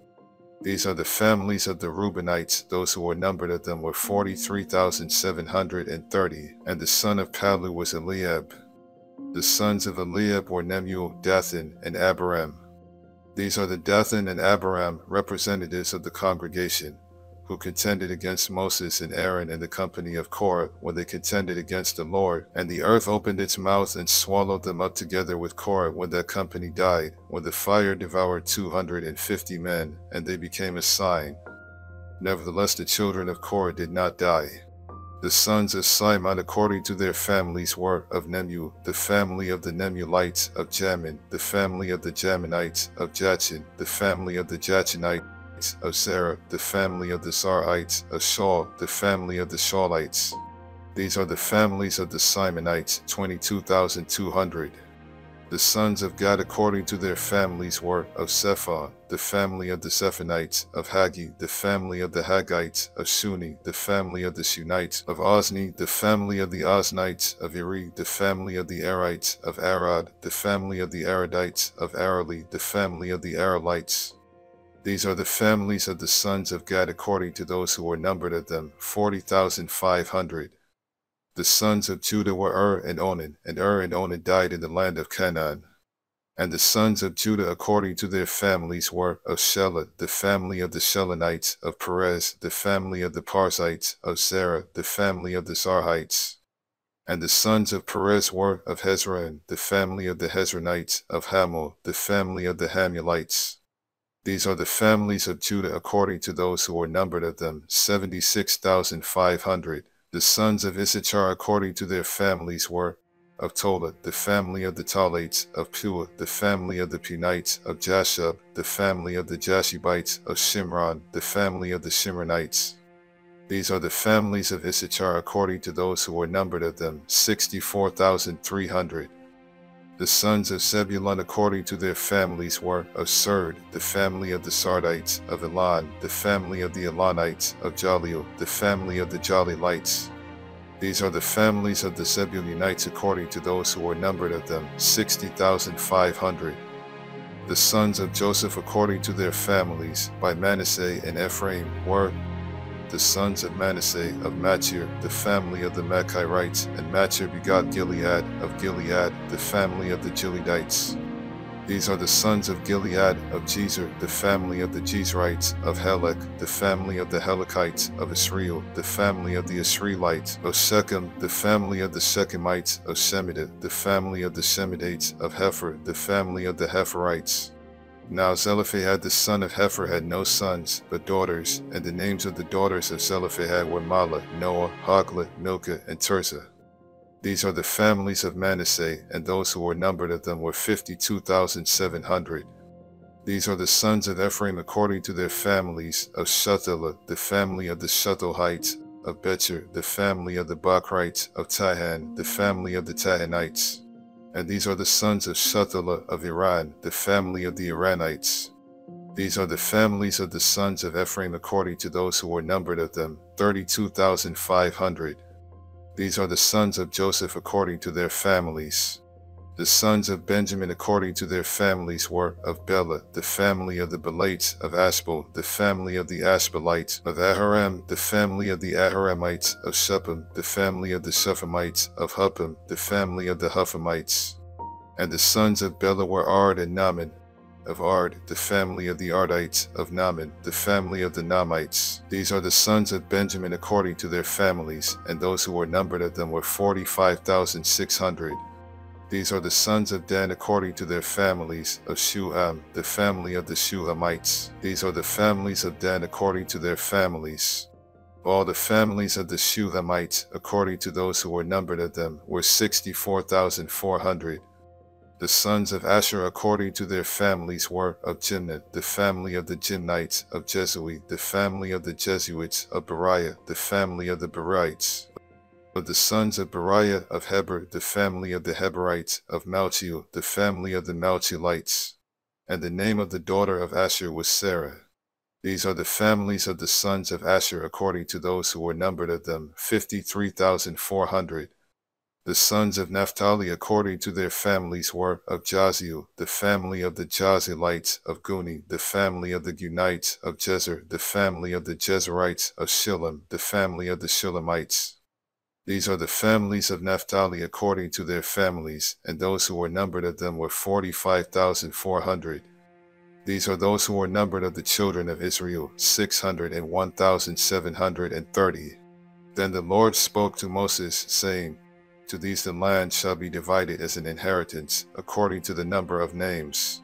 These are the families of the Reubenites. Those who were numbered of them were 43,730. And the son of Palu was Eliab. The sons of Eliab were Nemuel, Dathan, and Abiram. These are the Dathan and Abiram, representatives of the congregation, who contended against Moses and Aaron in the company of Korah when they contended against the Lord. And the earth opened its mouth and swallowed them up together with Korah when that company died, when the fire devoured 250 men, and they became a sign. Nevertheless the children of Korah did not die. The sons of Simon according to their families were, of Nemuel, the family of the Nemuelites, of Jamin, the family of the Jaminites, of Jachin, the family of the Jachinites, of Sarah, the family of the Zarites, of Shaul, the family of the Shaulites. These are the families of the Simonites, 22,200. The sons of Gad according to their families were, of Zephon, the family of the Zephonites, of Haggi, the family of the Haggites, of Shuni, the family of the Shunites, of Ozni, the family of the Oznites, of Eri, the family of the Erites, of Arad, the family of the Aradites, of Areli, the family of the Arelites. These are the families of the sons of Gad according to those who were numbered of them, 40,500. The sons of Judah were and Onan died in the land of Canaan. And the sons of Judah according to their families were, of Shelah, the family of the Shelonites, of Perez, the family of the Parzites, of Zerah, the family of the Zarhites. And the sons of Perez were, of Hezron, the family of the Hezronites, of Hamul, the family of the Hamulites. These are the families of Judah according to those who were numbered of them, 76,500. The sons of Issachar according to their families were, of Tola, the family of the Tolates, of Pua, the family of the Punites, of Jashub, the family of the Jashubites, of Shimron, the family of the Shimronites. These are the families of Issachar according to those who were numbered of them, 64,300. The sons of Zebulun according to their families were, of Serd, the family of the Sardites, of Elon, the family of the Elonites, of Jaleel, the family of the Jalelites. These are the families of the Zebulunites according to those who were numbered of them, 60,500. The sons of Joseph according to their families, by Manasseh and Ephraim, were the sons of Manasseh, of Machir, the family of the Machirites, and Machir begot Gilead, of Gilead, the family of the Gileadites. These are the sons of Gilead, of Jezer, the family of the Jezrites, of Helek, the family of the Helekites, of Israel, the family of the Israelites, of Shechem, the family of the Shechemites, of Shemida, the family of the Shemidites, of Hefer, the family of the Heferites. Now Zelophehad the son of Hefer had no sons, but daughters, and the names of the daughters of Zelophehad were Mahlah, Noah, Hoglah, Milcah, and Tirzah. These are the families of Manasseh, and those who were numbered of them were 52,700. These are the sons of Ephraim according to their families, of Shuthelah, the family of the Shuthelites, of Becher, the family of the Bachrites, of Tahan, the family of the Tahanites. And these are the sons of Shuthelah of Iran, the family of the Iranites. These are the families of the sons of Ephraim according to those who were numbered of them, 32,500. These are the sons of Joseph according to their families. The sons of Benjamin according to their families were, of Bela, the family of the Belites, of Ashbel, the family of the Ashbelites, of Aharam, the family of the Aharamites, of Shephem, the family of the Shephamites, of Huppim, the family of the Huphamites. And the sons of Bela were Ard and Naaman, of Ard, the family of the Ardites, of Naaman, the family of the Naamites. These are the sons of Benjamin according to their families, and those who were numbered of them were 45,600. These are the sons of Dan according to their families, of Shuham, the family of the Shuhamites. These are the families of Dan according to their families. All the families of the Shuhamites, according to those who were numbered of them, were 64,400. The sons of Asher according to their families were, of Jimnah, the family of the Jimnites, of Jezui, the family of the Jesuits, of Beriah, the family of the Berites. Of the sons of Beriah, of Heber, the family of the Heberites, of Malchiel, the family of the Malchielites. And the name of the daughter of Asher was Sarah. These are the families of the sons of Asher according to those who were numbered of them, 53,400. The sons of Naphtali according to their families were, of Jaziel, the family of the Jazelites, of Guni, the family of the Gunites, of Jezer, the family of the Jezerites, of Shillem, the family of the Shillemites. These are the families of Naphtali according to their families, and those who were numbered of them were 45,400. These are those who were numbered of the children of Israel, 601,730. Then the Lord spoke to Moses, saying, To these the land shall be divided as an inheritance, according to the number of names.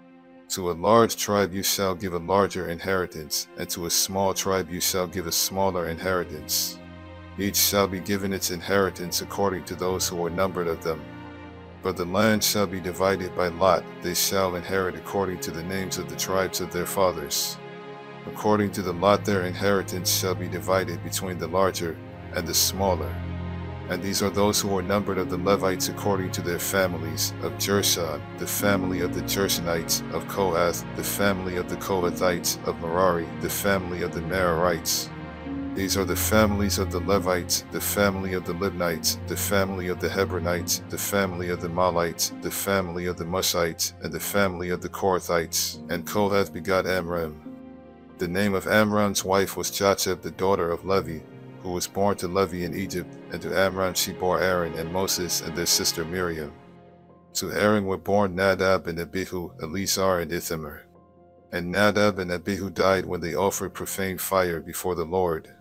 To a large tribe you shall give a larger inheritance, and to a small tribe you shall give a smaller inheritance. Each shall be given its inheritance according to those who are numbered of them. But the land shall be divided by lot, they shall inherit according to the names of the tribes of their fathers. According to the lot their inheritance shall be divided between the larger and the smaller. And these are those who are numbered of the Levites according to their families, of Jershon, the family of the Gershonites, of Kohath, the family of the Kohathites, of Merari, the family of the Merarites. These are the families of the Levites, the family of the Libnites, the family of the Hebronites, the family of the Malites, the family of the Mushites, and the family of the Korathites. And Kohath begot Amram. The name of Amram's wife was Jocheb, the daughter of Levi, who was born to Levi in Egypt, and to Amram she bore Aaron and Moses and their sister Miriam. To Aaron were born Nadab and Abihu, Eleazar and Ithamar. And Nadab and Abihu died when they offered profane fire before the Lord.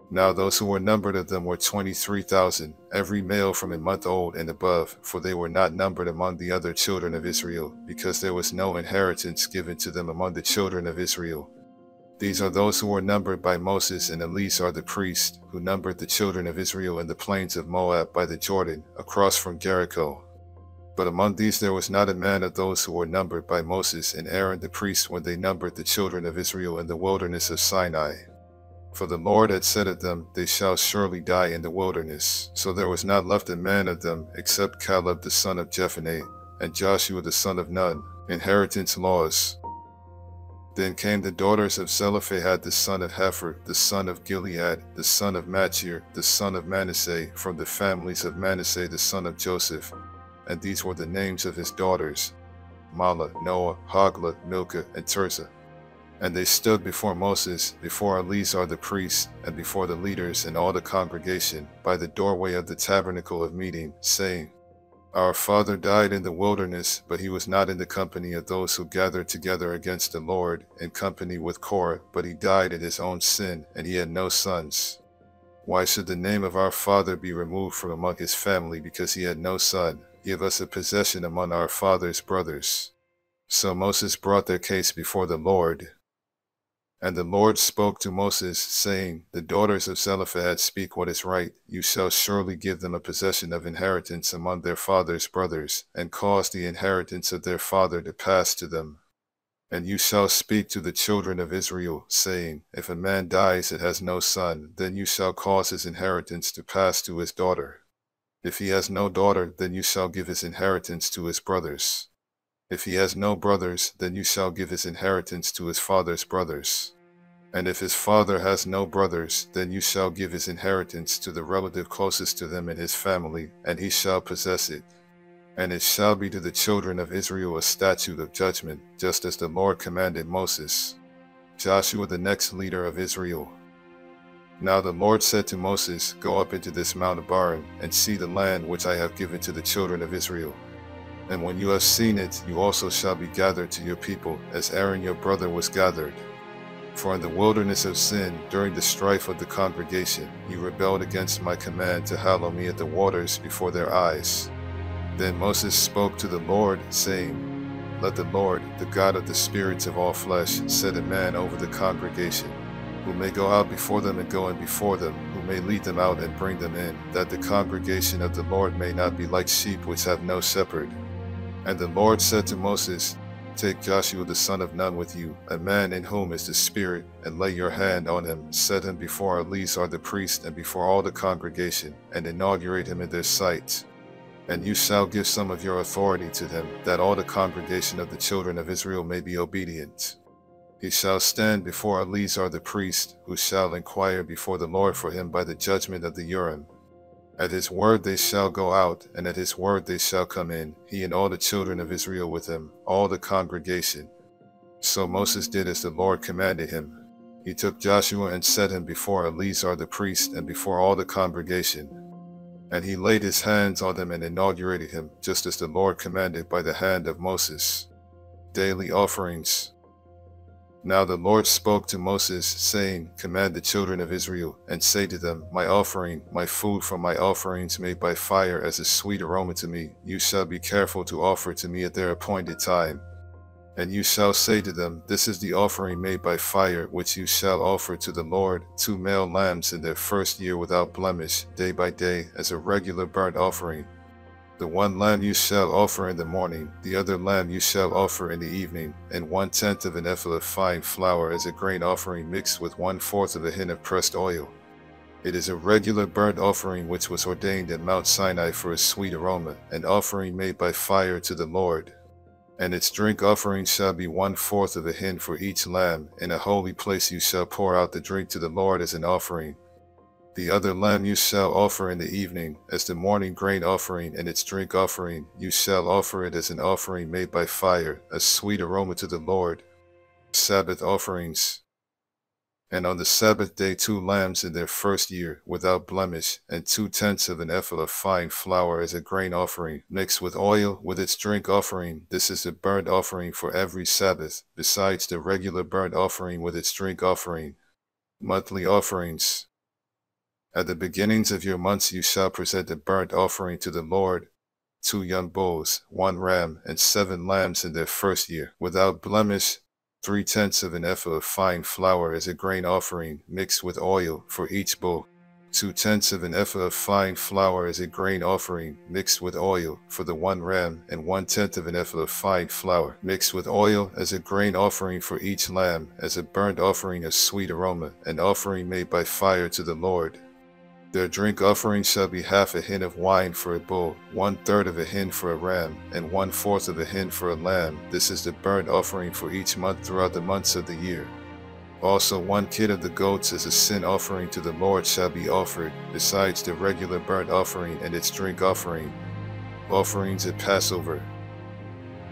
Now those who were numbered of them were 23,000, every male from a month old and above, for they were not numbered among the other children of Israel, because there was no inheritance given to them among the children of Israel. These are those who were numbered by Moses and Eleazar the priest, who numbered the children of Israel in the plains of Moab by the Jordan, across from Jericho. But among these there was not a man of those who were numbered by Moses and Aaron the priest when they numbered the children of Israel in the wilderness of Sinai. For the Lord had said of them, they shall surely die in the wilderness. So there was not left a man of them, except Caleb the son of Jephunneh, and Joshua the son of Nun, inheritance laws. Then came the daughters of Zelophehad the son of Hepher, the son of Gilead, the son of Machir, the son of Manasseh, from the families of Manasseh the son of Joseph. And these were the names of his daughters, Mahlah, Noah, Hoglah, Milcah, and Tirzah. And they stood before Moses, before Eleazar the priest, and before the leaders and all the congregation, by the doorway of the tabernacle of meeting, saying, Our father died in the wilderness, but he was not in the company of those who gathered together against the Lord, in company with Korah, but he died in his own sin, and he had no sons. Why should the name of our father be removed from among his family because he had no son? Give us a possession among our father's brothers. So Moses brought their case before the Lord. And the Lord spoke to Moses, saying, The daughters of Zelophehad speak what is right. You shall surely give them a possession of inheritance among their father's brothers, and cause the inheritance of their father to pass to them. And you shall speak to the children of Israel, saying, If a man dies and has no son, then you shall cause his inheritance to pass to his daughter. If he has no daughter, then you shall give his inheritance to his brothers. If he has no brothers, then you shall give his inheritance to his father's brothers. And if his father has no brothers, then you shall give his inheritance to the relative closest to them in his family, and he shall possess it. And it shall be to the children of Israel a statute of judgment, just as the Lord commanded Moses. Joshua the next leader of Israel. Now the Lord said to Moses, Go up into this Mount Abarim, and see the land which I have given to the children of Israel. And when you have seen it, you also shall be gathered to your people, as Aaron your brother was gathered. For in the wilderness of sin, during the strife of the congregation, you rebelled against my command to hallow me at the waters before their eyes. Then Moses spoke to the Lord, saying, Let the Lord, the God of the spirits of all flesh, set a man over the congregation, who may go out before them and go in before them, who may lead them out and bring them in, that the congregation of the Lord may not be like sheep which have no shepherd. And the Lord said to Moses, Take Joshua the son of Nun with you, a man in whom is the Spirit, and lay your hand on him, set him before Eleazar the priest and before all the congregation, and inaugurate him in their sight. And you shall give some of your authority to him, that all the congregation of the children of Israel may be obedient. He shall stand before Eleazar the priest, who shall inquire before the Lord for him by the judgment of the Urim. At his word they shall go out, and at his word they shall come in, he and all the children of Israel with him, all the congregation. So Moses did as the Lord commanded him. He took Joshua and set him before Eleazar the priest and before all the congregation. And he laid his hands on them and inaugurated him, just as the Lord commanded by the hand of Moses. Daily offerings. Now the Lord spoke to Moses, saying, Command the children of Israel, and say to them, My offering, my food from my offerings made by fire as a sweet aroma to me, you shall be careful to offer to me at their appointed time. And you shall say to them, This is the offering made by fire, which you shall offer to the Lord, 2 male lambs in their first year without blemish, day by day, as a regular burnt offering. The one lamb you shall offer in the morning, the other lamb you shall offer in the evening, and 1/10 of an ephah of fine flour as a grain offering mixed with 1/4 of a hin of pressed oil. It is a regular burnt offering which was ordained at Mount Sinai for a sweet aroma, an offering made by fire to the Lord. And its drink offering shall be 1/4 of a hin for each lamb. In a holy place you shall pour out the drink to the Lord as an offering. The other lamb you shall offer in the evening, as the morning grain offering, and its drink offering, you shall offer it as an offering made by fire, a sweet aroma to the Lord. Sabbath offerings. And on the Sabbath day 2 lambs in their first year, without blemish, and 2/10 of an ephah of fine flour as a grain offering, mixed with oil, with its drink offering. This is the burnt offering for every Sabbath, besides the regular burnt offering with its drink offering. Monthly offerings. At the beginnings of your months you shall present a burnt offering to the Lord, 2 young bulls, 1 ram, and 7 lambs in their first year, without blemish, 3/10 of an ephah of fine flour as a grain offering, mixed with oil, for each bull. 2/10 of an ephah of fine flour as a grain offering mixed with oil for the one ram, and 1/10 of an ephah of fine flour mixed with oil as a grain offering for each lamb, as a burnt offering of sweet aroma, an offering made by fire to the Lord. Their drink offering shall be half a hin of wine for a bull, 1/3 of a hin for a ram, and 1/4 of a hin for a lamb. This is the burnt offering for each month throughout the months of the year. Also 1 kid of the goats as a sin offering to the Lord shall be offered, besides the regular burnt offering and its drink offering. Offerings at Passover.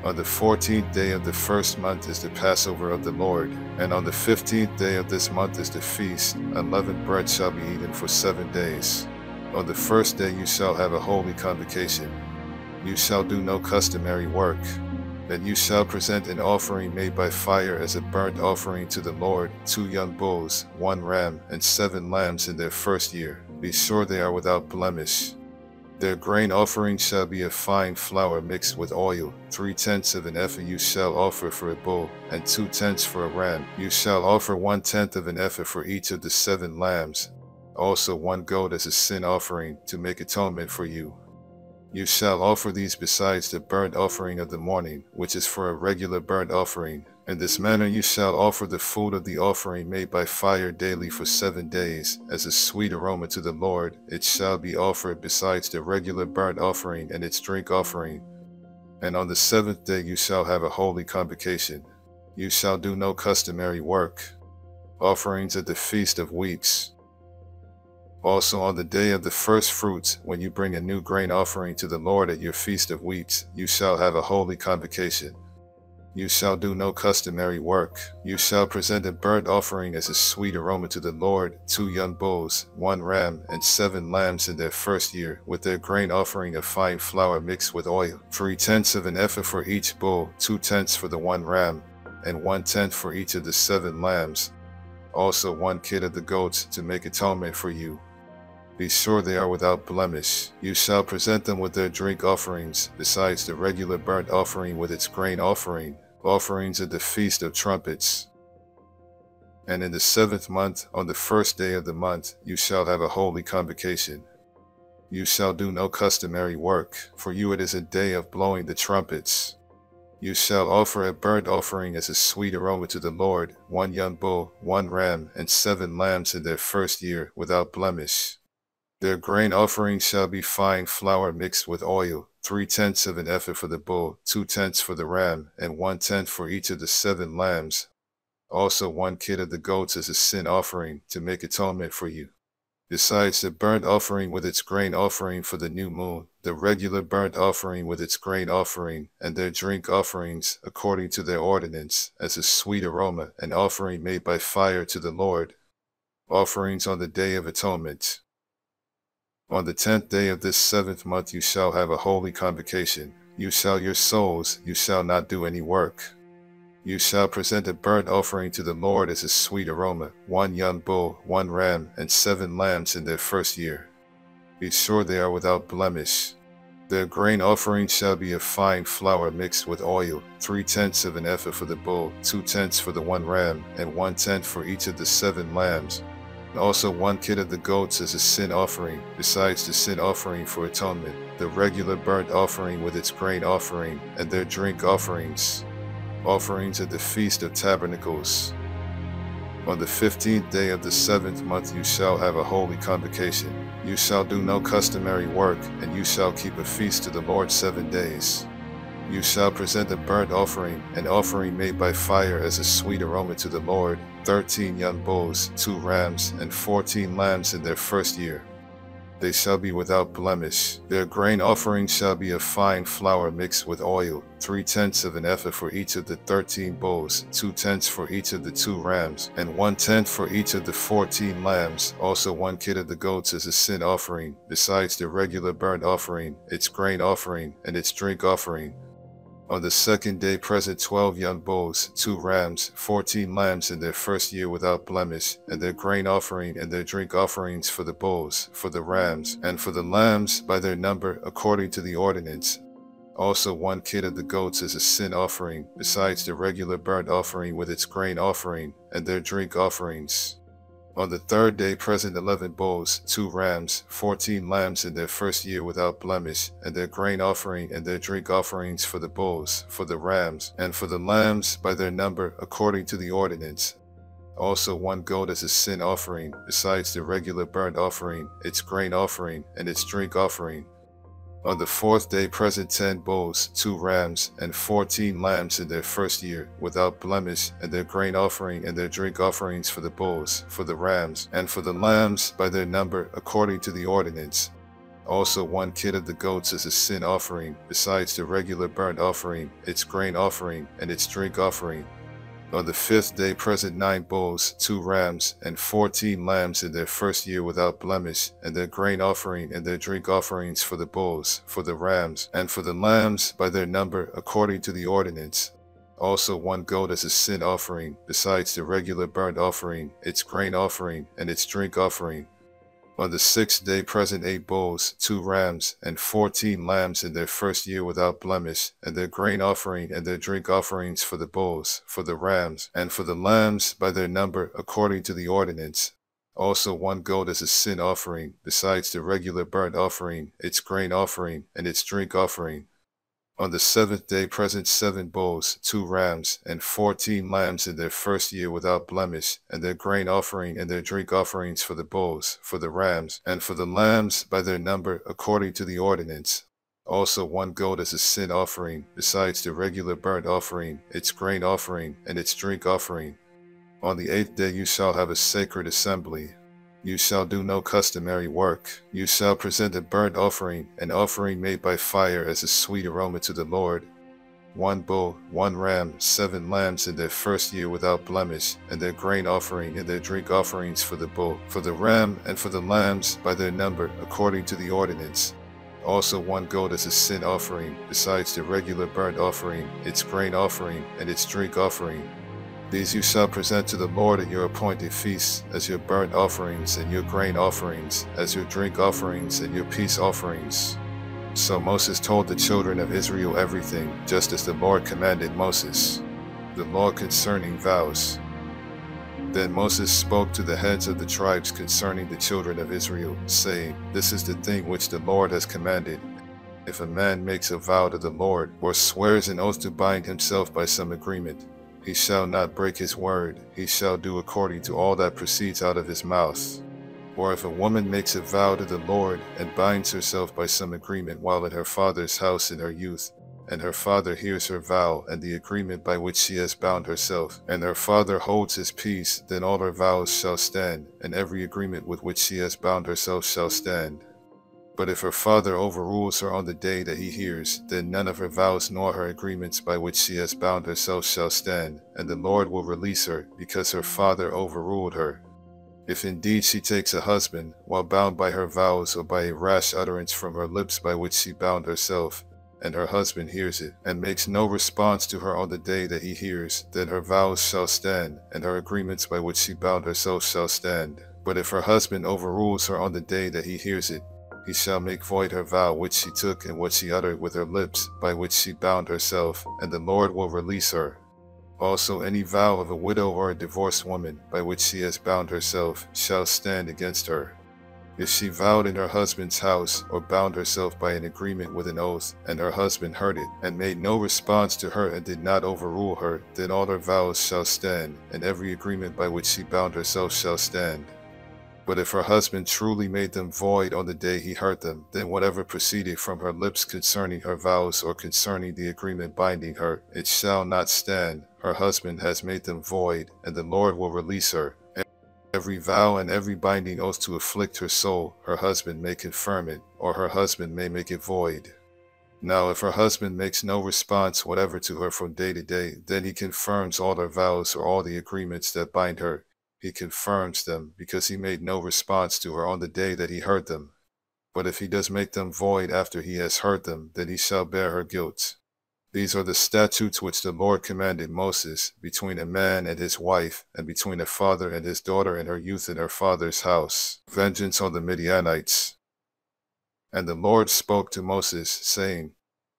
On the 14th day of the first month is the Passover of the Lord, and on the 15th day of this month is the feast. Unleavened bread shall be eaten for 7 days. On the first day you shall have a holy convocation. You shall do no customary work. Then you shall present an offering made by fire as a burnt offering to the Lord, 2 young bulls, 1 ram, and 7 lambs in their first year. Be sure they are without blemish. Their grain offering shall be of fine flour mixed with oil. 3/10 of an ephah you shall offer for a bull, and 2/10 for a ram. You shall offer 1/10 of an ephah for each of the 7 lambs. Also 1 goat as a sin offering to make atonement for you. You shall offer these besides the burnt offering of the morning, which is for a regular burnt offering. In this manner you shall offer the food of the offering made by fire daily for 7 days, as a sweet aroma to the Lord. It shall be offered besides the regular burnt offering and its drink offering. And on the 7th day you shall have a holy convocation. You shall do no customary work. Offerings at the Feast of Weeks. Also on the day of the first fruits, when you bring a new grain offering to the Lord at your Feast of Weeks, you shall have a holy convocation. You shall do no customary work. You shall present a burnt offering as a sweet aroma to the Lord, 2 young bulls, 1 ram, and 7 lambs in their first year, with their grain offering of fine flour mixed with oil. 3/10 of an ephah for each bull, 2/10 for the 1 ram, and 1/10 for each of the 7 lambs. Also 1 kid of the goats to make atonement for you. Be sure they are without blemish. You shall present them with their drink offerings, besides the regular burnt offering with its grain offering. Offerings at the Feast of Trumpets. And in the 7th month, on the first day of the month, you shall have a holy convocation. You shall do no customary work, for you it is a day of blowing the trumpets. You shall offer a burnt offering as a sweet aroma to the Lord, 1 young bull, 1 ram, and 7 lambs in their first year, without blemish. Their grain offering shall be fine flour mixed with oil, 3/10 of an ephah for the bull, 2/10 for the ram, and 1/10 for each of the 7 lambs. Also 1 kid of the goats as a sin offering to make atonement for you. Besides the burnt offering with its grain offering for the new moon, the regular burnt offering with its grain offering, and their drink offerings, according to their ordinance, as a sweet aroma, an offering made by fire to the Lord. Offerings on the Day of Atonement. On the 10th day of this 7th month you shall have a holy convocation. You shall your souls, you shall not do any work. You shall present a burnt offering to the Lord as a sweet aroma, 1 young bull, 1 ram, and 7 lambs in their first year. Be sure they are without blemish. Their grain offering shall be of fine flour mixed with oil, 3/10 of an ephah for the bull, 2/10 for the 1 ram, and 1/10 for each of the 7 lambs. Also 1 kid of the goats as a sin offering, besides the sin offering for atonement, the regular burnt offering with its grain offering, and their drink offerings. Offerings at the Feast of Tabernacles. On the 15th day of the 7th month you shall have a holy convocation. You shall do no customary work, and you shall keep a feast to the Lord 7 days. You shall present a burnt offering, an offering made by fire as a sweet aroma to the Lord, 13 young bulls, 2 rams, and 14 lambs in their first year. They shall be without blemish. Their grain offering shall be of fine flour mixed with oil, 3/10 of an ephah for each of the 13 bulls, 2/10 for each of the 2 rams, and 1/10 for each of the 14 lambs. Also 1 kid of the goats as a sin offering, besides the regular burnt offering, its grain offering, and its drink offering. On the 2nd day present 12 young bulls, 2 rams, 14 lambs in their first year without blemish, and their grain offering and their drink offerings for the bulls, for the rams, and for the lambs by their number according to the ordinance. Also 1 kid of the goats as a sin offering, besides the regular burnt offering with its grain offering, and their drink offerings. On the third day present 11 bulls, 2 rams, 14 lambs in their first year without blemish, and their grain offering and their drink offerings for the bulls, for the rams, and for the lambs by their number according to the ordinance. Also 1 goat as a sin offering, besides the regular burnt offering, its grain offering, and its drink offering. On the fourth day present 10 bulls, 2 rams, and 14 lambs in their first year, without blemish, and their grain offering and their drink offerings for the bulls, for the rams, and for the lambs by their number according to the ordinance. Also 1 kid of the goats as a sin offering, besides the regular burnt offering, its grain offering, and its drink offering. On the fifth day present 9 bulls, 2 rams, and 14 lambs in their first year without blemish, and their grain offering and their drink offerings for the bulls, for the rams, and for the lambs by their number according to the ordinance. Also 1 goat as a sin offering, besides the regular burnt offering, its grain offering, and its drink offering. On the sixth day present 8 bulls, 2 rams, and 14 lambs in their first year without blemish, and their grain offering and their drink offerings for the bulls, for the rams, and for the lambs by their number according to the ordinance. Also 1 goat as a sin offering, besides the regular burnt offering, its grain offering, and its drink offering. On the seventh day present 7 bulls, 2 rams, and 14 lambs in their first year without blemish, and their grain offering and their drink offerings for the bulls, for the rams, and for the lambs by their number according to the ordinance. Also 1 goat as a sin offering, besides the regular burnt offering, its grain offering, and its drink offering. On the 8th day you shall have a sacred assembly. You shall do no customary work. You shall present a burnt offering, an offering made by fire as a sweet aroma to the Lord. 1 bull, 1 ram, 7 lambs in their first year without blemish, and their grain offering and their drink offerings for the bull, for the ram, and for the lambs by their number according to the ordinance. Also 1 goat as a sin offering, besides the regular burnt offering, its grain offering, and its drink offering. These you shall present to the Lord at your appointed feasts, as your burnt offerings and your grain offerings, as your drink offerings and your peace offerings. So Moses told the children of Israel everything, just as the Lord commanded Moses. The law concerning vows. Then Moses spoke to the heads of the tribes concerning the children of Israel, saying, This is the thing which the Lord has commanded. If a man makes a vow to the Lord, or swears an oath to bind himself by some agreement, he shall not break his word, he shall do according to all that proceeds out of his mouth. Or if a woman makes a vow to the Lord, and binds herself by some agreement while at her father's house in her youth, and her father hears her vow and the agreement by which she has bound herself, and her father holds his peace, then all her vows shall stand, and every agreement with which she has bound herself shall stand. But if her father overrules her on the day that he hears, then none of her vows nor her agreements by which she has bound herself shall stand, and the Lord will release her, because her father overruled her. If indeed she takes a husband, while bound by her vows or by a rash utterance from her lips by which she bound herself, and her husband hears it, and makes no response to her on the day that he hears, then her vows shall stand, and her agreements by which she bound herself shall stand. But if her husband overrules her on the day that he hears it, he shall make void her vow which she took and what she uttered with her lips, by which she bound herself, and the Lord will release her. Also any vow of a widow or a divorced woman, by which she has bound herself, shall stand against her. If she vowed in her husband's house, or bound herself by an agreement with an oath, and her husband heard it, and made no response to her and did not overrule her, then all her vows shall stand, and every agreement by which she bound herself shall stand. But if her husband truly made them void on the day he heard them, then whatever proceeded from her lips concerning her vows or concerning the agreement binding her, it shall not stand. Her husband has made them void, and the Lord will release her. Every vow and every binding oath to afflict her soul, her husband may confirm it, or her husband may make it void. Now if her husband makes no response whatever to her from day to day, then he confirms all her vows or all the agreements that bind her. He confirms them, because he made no response to her on the day that he heard them. But if he does make them void after he has heard them, then he shall bear her guilt. These are the statutes which the Lord commanded Moses, between a man and his wife, and between a father and his daughter in her youth in her father's house. Vengeance on the Midianites. And the Lord spoke to Moses, saying,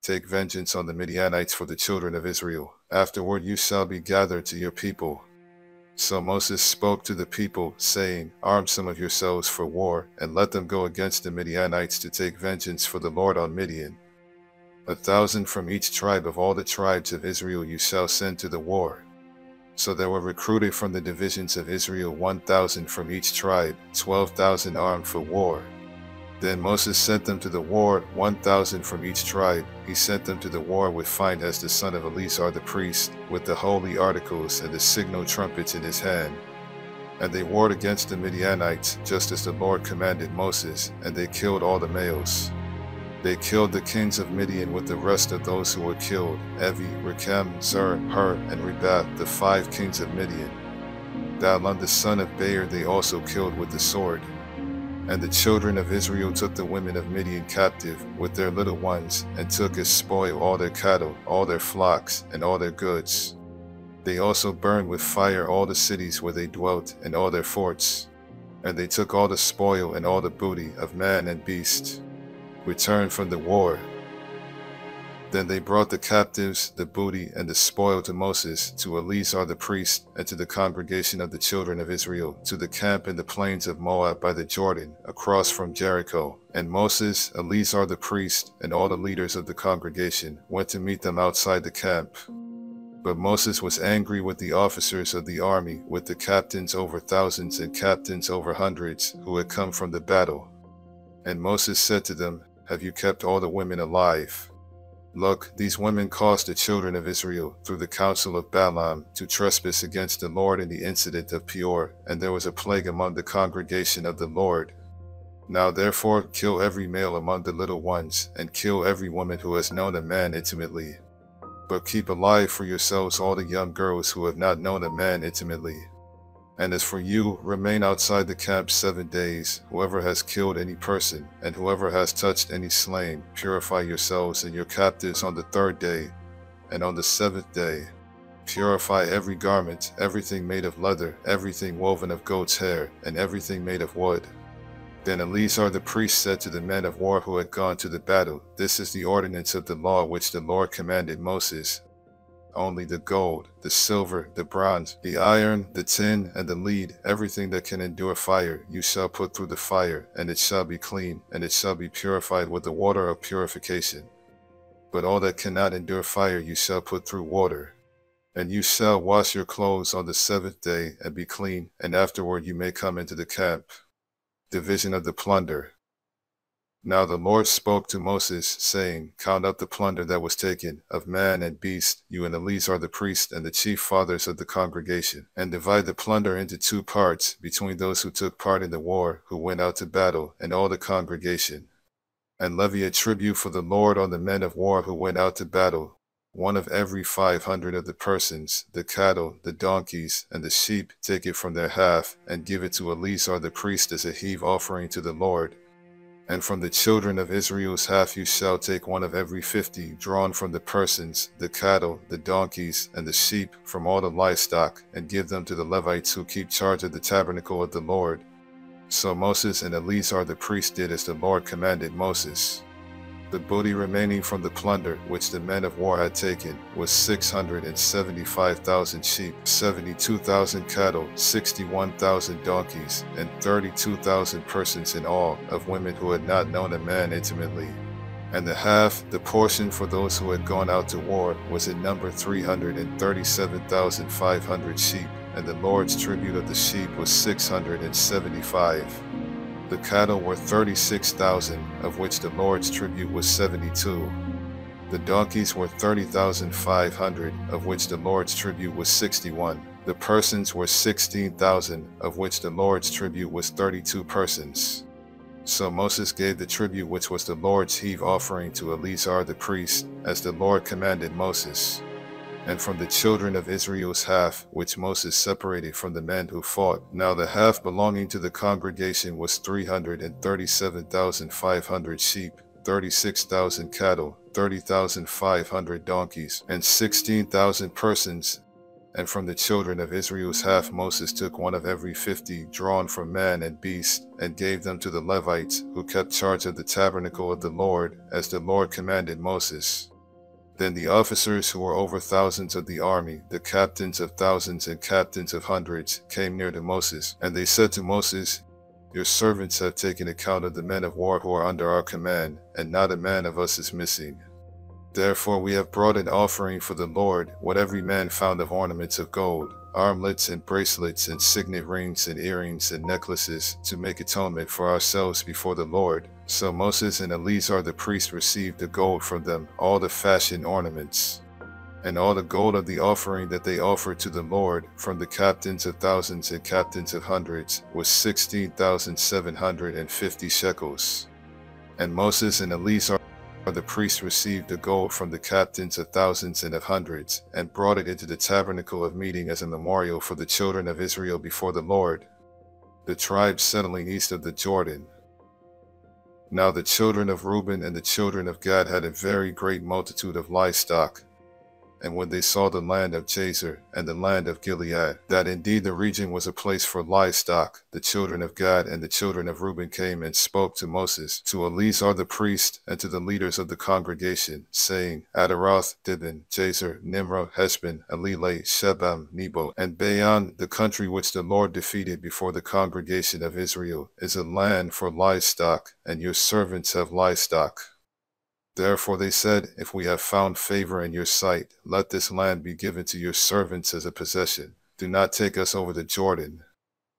Take vengeance on the Midianites for the children of Israel. Afterward you shall be gathered to your people. So Moses spoke to the people, saying, Arm some of yourselves for war, and let them go against the Midianites to take vengeance for the Lord on Midian. 1,000 from each tribe of all the tribes of Israel you shall send to the war. So there were recruited from the divisions of Israel 1,000 from each tribe, 12,000 armed for war. Then Moses sent them to the war, 1,000 from each tribe. He sent them to the war with Phinehas the son of Eleazar the priest, with the holy articles and the signal trumpets in his hand. And they warred against the Midianites, just as the Lord commanded Moses, and they killed all the males. They killed the kings of Midian with the rest of those who were killed, Evi, Rechem, Zur, Hur, and Rebath, the 5 kings of Midian. Dalon the son of Baer they also killed with the sword. And the children of Israel took the women of Midian captive with their little ones, and took as spoil all their cattle, all their flocks, and all their goods. They also burned with fire all the cities where they dwelt, and all their forts. And they took all the spoil and all the booty of man and beast, returned from the war. Then they brought the captives, the booty, and the spoil to Moses, to Eleazar the priest, and to the congregation of the children of Israel, to the camp in the plains of Moab by the Jordan, across from Jericho. And Moses, Eleazar the priest, and all the leaders of the congregation went to meet them outside the camp. But Moses was angry with the officers of the army, with the captains over thousands and captains over hundreds, who had come from the battle. And Moses said to them, Have you kept all the women alive? Look, these women caused the children of Israel, through the counsel of Balaam, to trespass against the Lord in the incident of Peor, and there was a plague among the congregation of the Lord. Now therefore kill every male among the little ones, and kill every woman who has known a man intimately. But keep alive for yourselves all the young girls who have not known a man intimately. And as for you, remain outside the camp 7 days. Whoever has killed any person, and whoever has touched any slain, purify yourselves and your captives on the 3rd day. And on the 7th day, purify every garment, everything made of leather, everything woven of goat's hair, and everything made of wood. Then Eleazar the priest said to the men of war who had gone to the battle, This is the ordinance of the law which the Lord commanded Moses. Only the gold, the silver, the bronze, the iron, the tin, and the lead, everything that can endure fire, you shall put through the fire, and it shall be clean, and it shall be purified with the water of purification. But all that cannot endure fire you shall put through water. And you shall wash your clothes on the 7th day, and be clean, and afterward you may come into the camp. Division of the plunder. Now the Lord spoke to Moses, saying, Count up the plunder that was taken, of man and beast, you and Eleazar the priest, and the chief fathers of the congregation, and divide the plunder into 2 parts, between those who took part in the war, who went out to battle, and all the congregation. And levy a tribute for the Lord on the men of war who went out to battle, 1 of every 500 of the persons, the cattle, the donkeys, and the sheep, take it from their half, and give it to Eleazar the priest as a heave offering to the Lord. And from the children of Israel's half you shall take 1 of every 50, drawn from the persons, the cattle, the donkeys, and the sheep, from all the livestock, and give them to the Levites who keep charge of the tabernacle of the Lord. So Moses and Eleazar the priest did as the Lord commanded Moses. The booty remaining from the plunder which the men of war had taken was 675,000 sheep, 72,000 cattle, 61,000 donkeys, and 32,000 persons in all, of women who had not known a man intimately. And the half, the portion for those who had gone out to war, was in number 337,500 sheep, and the Lord's tribute of the sheep was 675. The cattle were 36,000, of which the Lord's tribute was 72. The donkeys were 30,500, of which the Lord's tribute was 61. The persons were 16,000, of which the Lord's tribute was 32 persons. So Moses gave the tribute which was the Lord's heave offering to Eleazar the priest, as the Lord commanded Moses. And from the children of Israel's half, which Moses separated from the men who fought, now the half belonging to the congregation was 337,500 sheep, 36,000 cattle, 30,500 donkeys, and 16,000 persons. And from the children of Israel's half Moses took 1 of every 50, drawn from man and beast, and gave them to the Levites, who kept charge of the tabernacle of the Lord, as the Lord commanded Moses. Then the officers who were over thousands of the army, the captains of thousands and captains of hundreds, came near to Moses, and they said to Moses, "Your servants have taken account of the men of war who are under our command, and not a man of us is missing. Therefore we have brought an offering for the Lord, what every man found of ornaments of gold, armlets and bracelets and signet rings and earrings and necklaces, to make atonement for ourselves before the Lord." So Moses and Eleazar the priest received the gold from them, all the fashion ornaments, and all the gold of the offering that they offered to the Lord, from the captains of thousands and captains of hundreds, was 16,750 shekels. And Moses and Eleazar the priest received the gold from the captains of thousands and of hundreds, and brought it into the tabernacle of meeting as a memorial for the children of Israel before the Lord, the tribes settling east of the Jordan. Now the children of Reuben and the children of Gad had a very great multitude of livestock. And when they saw the land of Jazer and the land of Gilead, that indeed the region was a place for livestock, the children of Gad and the children of Reuben came and spoke to Moses, to Eleazar the priest, and to the leaders of the congregation, saying, Adaroth, Dibon, Jazer, Nimrah, Heshbon, Eleleh, Shebam, Nebo, and Baanan, the country which the Lord defeated before the congregation of Israel, is a land for livestock, and your servants have livestock. Therefore they said, If we have found favor in your sight, let this land be given to your servants as a possession. Do not take us over the Jordan.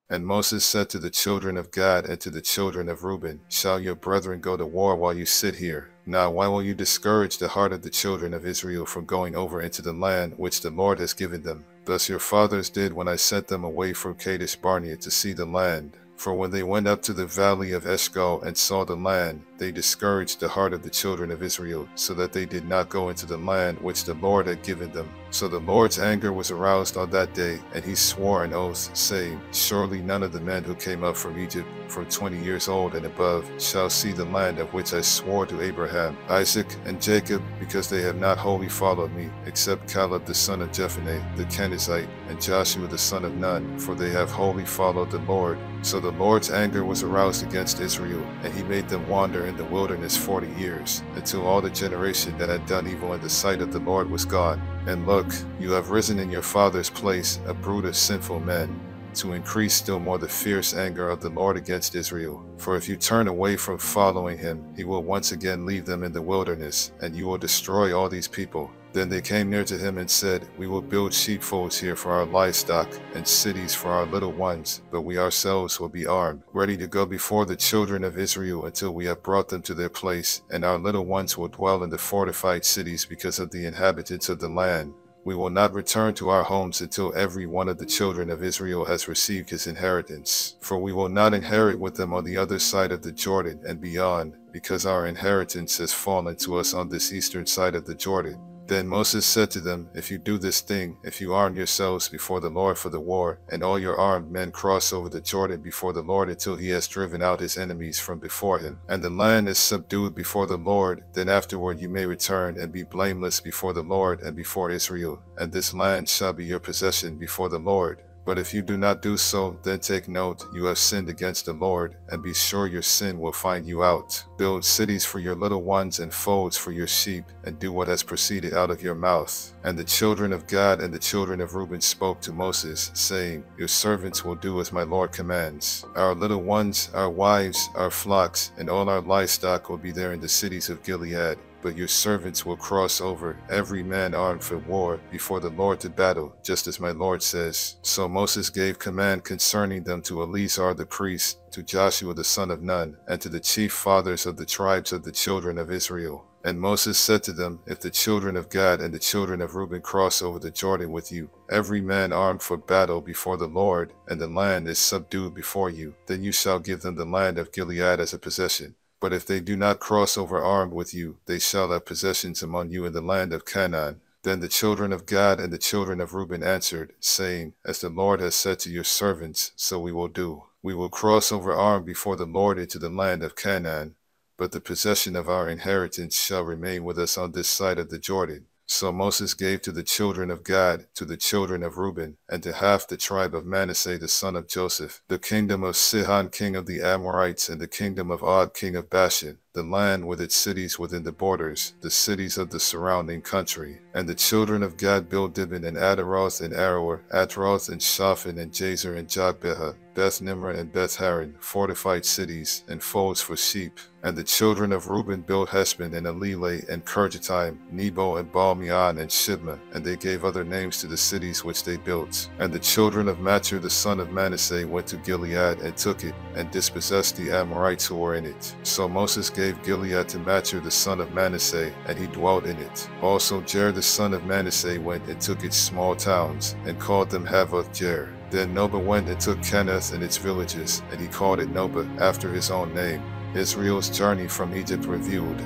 And Moses said to the children of Gad and to the children of Reuben, Shall your brethren go to war while you sit here? Now why will you discourage the heart of the children of Israel from going over into the land which the Lord has given them? Thus your fathers did when I sent them away from Kadesh Barnea to see the land. For when they went up to the valley of Eshcol and saw the land, they discouraged the heart of the children of Israel, so that they did not go into the land which the Lord had given them. So the Lord's anger was aroused on that day, and he swore an oath, saying, Surely none of the men who came up from Egypt, from 20 years old and above, shall see the land of which I swore to Abraham, Isaac, and Jacob, because they have not wholly followed me, except Caleb the son of Jephunneh, the Kenizzite, and Joshua the son of Nun, for they have wholly followed the Lord. So the Lord's anger was aroused against Israel, and he made them wander in the wilderness 40 years, until all the generation that had done evil in the sight of the Lord was gone. And look, you have risen in your father's place, a brood of sinful men, to increase still more the fierce anger of the Lord against Israel. For if you turn away from following him, he will once again leave them in the wilderness, and you will destroy all these people. Then they came near to him and said, We will build sheepfolds here for our livestock, and cities for our little ones, but we ourselves will be armed, ready to go before the children of Israel until we have brought them to their place, and our little ones will dwell in the fortified cities because of the inhabitants of the land. We will not return to our homes until every one of the children of Israel has received his inheritance. For we will not inherit with them on the other side of the Jordan and beyond, because our inheritance has fallen to us on this eastern side of the Jordan. Then Moses said to them, If you do this thing, if you arm yourselves before the Lord for the war, and all your armed men cross over the Jordan before the Lord until he has driven out his enemies from before him, and the land is subdued before the Lord, then afterward you may return and be blameless before the Lord and before Israel, and this land shall be your possession before the Lord. But if you do not do so, then take note, you have sinned against the Lord, and be sure your sin will find you out. Build cities for your little ones and folds for your sheep, and do what has proceeded out of your mouth. And the children of Gad and the children of Reuben spoke to Moses, saying, Your servants will do as my Lord commands. Our little ones, our wives, our flocks, and all our livestock will be there in the cities of Gilead. But your servants will cross over, every man armed for war, before the Lord to battle, just as my Lord says. So Moses gave command concerning them to Eleazar the priest, to Joshua the son of Nun, and to the chief fathers of the tribes of the children of Israel. And Moses said to them, If the children of Gad and the children of Reuben cross over the Jordan with you, every man armed for battle before the Lord, and the land is subdued before you, then you shall give them the land of Gilead as a possession. But if they do not cross over armed with you, they shall have possessions among you in the land of Canaan. Then the children of Gad and the children of Reuben answered, saying, As the Lord has said to your servants, so we will do. We will cross over armed before the Lord into the land of Canaan, but the possession of our inheritance shall remain with us on this side of the Jordan. So Moses gave to the children of Gad, to the children of Reuben, and to half the tribe of Manasseh the son of Joseph, the kingdom of Sihon king of the Amorites, and the kingdom of Og king of Bashan, the land with its cities within the borders, the cities of the surrounding country. And the children of Gad built Dibon and Adaroth and Aroer, Atroth and Shaphan and Jazer and Jogbeha, Beth Nimrah and Beth Haran, fortified cities, and folds for sheep. And the children of Reuben built Heshbon and Eleleh and Kirjataim, Nebo and Baal-meon and Shibma, and they gave other names to the cities which they built. And the children of Machir the son of Manasseh went to Gilead and took it, and dispossessed the Amorites who were in it. So Moses gave Gilead to Machir the son of Manasseh, and he dwelt in it. Also Jair the son of Manasseh went and took its small towns, and called them Havoth-Jair. Then Noba went and took Kenath and its villages, and he called it Noba, after his own name. Israel's journey from Egypt reviewed.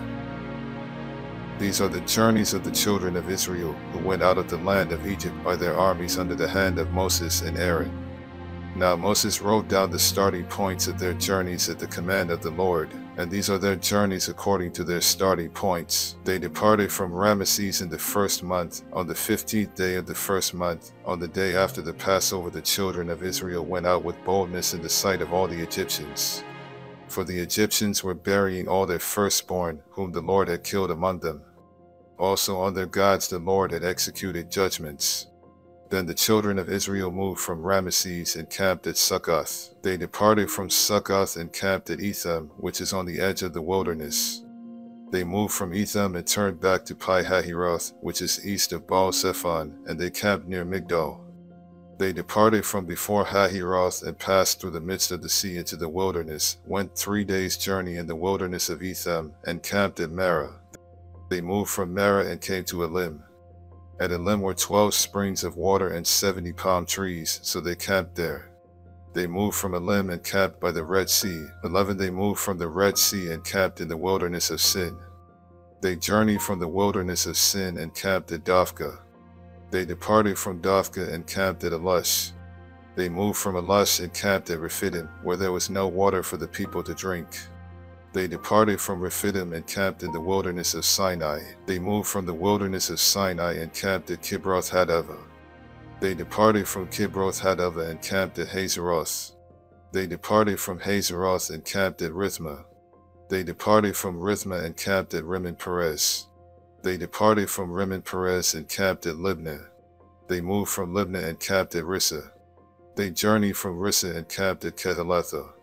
These are the journeys of the children of Israel, who went out of the land of Egypt by their armies under the hand of Moses and Aaron. Now Moses wrote down the starting points of their journeys at the command of the Lord, and these are their journeys according to their starting points. They departed from Ramesses in the first month, on the 15th day of the first month. On the day after the Passover, the children of Israel went out with boldness in the sight of all the Egyptians. For the Egyptians were burying all their firstborn, whom the Lord had killed among them. Also on their gods the Lord had executed judgments. Then the children of Israel moved from Ramesses and camped at Succoth. They departed from Succoth and camped at Etham, which is on the edge of the wilderness. They moved from Etham and turned back to Pi-hahiroth, which is east of Baal-Zephon, and they camped near Migdol. They departed from before Hahiroth and passed through the midst of the sea into the wilderness, went 3 days' journey in the wilderness of Etham, and camped at Marah. They moved from Marah and came to Elim. At Elim were 12 springs of water and 70 palm trees, so they camped there. They moved from Elim and camped by the Red Sea. 11 They moved from the Red Sea and camped in the wilderness of Sin. They journeyed from the wilderness of Sin and camped at Dophkah. They departed from Dophkah and camped at Elush. They moved from Elush and camped at Rephidim, where there was no water for the people to drink. They departed from Rephidim and camped in the wilderness of Sinai. They moved from the wilderness of Sinai and camped at Kibroth-Hattaavah. They departed from Kibroth-Hattaavah and camped at Hazeroth. They departed from Hazeroth and camped at Rithmah. They departed from Rithmah and camped at Rimmon-Perez. They departed from Rimmon-Perez and camped at Libnah. They moved from Libnah and camped at Rissah. They journeyed from Rissah and camped at Kehelatha.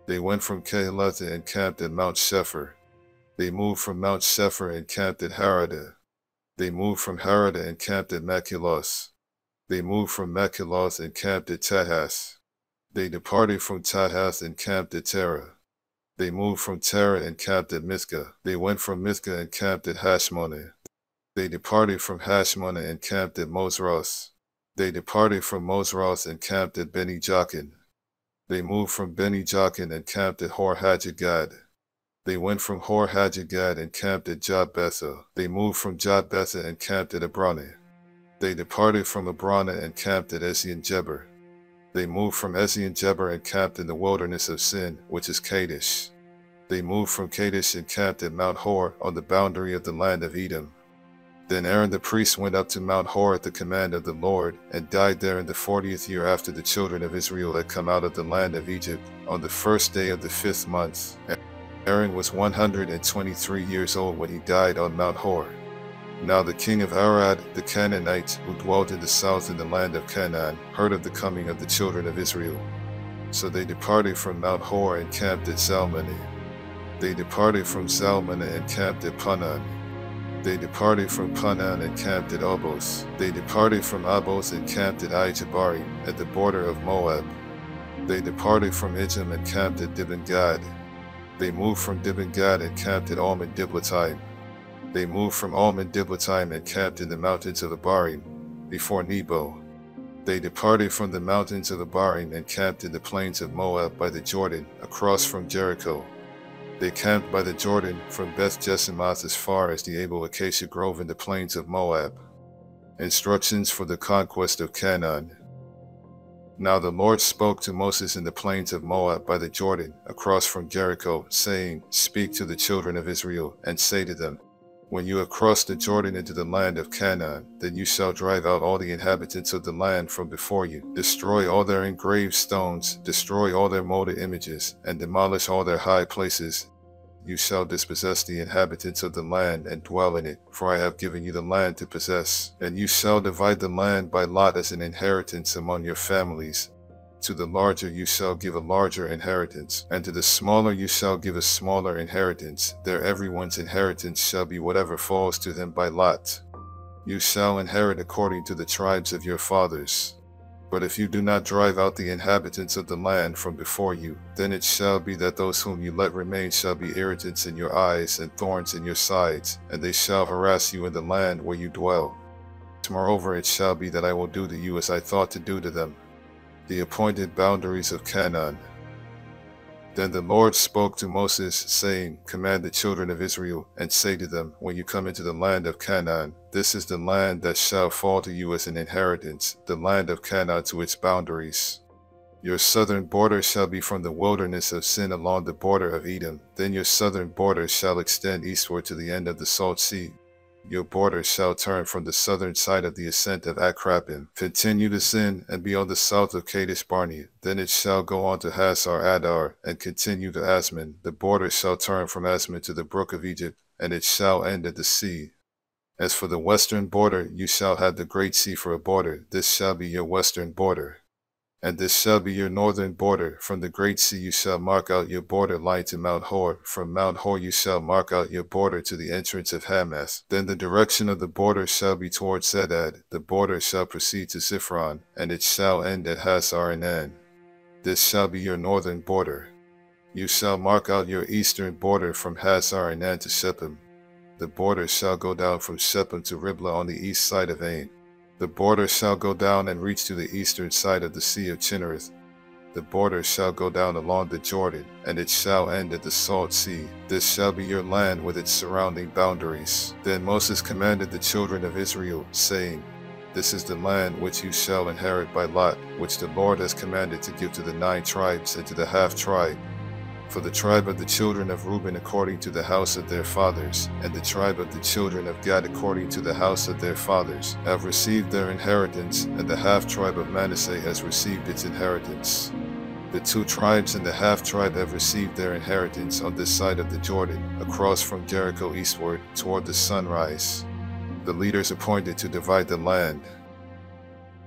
They went from Kehelatha and camped at Mount Shephar. They moved from Mount Shephar and camped at Haradah. They moved from Haradah and camped at Machiloth. They moved from Machiloth and camped at Tahath. They departed from Tahath and camped at Terah. They moved from Terah and camped at Mithkah. They went from Mithkah and camped at Hashmonah. They departed from Hashmonah and camped at Mosroth. They departed from Mosroth and camped at Beni-Jaakan. They moved from Beni-Jaakan and camped at Hor-Haggidgad. They went from Hor-Haggidgad and camped at Jobbetha. They moved from Jobbetha and camped at Abranah. They departed from Abranah and camped at Ezion-Geber. They moved from Ezion-Geber and camped in the wilderness of Sin, which is Kadesh. They moved from Kadesh and camped at Mount Hor, on the boundary of the land of Edom. Then Aaron the priest went up to Mount Hor at the command of the Lord, and died there in the 40th year after the children of Israel had come out of the land of Egypt, on the first day of the 5th month. Aaron was 123 years old when he died on Mount Hor. Now the king of Arad, the Canaanite, who dwelt in the south in the land of Canaan, heard of the coming of the children of Israel. So they departed from Mount Hor and camped at Zalmunna. They departed from Zalmunna and camped at Panan. They departed from Panan and camped at Oboth. They departed from Oboth and camped at Aitabarim, at the border of Moab. They departed from Ijim and camped at Dibon-Gad. They moved from Dibon-Gad and camped at Almon-Diblatayim. They moved from Almon-Diblatayim and camped in the mountains of Abarim, before Nebo. They departed from the mountains of Abarim and camped in the plains of Moab by the Jordan, across from Jericho. They camped by the Jordan from Beth-Jesimoth as far as the Abel Acacia Grove in the plains of Moab. Instructions for the conquest of Canaan. Now the Lord spoke to Moses in the plains of Moab by the Jordan, across from Jericho, saying, Speak to the children of Israel, and say to them, When you have crossed the Jordan into the land of Canaan, then you shall drive out all the inhabitants of the land from before you, destroy all their engraved stones, destroy all their molded images, and demolish all their high places, You shall dispossess the inhabitants of the land and dwell in it, for I have given you the land to possess. And you shall divide the land by lot as an inheritance among your families. To the larger you shall give a larger inheritance, and to the smaller you shall give a smaller inheritance. There everyone's inheritance shall be whatever falls to him by lot. You shall inherit according to the tribes of your fathers. But if you do not drive out the inhabitants of the land from before you, then it shall be that those whom you let remain shall be irritants in your eyes and thorns in your sides, and they shall harass you in the land where you dwell. Moreover, it shall be that I will do to you as I thought to do to them. The appointed boundaries of Canaan. Then the Lord spoke to Moses, saying, Command the children of Israel, and say to them, When you come into the land of Canaan, this is the land that shall fall to you as an inheritance, the land of Canaan to its boundaries. Your southern border shall be from the wilderness of Sin along the border of Edom. Then your southern border shall extend eastward to the end of the Salt Sea. Your border shall turn from the southern side of the ascent of Akrabim, continue to Sin, and be on the south of Kadesh Barnea. Then it shall go on to Hazar Adar, and continue to Asman. The border shall turn from Asman to the brook of Egypt, and it shall end at the sea. As for the western border, you shall have the great sea for a border. This shall be your western border. And this shall be your northern border. From the great sea you shall mark out your border line to Mount Hor. From Mount Hor you shall mark out your border to the entrance of Hamath. Then the direction of the border shall be toward Zedad. The border shall proceed to Ziphron, and it shall end at Hazar Enan. This shall be your northern border. You shall mark out your eastern border from Hazar Enan to Shephem. The border shall go down from Shephem to Riblah on the east side of Ain. The border shall go down and reach to the eastern side of the Sea of Chinnereth. The border shall go down along the Jordan, and it shall end at the Salt Sea. This shall be your land with its surrounding boundaries. Then Moses commanded the children of Israel, saying, This is the land which you shall inherit by lot, which the Lord has commanded to give to the 9 tribes and to the half-tribe. For the tribe of the children of Reuben according to the house of their fathers, and the tribe of the children of Gad according to the house of their fathers, have received their inheritance, and the half-tribe of Manasseh has received its inheritance. The 2 tribes and the half-tribe have received their inheritance on this side of the Jordan, across from Jericho eastward, toward the sunrise. The leaders appointed to divide the land.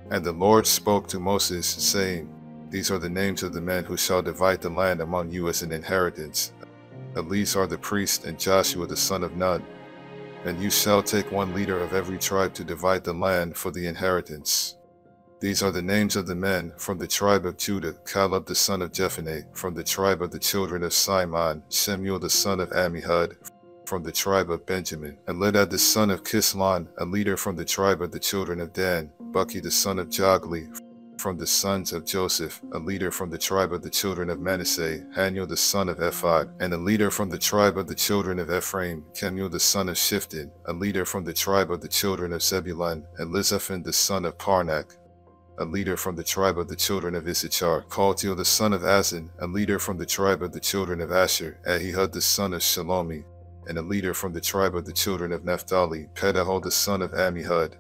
And the Lord spoke to Moses, saying, These are the names of the men who shall divide the land among you as an inheritance. Eleazar the priest and Joshua the son of Nun. And you shall take 1 leader of every tribe to divide the land for the inheritance. These are the names of the men: from the tribe of Judah, Caleb the son of Jephunneh; from the tribe of the children of Simon, Shemuel the son of Ammihud; from the tribe of Benjamin, Elidad the son of Kislon, a leader from the tribe of the children of Dan; Buki the son of Jogli; from the sons of Joseph, a leader from the tribe of the children of Manasseh, Haniel the son of Ephod; and a leader from the tribe of the children of Ephraim, Kemuel the son of Shifton; a leader from the tribe of the children of Zebulun, Elizaphan the son of Parnak; a leader from the tribe of the children of Issachar, Paltiel the son of Azan; a leader from the tribe of the children of Asher, Ahihud the son of Shalomi; and a leader from the tribe of the children of Naphtali, Pedahol the son of Ammihud.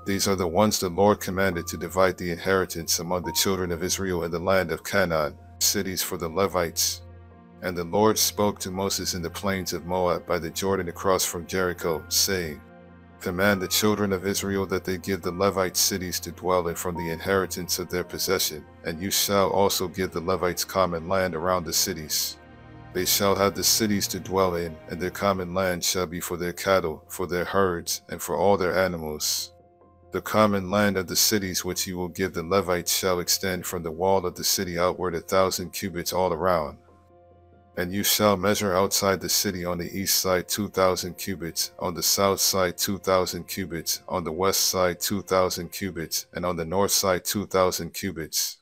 These are the ones the Lord commanded to divide the inheritance among the children of Israel in the land of Canaan, cities for the Levites. And the Lord spoke to Moses in the plains of Moab by the Jordan across from Jericho, saying, Command the children of Israel that they give the Levite cities to dwell in from the inheritance of their possession, and you shall also give the Levites common land around the cities. They shall have the cities to dwell in, and their common land shall be for their cattle, for their herds, and for all their animals. The common land of the cities which you will give the Levites shall extend from the wall of the city outward 1,000 cubits all around. And you shall measure outside the city on the east side 2,000 cubits, on the south side 2,000 cubits, on the west side 2,000 cubits, and on the north side 2,000 cubits.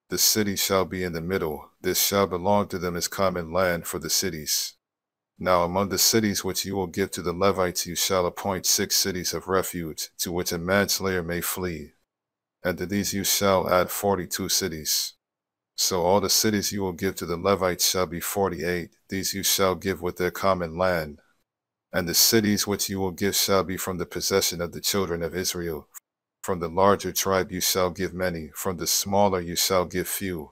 The city shall be in the middle. This shall belong to them as common land for the cities. Now among the cities which you will give to the Levites you shall appoint 6 cities of refuge, to which a manslayer may flee. And to these you shall add 42 cities. So all the cities you will give to the Levites shall be 48, these you shall give with their common land. And the cities which you will give shall be from the possession of the children of Israel. From the larger tribe you shall give many, from the smaller you shall give few.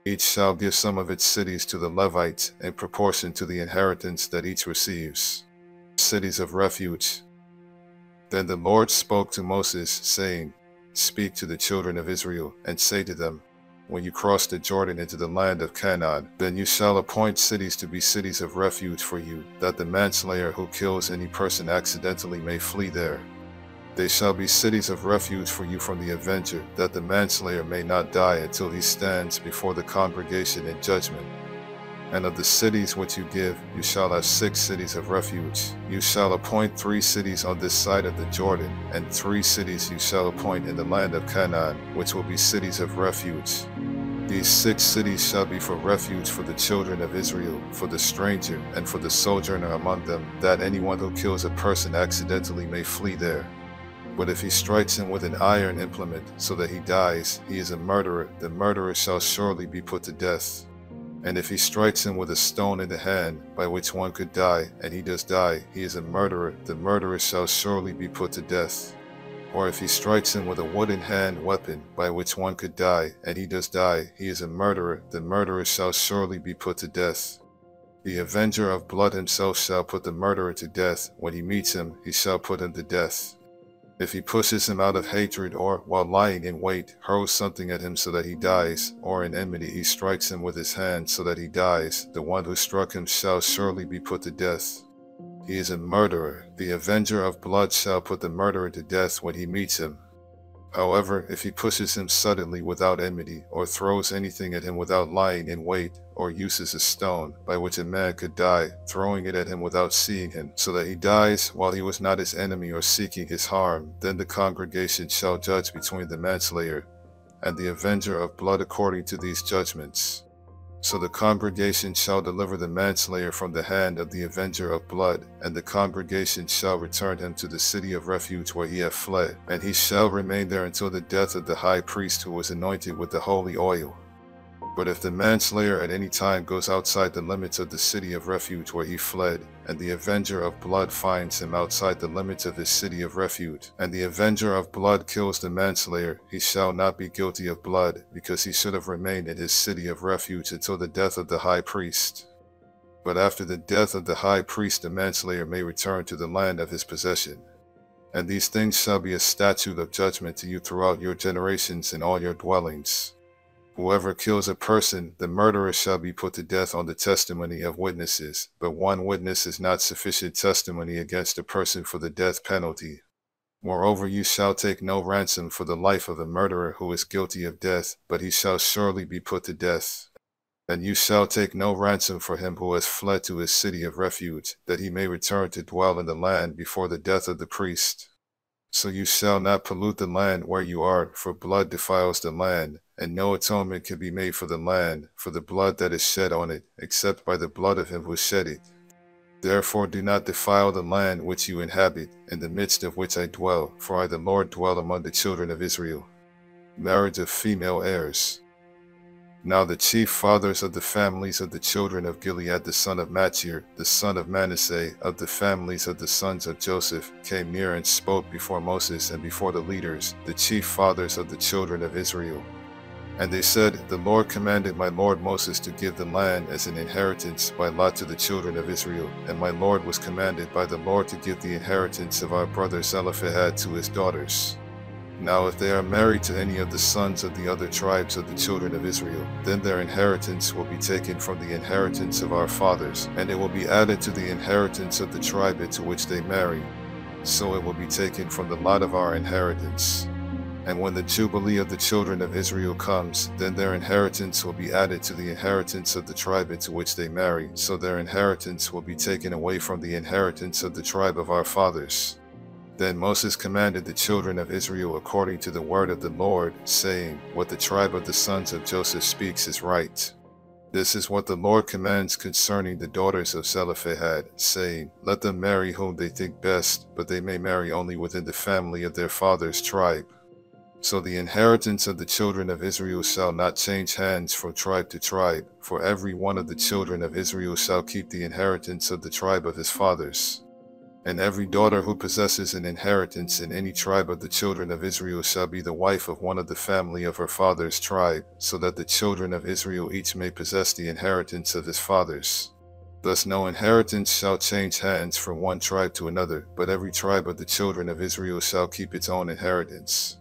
Each shall give some of its cities to the Levites in proportion to the inheritance that each receives. Cities of refuge. Then the Lord spoke to Moses, saying, Speak to the children of Israel, and say to them, When you cross the Jordan into the land of Canaan, then you shall appoint cities to be cities of refuge for you, that the manslayer who kills any person accidentally may flee there. They shall be cities of refuge for you from the avenger, that the manslayer may not die until he stands before the congregation in judgment. And of the cities which you give, you shall have 6 cities of refuge. You shall appoint 3 cities on this side of the Jordan, and 3 cities you shall appoint in the land of Canaan, which will be cities of refuge. These 6 cities shall be for refuge for the children of Israel, for the stranger, and for the sojourner among them, that anyone who kills a person accidentally may flee there. But if he strikes him with an iron implement, so that he dies, he is a murderer. The murderer shall surely be put to death. And if he strikes him with a stone in the hand, by which one could die, and he does die, he is a murderer. The murderer shall surely be put to death. Or if he strikes him with a wooden hand weapon, by which one could die, and he does die, he is a murderer. The murderer shall surely be put to death. The avenger of blood himself shall put the murderer to death. When he meets him, he shall put him to death. If he pushes him out of hatred, or, while lying in wait, hurls something at him so that he dies, or in enmity he strikes him with his hand so that he dies, the one who struck him shall surely be put to death. He is a murderer. The avenger of blood shall put the murderer to death when he meets him. However, if he pushes him suddenly without enmity, or throws anything at him without lying in wait, or uses a stone, by which a man could die, throwing it at him without seeing him, so that he dies while he was not his enemy or seeking his harm, then the congregation shall judge between the manslayer and the avenger of blood according to these judgments. So the congregation shall deliver the manslayer from the hand of the avenger of blood, and the congregation shall return him to the city of refuge where he hath fled, and he shall remain there until the death of the high priest who was anointed with the holy oil. But if the manslayer at any time goes outside the limits of the city of refuge where he fled, and the avenger of blood finds him outside the limits of his city of refuge, and the avenger of blood kills the manslayer, he shall not be guilty of blood, because he should have remained in his city of refuge until the death of the high priest. But after the death of the high priest, the manslayer may return to the land of his possession. And these things shall be a statute of judgment to you throughout your generations in all your dwellings. Whoever kills a person, the murderer shall be put to death on the testimony of witnesses, but one witness is not sufficient testimony against a person for the death penalty. Moreover, you shall take no ransom for the life of a murderer who is guilty of death, but he shall surely be put to death. And you shall take no ransom for him who has fled to his city of refuge, that he may return to dwell in the land before the death of the priest. So you shall not pollute the land where you are, for blood defiles the land, and no atonement can be made for the land, for the blood that is shed on it, except by the blood of him who shed it. Therefore do not defile the land which you inhabit, in the midst of which I dwell, for I the Lord dwell among the children of Israel. Marriage of female heirs. Now the chief fathers of the families of the children of Gilead, the son of Machir, the son of Manasseh, of the families of the sons of Joseph, came near and spoke before Moses and before the leaders, the chief fathers of the children of Israel. And they said, The Lord commanded my lord Moses to give the land as an inheritance by lot to the children of Israel, and my lord was commanded by the Lord to give the inheritance of our brother Zelophehad to his daughters. Now if they are married to any of the sons of the other tribes of the children of Israel, then their inheritance will be taken from the inheritance of our fathers, and it will be added to the inheritance of the tribe into which they marry. So it will be taken from the lot of our inheritance. And when the Jubilee of the children of Israel comes, then their inheritance will be added to the inheritance of the tribe into which they marry, so their inheritance will be taken away from the inheritance of the tribe of our fathers. Then Moses commanded the children of Israel according to the word of the Lord, saying, What the tribe of the sons of Joseph speaks is right. This is what the Lord commands concerning the daughters of Zelophehad, saying, Let them marry whom they think best, but they may marry only within the family of their father's tribe. So the inheritance of the children of Israel shall not change hands from tribe to tribe, for every one of the children of Israel shall keep the inheritance of the tribe of his fathers. And every daughter who possesses an inheritance in any tribe of the children of Israel shall be the wife of one of the family of her father's tribe, so that the children of Israel each may possess the inheritance of his fathers. Thus no inheritance shall change hands from one tribe to another, but every tribe of the children of Israel shall keep its own inheritance.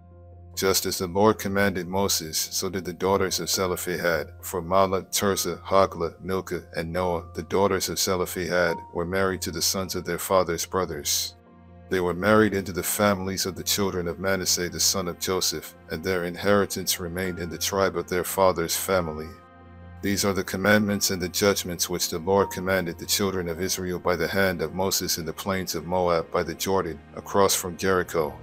Just as the Lord commanded Moses, so did the daughters of Zelophehad. For Mahlah, Tirzah, Hoglah, Milcah, and Noah, the daughters of Zelophehad, were married to the sons of their father's brothers. They were married into the families of the children of Manasseh the son of Joseph, and their inheritance remained in the tribe of their father's family. These are the commandments and the judgments which the Lord commanded the children of Israel by the hand of Moses in the plains of Moab by the Jordan, across from Jericho.